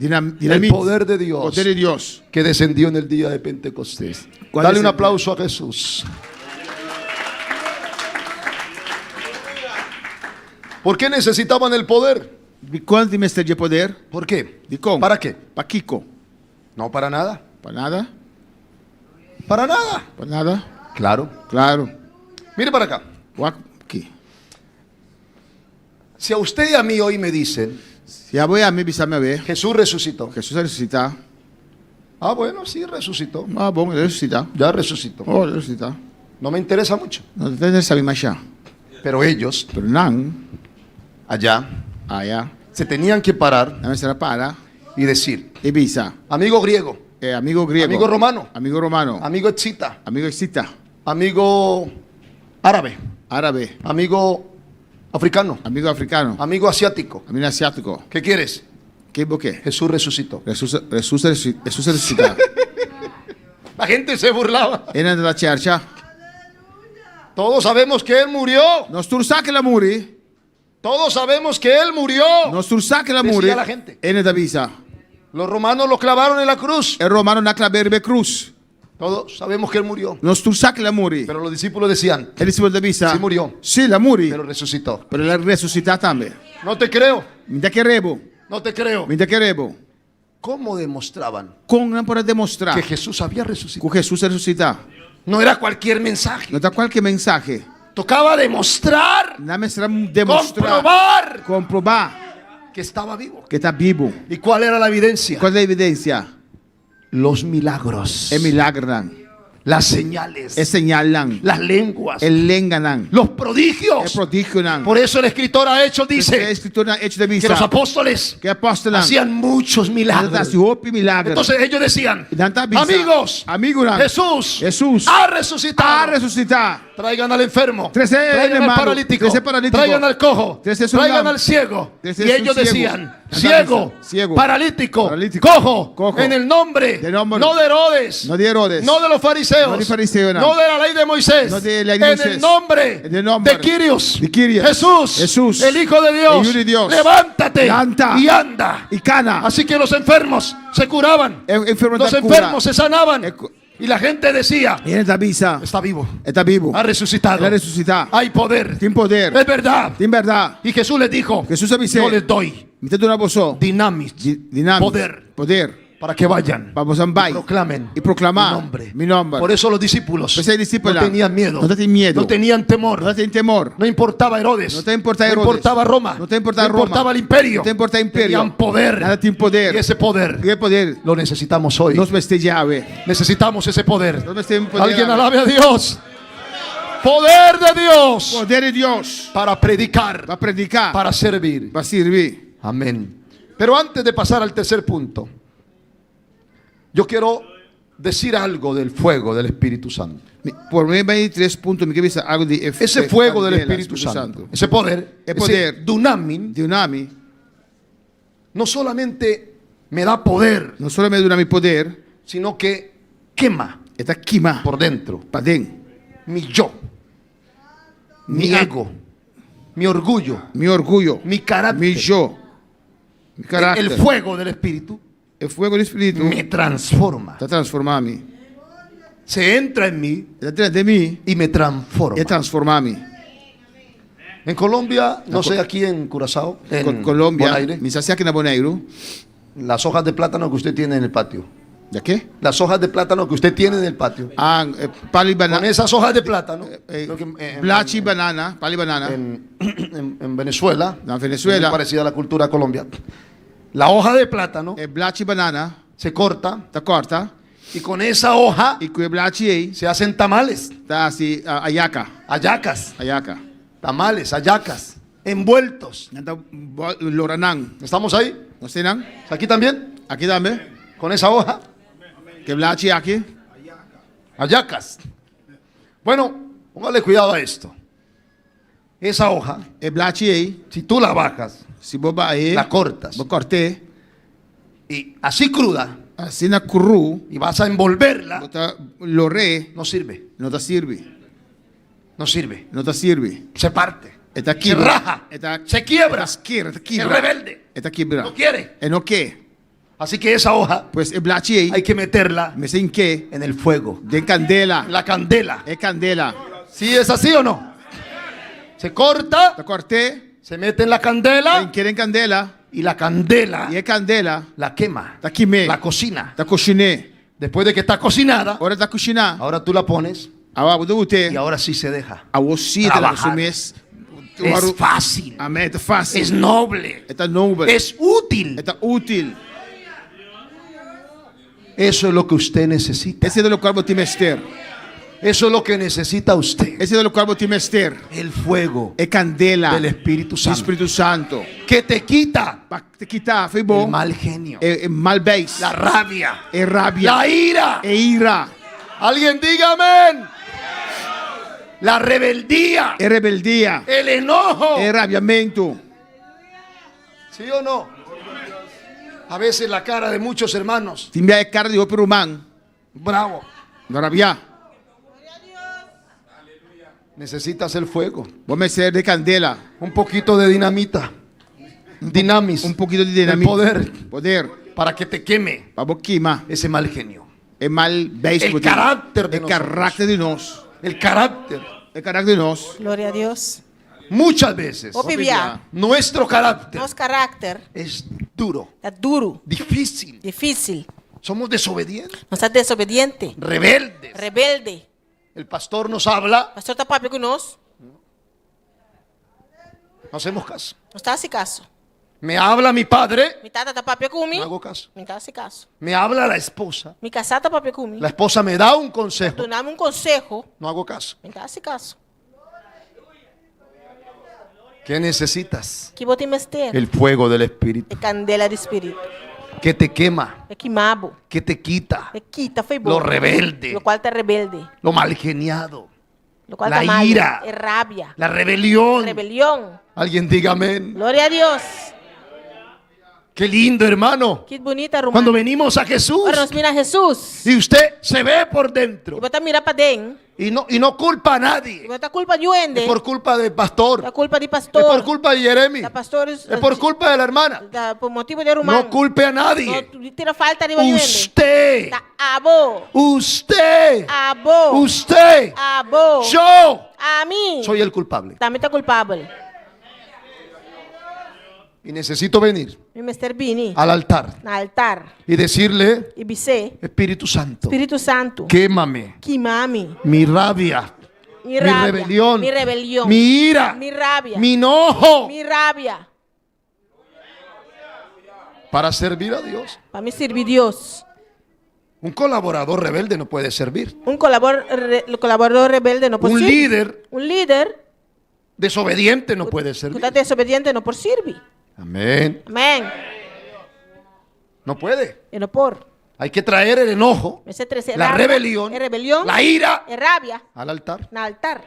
El poder de Dios. Poder de Dios. Que descendió en el día de Pentecostés. ¿Cuál Dale es un el- aplauso a Jesús. ¿Por qué necesitaban el poder? ¿Cuánto me de poder? ¿Por qué? ¿De cómo? ¿Para qué? Para Kiko. No, para nada. Para nada. Para nada. Para nada. Claro. Claro. Mire para acá. Aquí. Si a usted y a mí hoy me dicen, Si ya voy a mí, visame a ver. Jesús resucitó. Jesús resucita. Ah, bueno, sí, resucitó. Ah, bueno, resucita. Ya resucitó. Oh, resucita. No me interesa mucho. No te interesa mi más allá. Pero ellos, Pero nan, allá, allá, se tenían que parar la mesa para. y decir, Ibiza. amigo griego, Amigo griego. amigo romano, Amigo romano. amigo excita, Amigo excita. amigo árabe, Árabe. amigo africano, Amigo africano. amigo asiático. Amigo asiático. ¿Qué quieres? ¿Qué boqué? Jesús resucitó. Jesús resucita. La gente se burlaba. Era de la chercha. Todos sabemos que Él murió. Nos tursa que la muri. Todos sabemos que Él murió. Nos tursa que la Decía muri. la gente. En esta visa. Los romanos lo clavaron en la cruz. El romano na claverbe cruz. Todos sabemos que Él murió. Nos tursa que la muri. Pero los discípulos decían, El discípulo de visa. sí murió, Sí, la muri. pero resucitó. Pero la resucita también. No te creo. Mira que rebo. No te creo. Mira que rebo. ¿Cómo demostraban Con para demostrar que Jesús había resucitado? que Jesús resucita. No era cualquier mensaje. No está cualquier mensaje. Tocaba demostrar, Nada más será demostrar. comprobar Comprobar que estaba vivo. que está vivo. ¿Y cuál era la evidencia? ¿Cuál es la evidencia? Los milagros, Es milagran. las señales, Es señalan. las lenguas, El lenganan. los El prodigios. prodigio. Por eso el escritor ha hecho, Dice. dice, Escritura hecho de que visa. los apóstoles Que apóstolan. hacían muchos milagros. Milagros. Entonces ellos decían, Danta visa. amigos, Amigos. Jesús A ha resucitado. resucitar. Traigan al enfermo, Trece traigan al hermano, paralítico, trece paralítico, traigan al cojo, trece es un traigan lam, al ciego. trece Y es un ellos ciego. decían, Ciego, ciego, paralítico, paralítico, cojo, cojo, en el nombre, de nombre, no de Herodes, no de Herodes, no de los fariseos, no de fariseos, no de la ley de Moisés, no de la ley de en Moisés, el nombre, en el nombre de Kyrios, de Kyrios, Jesús, el Hijo de Dios, el Hijo de Dios, levántate levanta, y anda. y cana. Así que los enfermos se curaban, Enfermos los da cura. enfermos se sanaban. Y la gente decía, Y en esta visa. está vivo, Está vivo. ha resucitado, Ha resucitado. hay poder, Tiene poder. es verdad. Tiene verdad. Y Jesús les dijo, Jesús avisó. yo les doy Mete una voz. dinamis Poder. Poder. para que vayan Vamos a y proclamen y proclamar mi nombre. mi nombre. Por eso los discípulos Pues hay discípulos. no tenían miedo, No tenían miedo. no tenían temor, No tienen temor. no importaba Herodes, No te importa no Herodes. importaba Roma, No te importaba no Roma. importaba el imperio, No te importa el imperio. tenían poder. Nada tiene poder. Y ese poder ¿Qué poder? lo necesitamos hoy. Nos veste llave. Necesitamos ese poder. Nos veste poder. Alguien alabe a Dios. Poder de Dios Poder de Dios. para predicar, Va a predicar. para servir. Va a servir. Amén. Pero antes de pasar al tercer punto, yo quiero decir algo del fuego del Espíritu Santo. Por mí hay 3 puntos. Me quiero algo de Ese fuego del Espíritu Santo, ese poder, El ese poder. dunamin, Dunami. no solamente me da poder, No solo me dura mi poder. sino que quema Está quema. por dentro Para dentro. mi yo, mi ego, mi orgullo, Mi orgullo. mi carácter. Mi yo. Mi carácter. El fuego del Espíritu El fuego del Espíritu. me transforma. Está transformando. Se entra en mí Detrás de mí. y me transforma. Es transformarme. En Colombia, no sé, aquí en Curazao, en Colombia. Bonaire, Me hace aquí en Bonaire. las hojas de plátano que usted tiene en el patio. ¿De qué? Las hojas de plátano que usted tiene en el patio. Ah, pali Con banana. esas hojas de plátano, Blachi banana. Pali banana. en Venezuela, En Venezuela. muy parecida a la cultura de Colombia, la hoja de plátano Blachi banana. se corta Está corta. y con esa hoja Y con el blachi ahí. se hacen tamales, Está así. Ayaca. hallacas, Ayaca. tamales, hallacas, envueltos. Loranán. ¿Estamos ahí? ¿No sé, nan? ¿Aquí también? Aquí dame. Con esa hoja, Que blachi aquí. hallacas. Bueno, póngale cuidado a esto. Esa hoja, El blachi ahí. si tú la bajas, Si vos vas ahí. la cortas Vos corté. y así cruda, Así na kuru. y vas a envolverla, Bota lore. no sirve. No te sirve. No sirve. No te sirve. Se parte. Está Se raja. Se quiebra. Está Es rebelde. Está quiebra. No quiere. No quiere. Así que esa hoja Pues el blachi hay que meterla me sin que en el fuego. de candela. La candela. Es candela. ¿Sí es así o no? Se corta, Te corté. se mete en la candela Quieren candela. y la candela Y es candela. la quema. Está quimé. La cocina. Está cociné. Después de que está cocinada, Ahora está cocina. ahora tú la pones Ahora de usted. y ahora sí se deja. A vos sí te la Trabajar. consumes. Es fácil. Amén. Está fácil. Es noble. Está noble. Es útil. Está útil. Eso es lo que usted necesita. Ese es de lo cual vos tienes ter. Eso es lo que necesita usted. Ese es de lo cual vos tienes ter. El fuego Es candela. del Espíritu El Santo. Espíritu Santo. Que te quita Pa te quitar, foi bom. el mal genio, El mal base. la rabia, Es rabia. la ira. E ira. Alguien diga amén. La rebeldía, Es rebeldía. el enojo. Es rabiamento. ¿Sí o no? A veces la cara de muchos hermanos. Timbia é cara de outro humano. Bravo. No rabia. Necesitas el fuego. Vamos ser de candela. Un poquito de dinamita. Dinamis. Un poquito de El dinamita. poder. Poder. Para que te queme Vamos queimar. ese mal genio. É mal base. El carácter de El nosotros. carácter de nós. El carácter. El carácter de nós. Gloria a Dios. Muchas veces O pibia. nuestro carácter Nosso carácter es duro, é duro, difícil. difícil. Somos desobedientes, Nós é desobediente, rebeldes. rebelde. El pastor nos habla, O pastor está papo com nós, no hacemos caso. não está se caso. Me habla mi padre, Mi tata está papo com mim, no hago caso. não está se caso. Me habla la esposa, Mi casada está papo com mim. la esposa me da un consejo, Tu dá-me consejo, no hago caso. não está se caso. ¿Qué necesitas? Que bote ter El fuego del Espíritu, é candela de espírito, que te quema, é queimabo, que te quita é quita, foi bom. lo rebelde, Lo qual está rebelde, lo mal geniado, lo qual la está malo, ira, é rabia, la rebelión. rebelião. Alguien diga amén. Glória a Deus. Qué lindo, hermano. Que bonita, Romano. Cuando venimos a Jesús Agora nós mira Jesus. y usted se ve por E dentro botar mirar para dentro. y no culpa a E nadie. botar culpa de onde? Es por culpa del pastor, Da culpa de es pastor. por culpa de Jeremy, Da pastores. es por culpa de la hermana. Por motivo de Romano. No culpe a nadie. No tira falta de onde. Usted, Da abo. usted, Abo. usted, Abo. yo A mim. soy el culpable. Também está culpável. Y necesito venir E Mr. Bini. al altar Na altar. y decirle, E bise. Espíritu Santo, Espírito Santo. quémame Queimame. mi rabia, Mi rabia. rebelión, Mi rebelião. mi ira, Mi rabia. mi enojo, Mi rabia. para servir a Dios. Para me servir Deus. Un colaborador rebelde no puede servir. Colaborador rebelde não pode Un servir. líder Um líder desobediente no puede que servir. está desobediente não pode servir. Amén. Amém. No puede. E não pode. Hay que traer el enojo, la rebelión, la ira e rabia al altar no altar.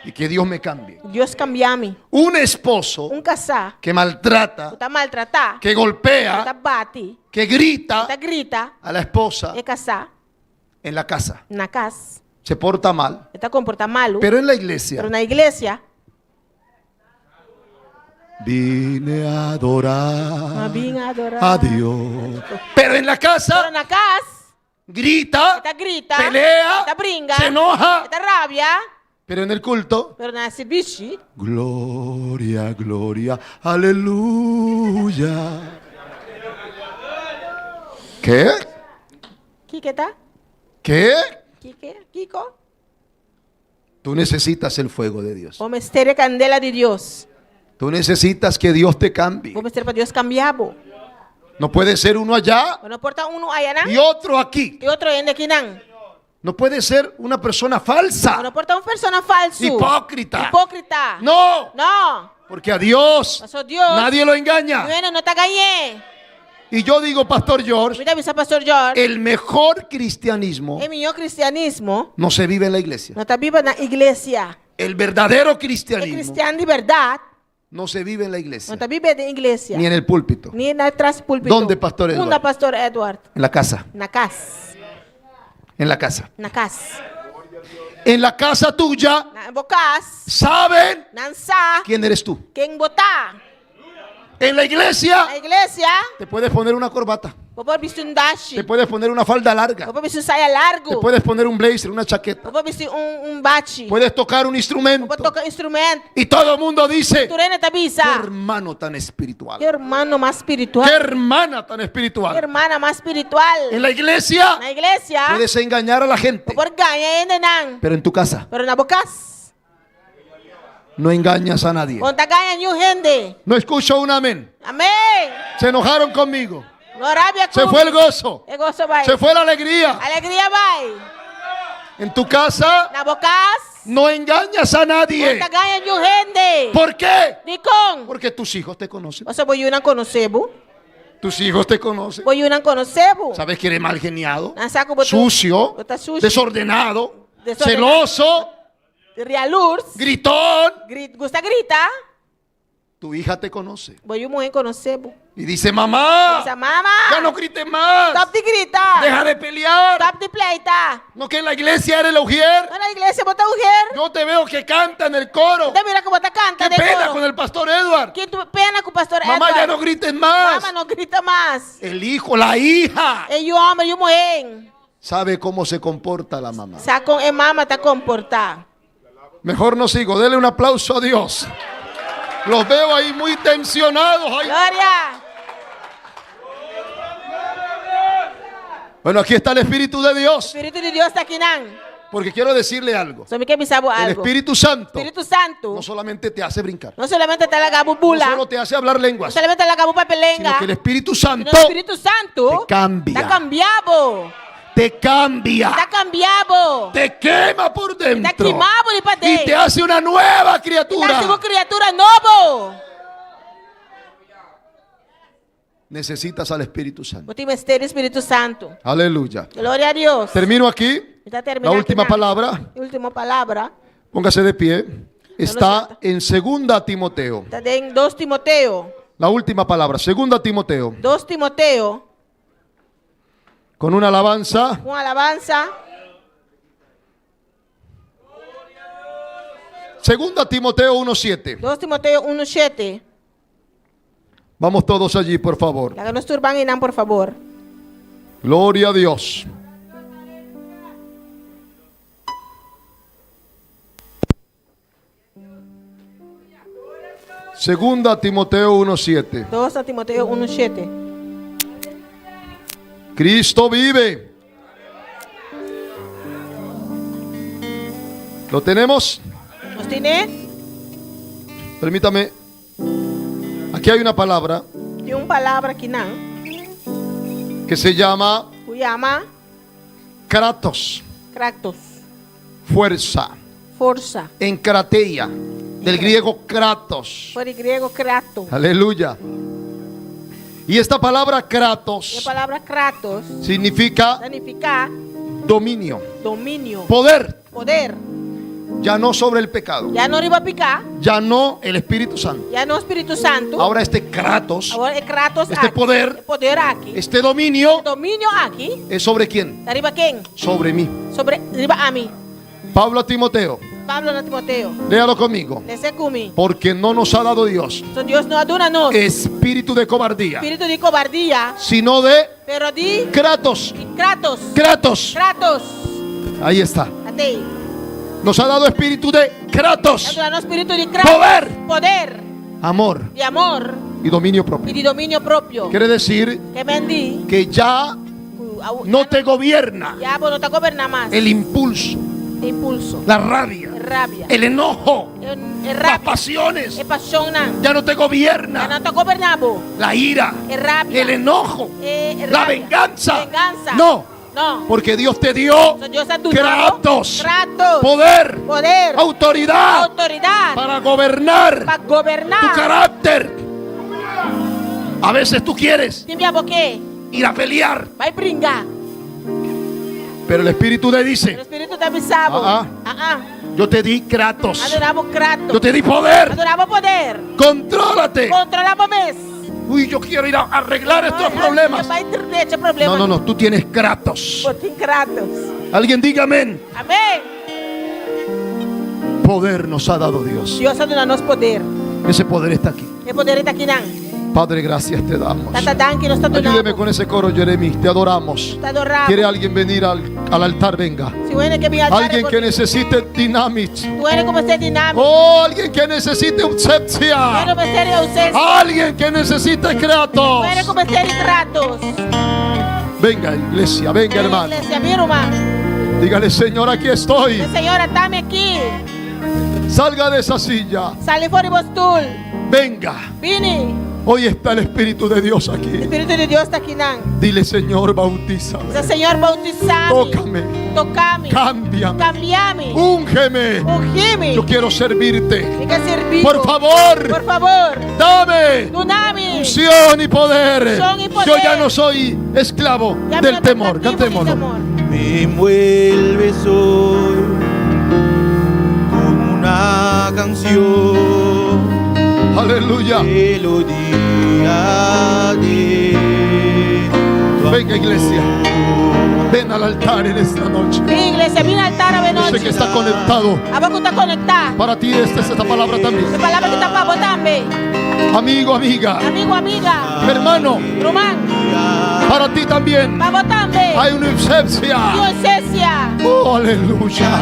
y que Dios me cambie. Deus cambia-me. Un esposo Casar que maltrata, está maltratar, que está golpea, bate, que grita está grita, a la esposa é casar en la casa. na casa, Se porta mal, está comporta malo, pero en la iglesia pero na igreja vine a adorar vim adorar. a Dios. Pero en la Pero casa na casa grita, está grita, pelea, está brinca, se enoja, está rabia, pero en el culto, pero na serviço gloria, gloria, aleluya. ¿Qué? que tá? ¿Qué? Kiko? Tú necesitas el fuego de Dios. Vamos ter a candela de Deus. Tú necesitas que Dios te cambie. Vamos ter para Deus cambiar-bo. No puede ser uno allá Não porta allá não y otro aquí. e outro ainda aqui não. No puede ser una persona falsa, Não porta persona falso. hipócrita. Hipócrita. No, Não. porque a Dios Pastor Deus. nadie lo engaña. Não está ganhando. Y yo digo, Pastor George, Mira, avisa Pastor George. el mejor cristianismo O melhor cristianismo no se vive en la iglesia. não está viva na igreja. El verdadero É cristianismo cristiano de verdade no se vive en la iglesia, não está vivendo em igreja, ni en el púlpito. nem atrás do púlpito. ¿Dónde, Pastor Edward? Onde, Pastor Edward? En la casa. Na casa. En la casa. Na casa. En la casa tuya Na bocas. saben Não sabe quién eres tú. quem botar. En la iglesia Na igreja, te puedes poner una corbata, vou vestir um dash. te puedes poner una falda larga, Vou vestir saia largo. te puedes poner un blazer, una chaqueta, Vou vestir bate. puedes tocar un instrumento Vou tocar instrumento. y todo el mundo dice: Turena qué tabisa. hermano tan espiritual, Que hermano mais espiritual. qué hermana tan Que espiritual. hermana mais espiritual. En la iglesia Na igreja, puedes engañar a la gente, por ganhar ainda não. pero en tu casa Pero na bocas, no engañas a nadie. onde ganha new gente. No escucho un amén. Amém. Se enojaron conmigo, No rabia se fue el gozo, El gozo vai. se fue la alegría. Alegria vai. En tu casa Na bocas, no engañas a nadie. onde ganha new gente. ¿Por qué? Dicom. Porque tus hijos te conocen. Você voi não conhecebo. Tus hijos te conocen. Voi não conhecebo. Sabes que eres mal geniado, Não saco botar. sucio, Botar sujo. desordenado, Desordenado. celoso, Realurs. gritón. Gusta grita. Tu hija te conoce Voi muito conhecebo. y dice: mamá, Dice, mamá. ya no grites más. Stop de gritar. Deja de pelear. Stop de pleita. No, que en la iglesia eres la ujier. Na igreja botar mujer. Yo te veo que canta en el coro. Te mira como tá canta Qué de pena coro. con el pastor Edward. Que tu pena com o pastor Mamá, Edward. ya no grites más. Mamá não grita mais. El hijo, la hija, E o homem e o mulher. sabe cómo se comporta la mamá. Sabe como a mama tá comportar. Mejor no sigo. Dele un aplauso a Dios. Los veo ahí muy tensionados. Ahí. Glória. Bueno, aquí está el Espíritu de O Dios. Espírito de Deus está aqui não. Porque quiero decirle algo. Só me quer pensar El algo. Espíritu Santo Espírito Santo. no solamente te hace brincar, Não solamente te lagabu no bula. solo te hace hablar Não lenguas, solamente te lagabu sino papelenga. que el Espíritu Sino Santo o Espírito Santo. te cambia. Tá cambiado. te cambia, Tá cambiado. te quema por Tá dentro queimado de pra y dentro. te hace una nueva Tá criatura. sendo criatura novo. Necesitas al Espíritu Santo. Você tem ter Espírito Santo. Aleluya. Glória a Deus. Termino aquí. Está La terminando última aqui, palabra, Última palavra. póngase de pie, está en 2 Timoteo. Está em 2 Timoteo. La última palabra, 2 Timoteo. 2 Timoteo. Con una alabanza. Com alabança. 2 Timoteo 1:7. 2 Timoteo 1:7. Vamos todos allí, por favor. Laga nos turban inang, por favor. Gloria a Dios. Segunda Timoteo 1:7. 2 Timoteo 1:7. Cristo vive. ¿Lo tenemos? Nos tiene? Permítame. Aquí hay una palabra Tem uma palavra aqui não. que se llama Que chama kratos, Kratos. fuerza, Força. en krateia, del griego kratos. Por grego Kratos. Aleluya. Y esta palabra E a kratos palavra Kratos significa significa dominio, domínio, poder, poder. ya no sobre el pecado, Já não riba picar, ya no el Espíritu Santo. já não Espírito Santo. Ahora este kratos, Agora é Kratos este aqui. poder, É poder aqui. este dominio Domínio aqui. es sobre quién? Da riba quem? Sobre mí. Sobre riba a mim. Pablo a Timoteo, Pablo na Timoteo. léalo conmigo. Lese comigo. Porque no nos ha dado Dios So Deus não aduna nós. espíritu de cobardía, Espírito de cobardia, sino de pero de kratos. Kratos. Kratos. Kratos. Ahí está. Até aí. Nos ha dado espíritu de kratos, Aduna no espírito de Kratos. poder, Poder. amor De amor. y dominio E propio. de domínio próprio. Quiere decir Que bendi. que ya no te gobierna Ya não está governando mais. el impulso, Impulso. la rabia, Rabia. el enojo, É las rabia. pasiones. É paixão não. Ya no te Já não gobierna está governando. la ira, É rabia. el enojo, É la rabia. venganza. Venganza. No, Não. porque Dios te dio So Deus aduna. kratos, Kratos. poder, Poder. autoridad Autoridade. para gobernar Para governar. tu carácter. A veces tú quieres Tem minha boquê. ir a pelear, Vai brincar. pero el Espíritu te O dice: Espírito está avisado. Ah, Ah. Yo te di Kratos. Adoramos Kratos. Yo te di poder. Adoramos poder. Contrólate. Controlamos mes. Uy, yo quiero ir a arreglar estos problemas. No, no, tú tienes Kratos. Kratos. Alguien diga amén. Amén. Poder nos ha dado Dios. Dios ha dado poder. Ese poder está aquí. El poder está aquí. Padre, gracias te damos. Ayúdeme Ayúdeme con ese coro, Jeremy. Te adoramos. Te adoramos. ¿Quiere alguien venir al altar? Venga. Si viene que mi altar Alguien que necesite dinamit. Tú eres como ser dinámico. Oh, alguien que necesite ausencia. Alguien que necesite Kratos. Tú eres como ser Kratos. Venga, iglesia, venga, hermano. Iglesia, mi hermano. Dígale, Señor, aquí estoy. Señora, dame aquí. Salga de esa silla. Sale fuera de vostul. Venga. Vini. Hoy está el Espíritu de Dios aquí. El Espíritu de Dios está aquí. Dile, Señor, bautízame. Dice, Señor, bautizame. Tócame. Tocame. Cámbiame. Cambiame. Úngeme. Ungime. Yo quiero servirte. Por favor. Por favor. Dame. Unción y poder. Yo ya no soy esclavo del temor. Cantémoslo. Me envuelves hoy con una canción. Aleluya. Melodía de tu Venga, iglesia. Ven al altar en esta noche. Iglesia, ven al altar a Yo sé que está conectado. está conectado. Para ti esta es esta palabra también. La palabra que está para vos también. Amigo, amiga. Amigo, amiga. Hermano. Román. Para ti también. Para vos también. Hay una ausencia. Oh, aleluya.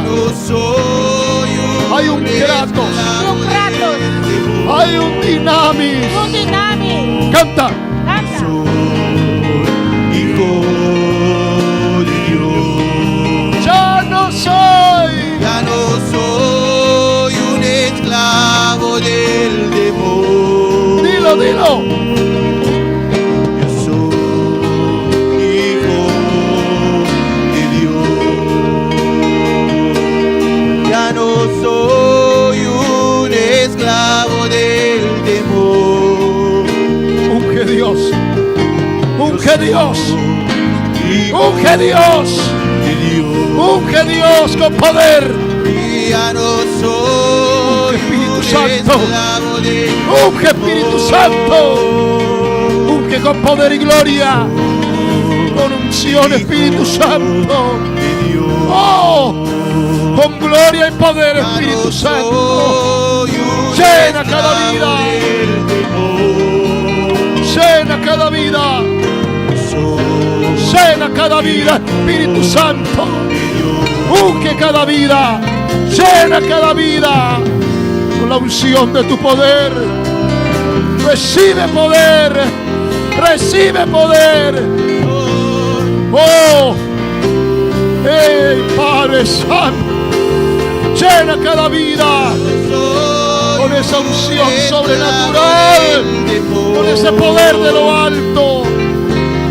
Hay un Kratos. Hay un Dinamis. Canta. Hijo de Dios. Ya no soy un esclavo del temor. Dilo. Yo soy hijo de Dios. Ya no soy un esclavo del temor. Unge Dios. Unge Dios. Unge Dios. Unge Dios con poder. Ya no soy Espíritu Santo. Unge Espíritu Santo. Unge con poder y gloria. Con unción Espíritu Santo. Oh, con gloria y poder Espíritu Santo. Llena cada vida. Llena cada vida. Llena cada vida, Espíritu Santo. Unge cada vida. Llena cada vida con la unción de tu poder. Recibe poder. Recibe poder. Oh, hey, Padre Santo. Llena cada vida con esa unción sobrenatural, con ese poder de lo alto.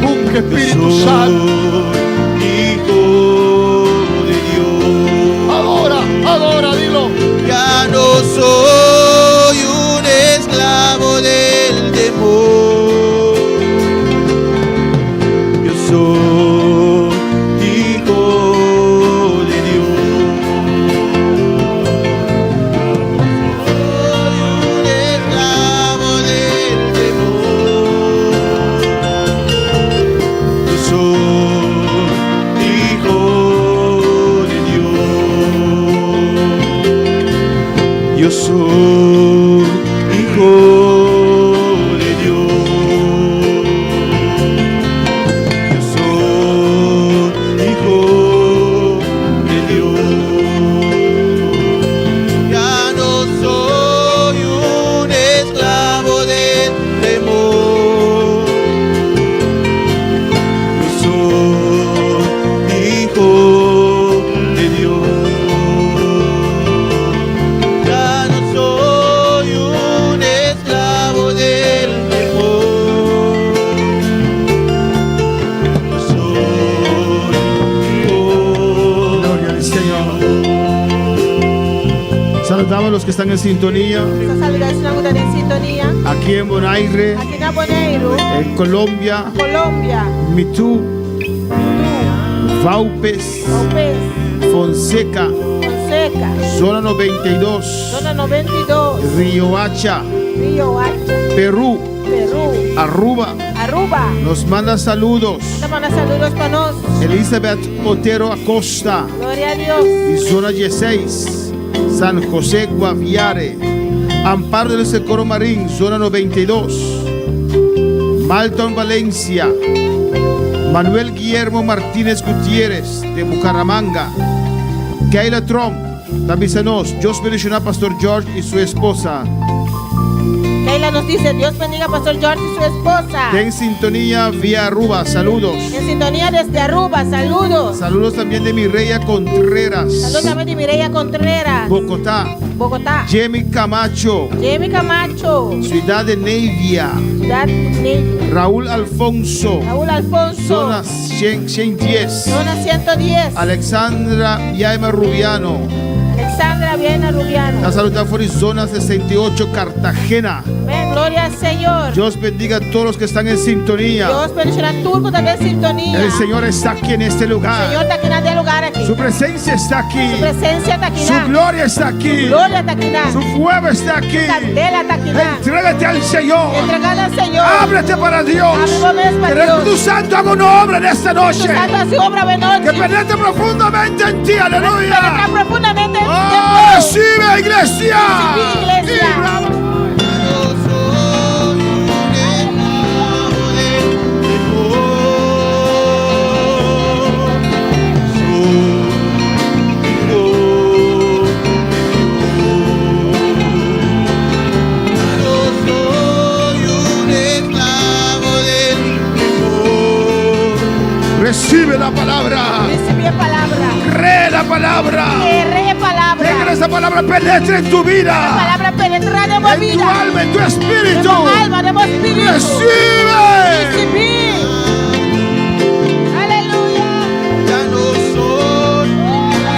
Unge Espíritu Santo. Hijo de Dios. Adora, dilo. Ya no soy un esclavo del temor. Yo soy hijo de Dios. Soy un esclavo del temor. Yo soy hijo de Dios. Yo soy hijo de Dios. Yo soy hijo de Dios. Ya no soy un esclavo del temor. Yo soy hijo de Dios. Ya no soy un esclavo del temor. Yo soy hijo. Gloria al Señor. Saludamos a los que están en sintonía. En sintonía. Aquí en Bonaire, Aquí en Bonaire. en Colombia, Colombia. Mitú, Vaupes, López. Fonseca, Fonseca. Seca. Zona 92. Zona 92. Riohacha. Riohacha. Perú. Perú. Aruba. Aruba. Nos manda saludos. Te manda saludos para nos. Elizabeth Otero Acosta. Gloria a Dios. Y zona 16. San José Guaviare. Amparo del Secoro Marín. Zona 92. Malton Valencia. Manuel Guillermo Martínez Gutiérrez de Bucaramanga. Kayla Trump, avísanos, Dios bendiga a Pastor George y su esposa. Kayla nos dice, Dios bendiga a Pastor George y su esposa. En sintonía vía Aruba, saludos. En sintonía desde Aruba, saludos. Saludos también de Mireya Contreras. Saludos también de Mireya Contreras. Bogotá. Bogotá. Jamie Camacho. Jamie Camacho. Ciudad de Neivia. Ciudad de Neivia. Raúl Alfonso. Raúl Alfonso. Zona 110. Zona 110. Alexandra Viaima Rubiano. Alexandra Viena Rubiano. La salud por zona 68 Cartagena. Ven, gloria al Señor. Dios bendiga a todos los que están en sintonía. Dios bendiga a Turco también en sintonía. El Señor está aquí en este lugar. El Señor está aquí en este lugar aquí. Su presencia está aquí. Su presencia está aquí. Su gloria está aquí. Su gloria está aquí. Su fuego está aquí. Su candela está aquí. Entrégate al Señor. Entregale al Señor. Ábrete para Dios. Ábrete para Que el Espíritu Santo haga una obra en esta noche. Que penetre profundamente en ti. Aleluya. Penetra profundamente en ti. Recibe, iglesia. Recibe, iglesia. Recibe la palabra. Recibe palabra. Cree la palabra. Cree palabra. Deja que esa palabra penetre en tu vida. La palabra penetra en mi vida. En tu alma, en tu espíritu. En tu alma, en tu espíritu. Recibe. Recibí. Aleluya. Ya no soy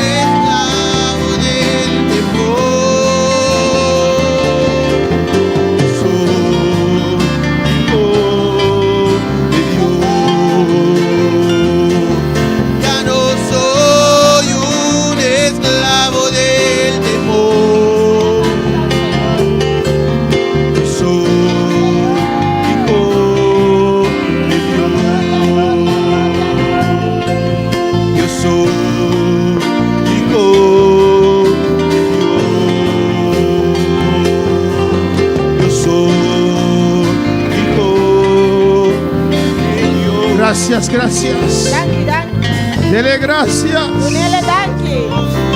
esclavo del temor. Soy hijo de Dios. Ya no soy un esclavo del temor. Soy hijo de Dios. Yo soy hijo de Dios. Yo soy hijo de Dios. Gracias, gracias. Danke, danke. Dele gracias. Unele danke.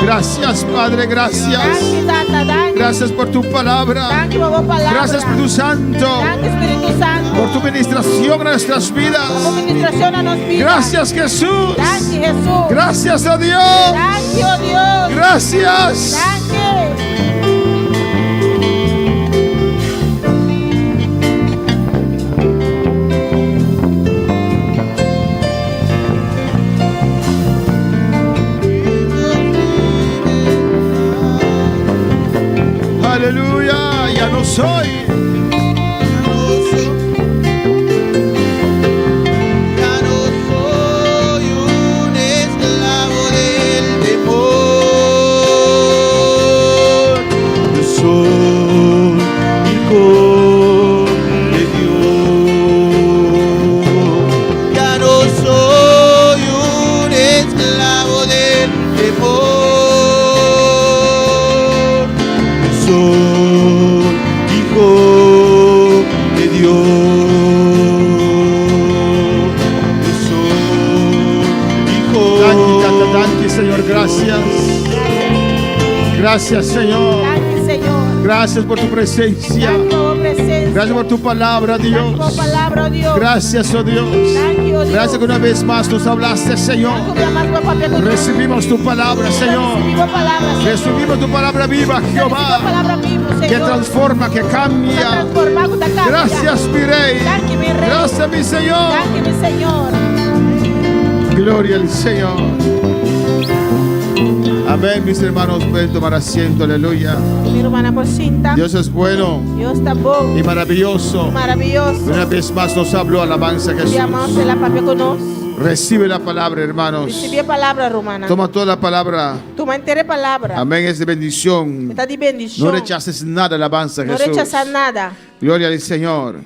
Gracias, Padre, gracias. Danke, tata, danke. Gracias por tu palabra. Danke por tu palabra. Gracias, Espíritu Santo. Danke, Espíritu Santo. Por tu ministración a nuestras vidas. Por tu ministración a nuestras vidas. Gracias, Jesús. Danke, Jesús. Gracias a Dios. Danke, oh Dios. Gracias. Danke. Aleluya. Ya no soy. Ya no soy un esclavo del temor. Yo soy hijo de Dios. Ya no soy un esclavo del temor. Yo soy hijo de Dios. Yo soy hijo. Danke, tata, danke, Señor. Gracias. Gracias, Señor. Danke, Señor. Gracias por tu presencia. Danke por tu presencia. Gracias por tu palabra, Danke Dios. por tu palabra, oh Dios. Gracias, oh Dios. Danke, oh Dios. Gracias que una vez más nos hablaste, Señor. Danke por más por papel con Recibimos tu palabra, Señor. Recibimos palabra, Señor. Recibimos tu palabra viva, Recibimos Jehová, palabra viva, que Señor. transforma, que Que cambia. transforma, que cambia. Gracias, mi Rey. Danke, mi Rey. Gracias, mi Señor. Danke, mi Señor. Gloria al Señor. Amén, mis hermanos. Pueden tomar asiento, aleluya. Mi hermana Porcinta. Dios es bueno Dios está bueno. y maravilloso. Maravilloso. Una vez más nos habló alabanza a Jesús. Llamamos de la papia con nos. Recibe la palabra, hermanos. Recibí palabra, romana. Toma toda la palabra. Tu tu manter palabra. Amén, es de bendición. Está de bendición. No rechaces nada, alabanza a No Jesús. rechazar nada. Gloria al Señor.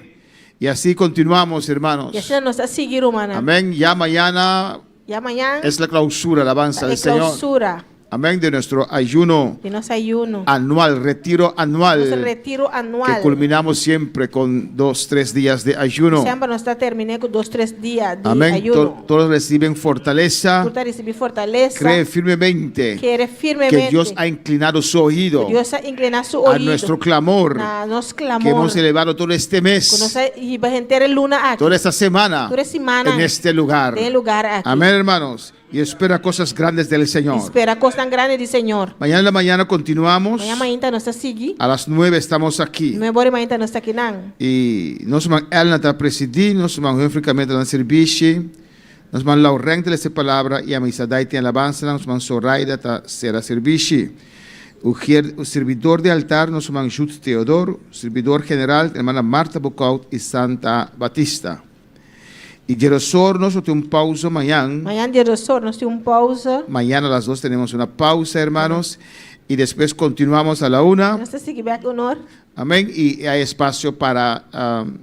Y así continuamos, hermanos. Y así nos ha seguido, hermana. Amén. Ya mañana Ya mañana es la clausura, alabanza la del Señor. clausura Amén, de nuestro ayuno de nuestro ayuno. anual, retiro anual. Nuestro retiro anual. Que culminamos siempre con 2-3 días de ayuno. Siempre nos está terminando con 2-3 días de Amén. ayuno. Todos reciben fortaleza. Tú recibes fortaleza. Cree firmemente Quiere firmemente que Dios ha inclinado su oído Dios ha inclinado su a oído nuestro clamor a nos clamor que hemos elevado todo este mes, y va a entrar el luna aquí. toda esta semana, Toda semana en este lugar. en lugar aquí. Amén, hermanos. Y espera cosas grandes del Señor. Espera cosas tan grandes del Señor. Mañana en la mañana continuamos. Mañana nos está seguindo. A las 9 estamos aquí. 9 mañana nos está aqui não. E nós vamos ela está presidindo, nós vamos africamente na serviço. Nós vamos lá o rente dessa palavra e a missa daí tem alabança, nós vamos Soraida tá ser a serviço. O servidor de altar nós vamos Jude Teodoro, o servidor general, a irmã Marta Bocaut e Santa Batista. E Gerosor, nós temos pausa amanhã. Amanhã, Gerosor, nós temos pausa. Mañana a las 2 tenemos una pausa, hermanos. Y después continuamos a la 1. Nós seguimos aqui, honor. Amén. Y hay espacio para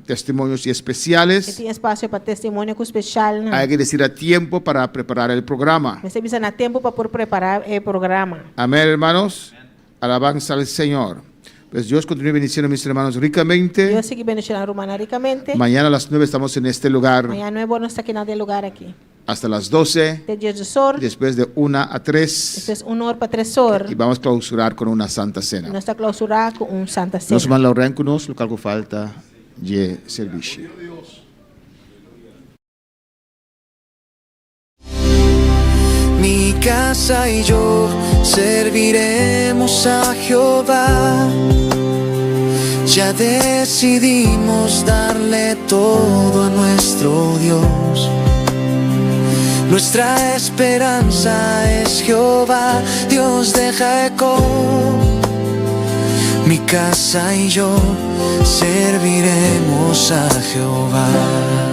testimonios especiales. Tem espaço para testemunho especial. Né? Hay que decir a tiempo para preparar el programa. Você precisa de tempo para preparar o programa. Amén, hermanos. Alabanza al Señor. Pues Dios continúe bendiciendo a mis hermanos ricamente. Dios sigue bendiciendo a Romana ricamente. Mañana a las 9 estamos en este lugar. Mañana 9 no está aqui nada lugar aqui. Hasta las 12. De Gerosor. Después de 1 a 3. Después 1 hora para 3 horas. Y vamos a clausurar con una santa cena. Nós está clausurar com santa cena. Nós vamos lá orar conosco, lo que algo falta de serviço. Mi casa y yo serviremos a Jehová. Ya decidimos darle todo a nuestro Dios. Nuestra esperanza es Jehová, Dios de Jacob. Mi casa y yo serviremos a Jehová.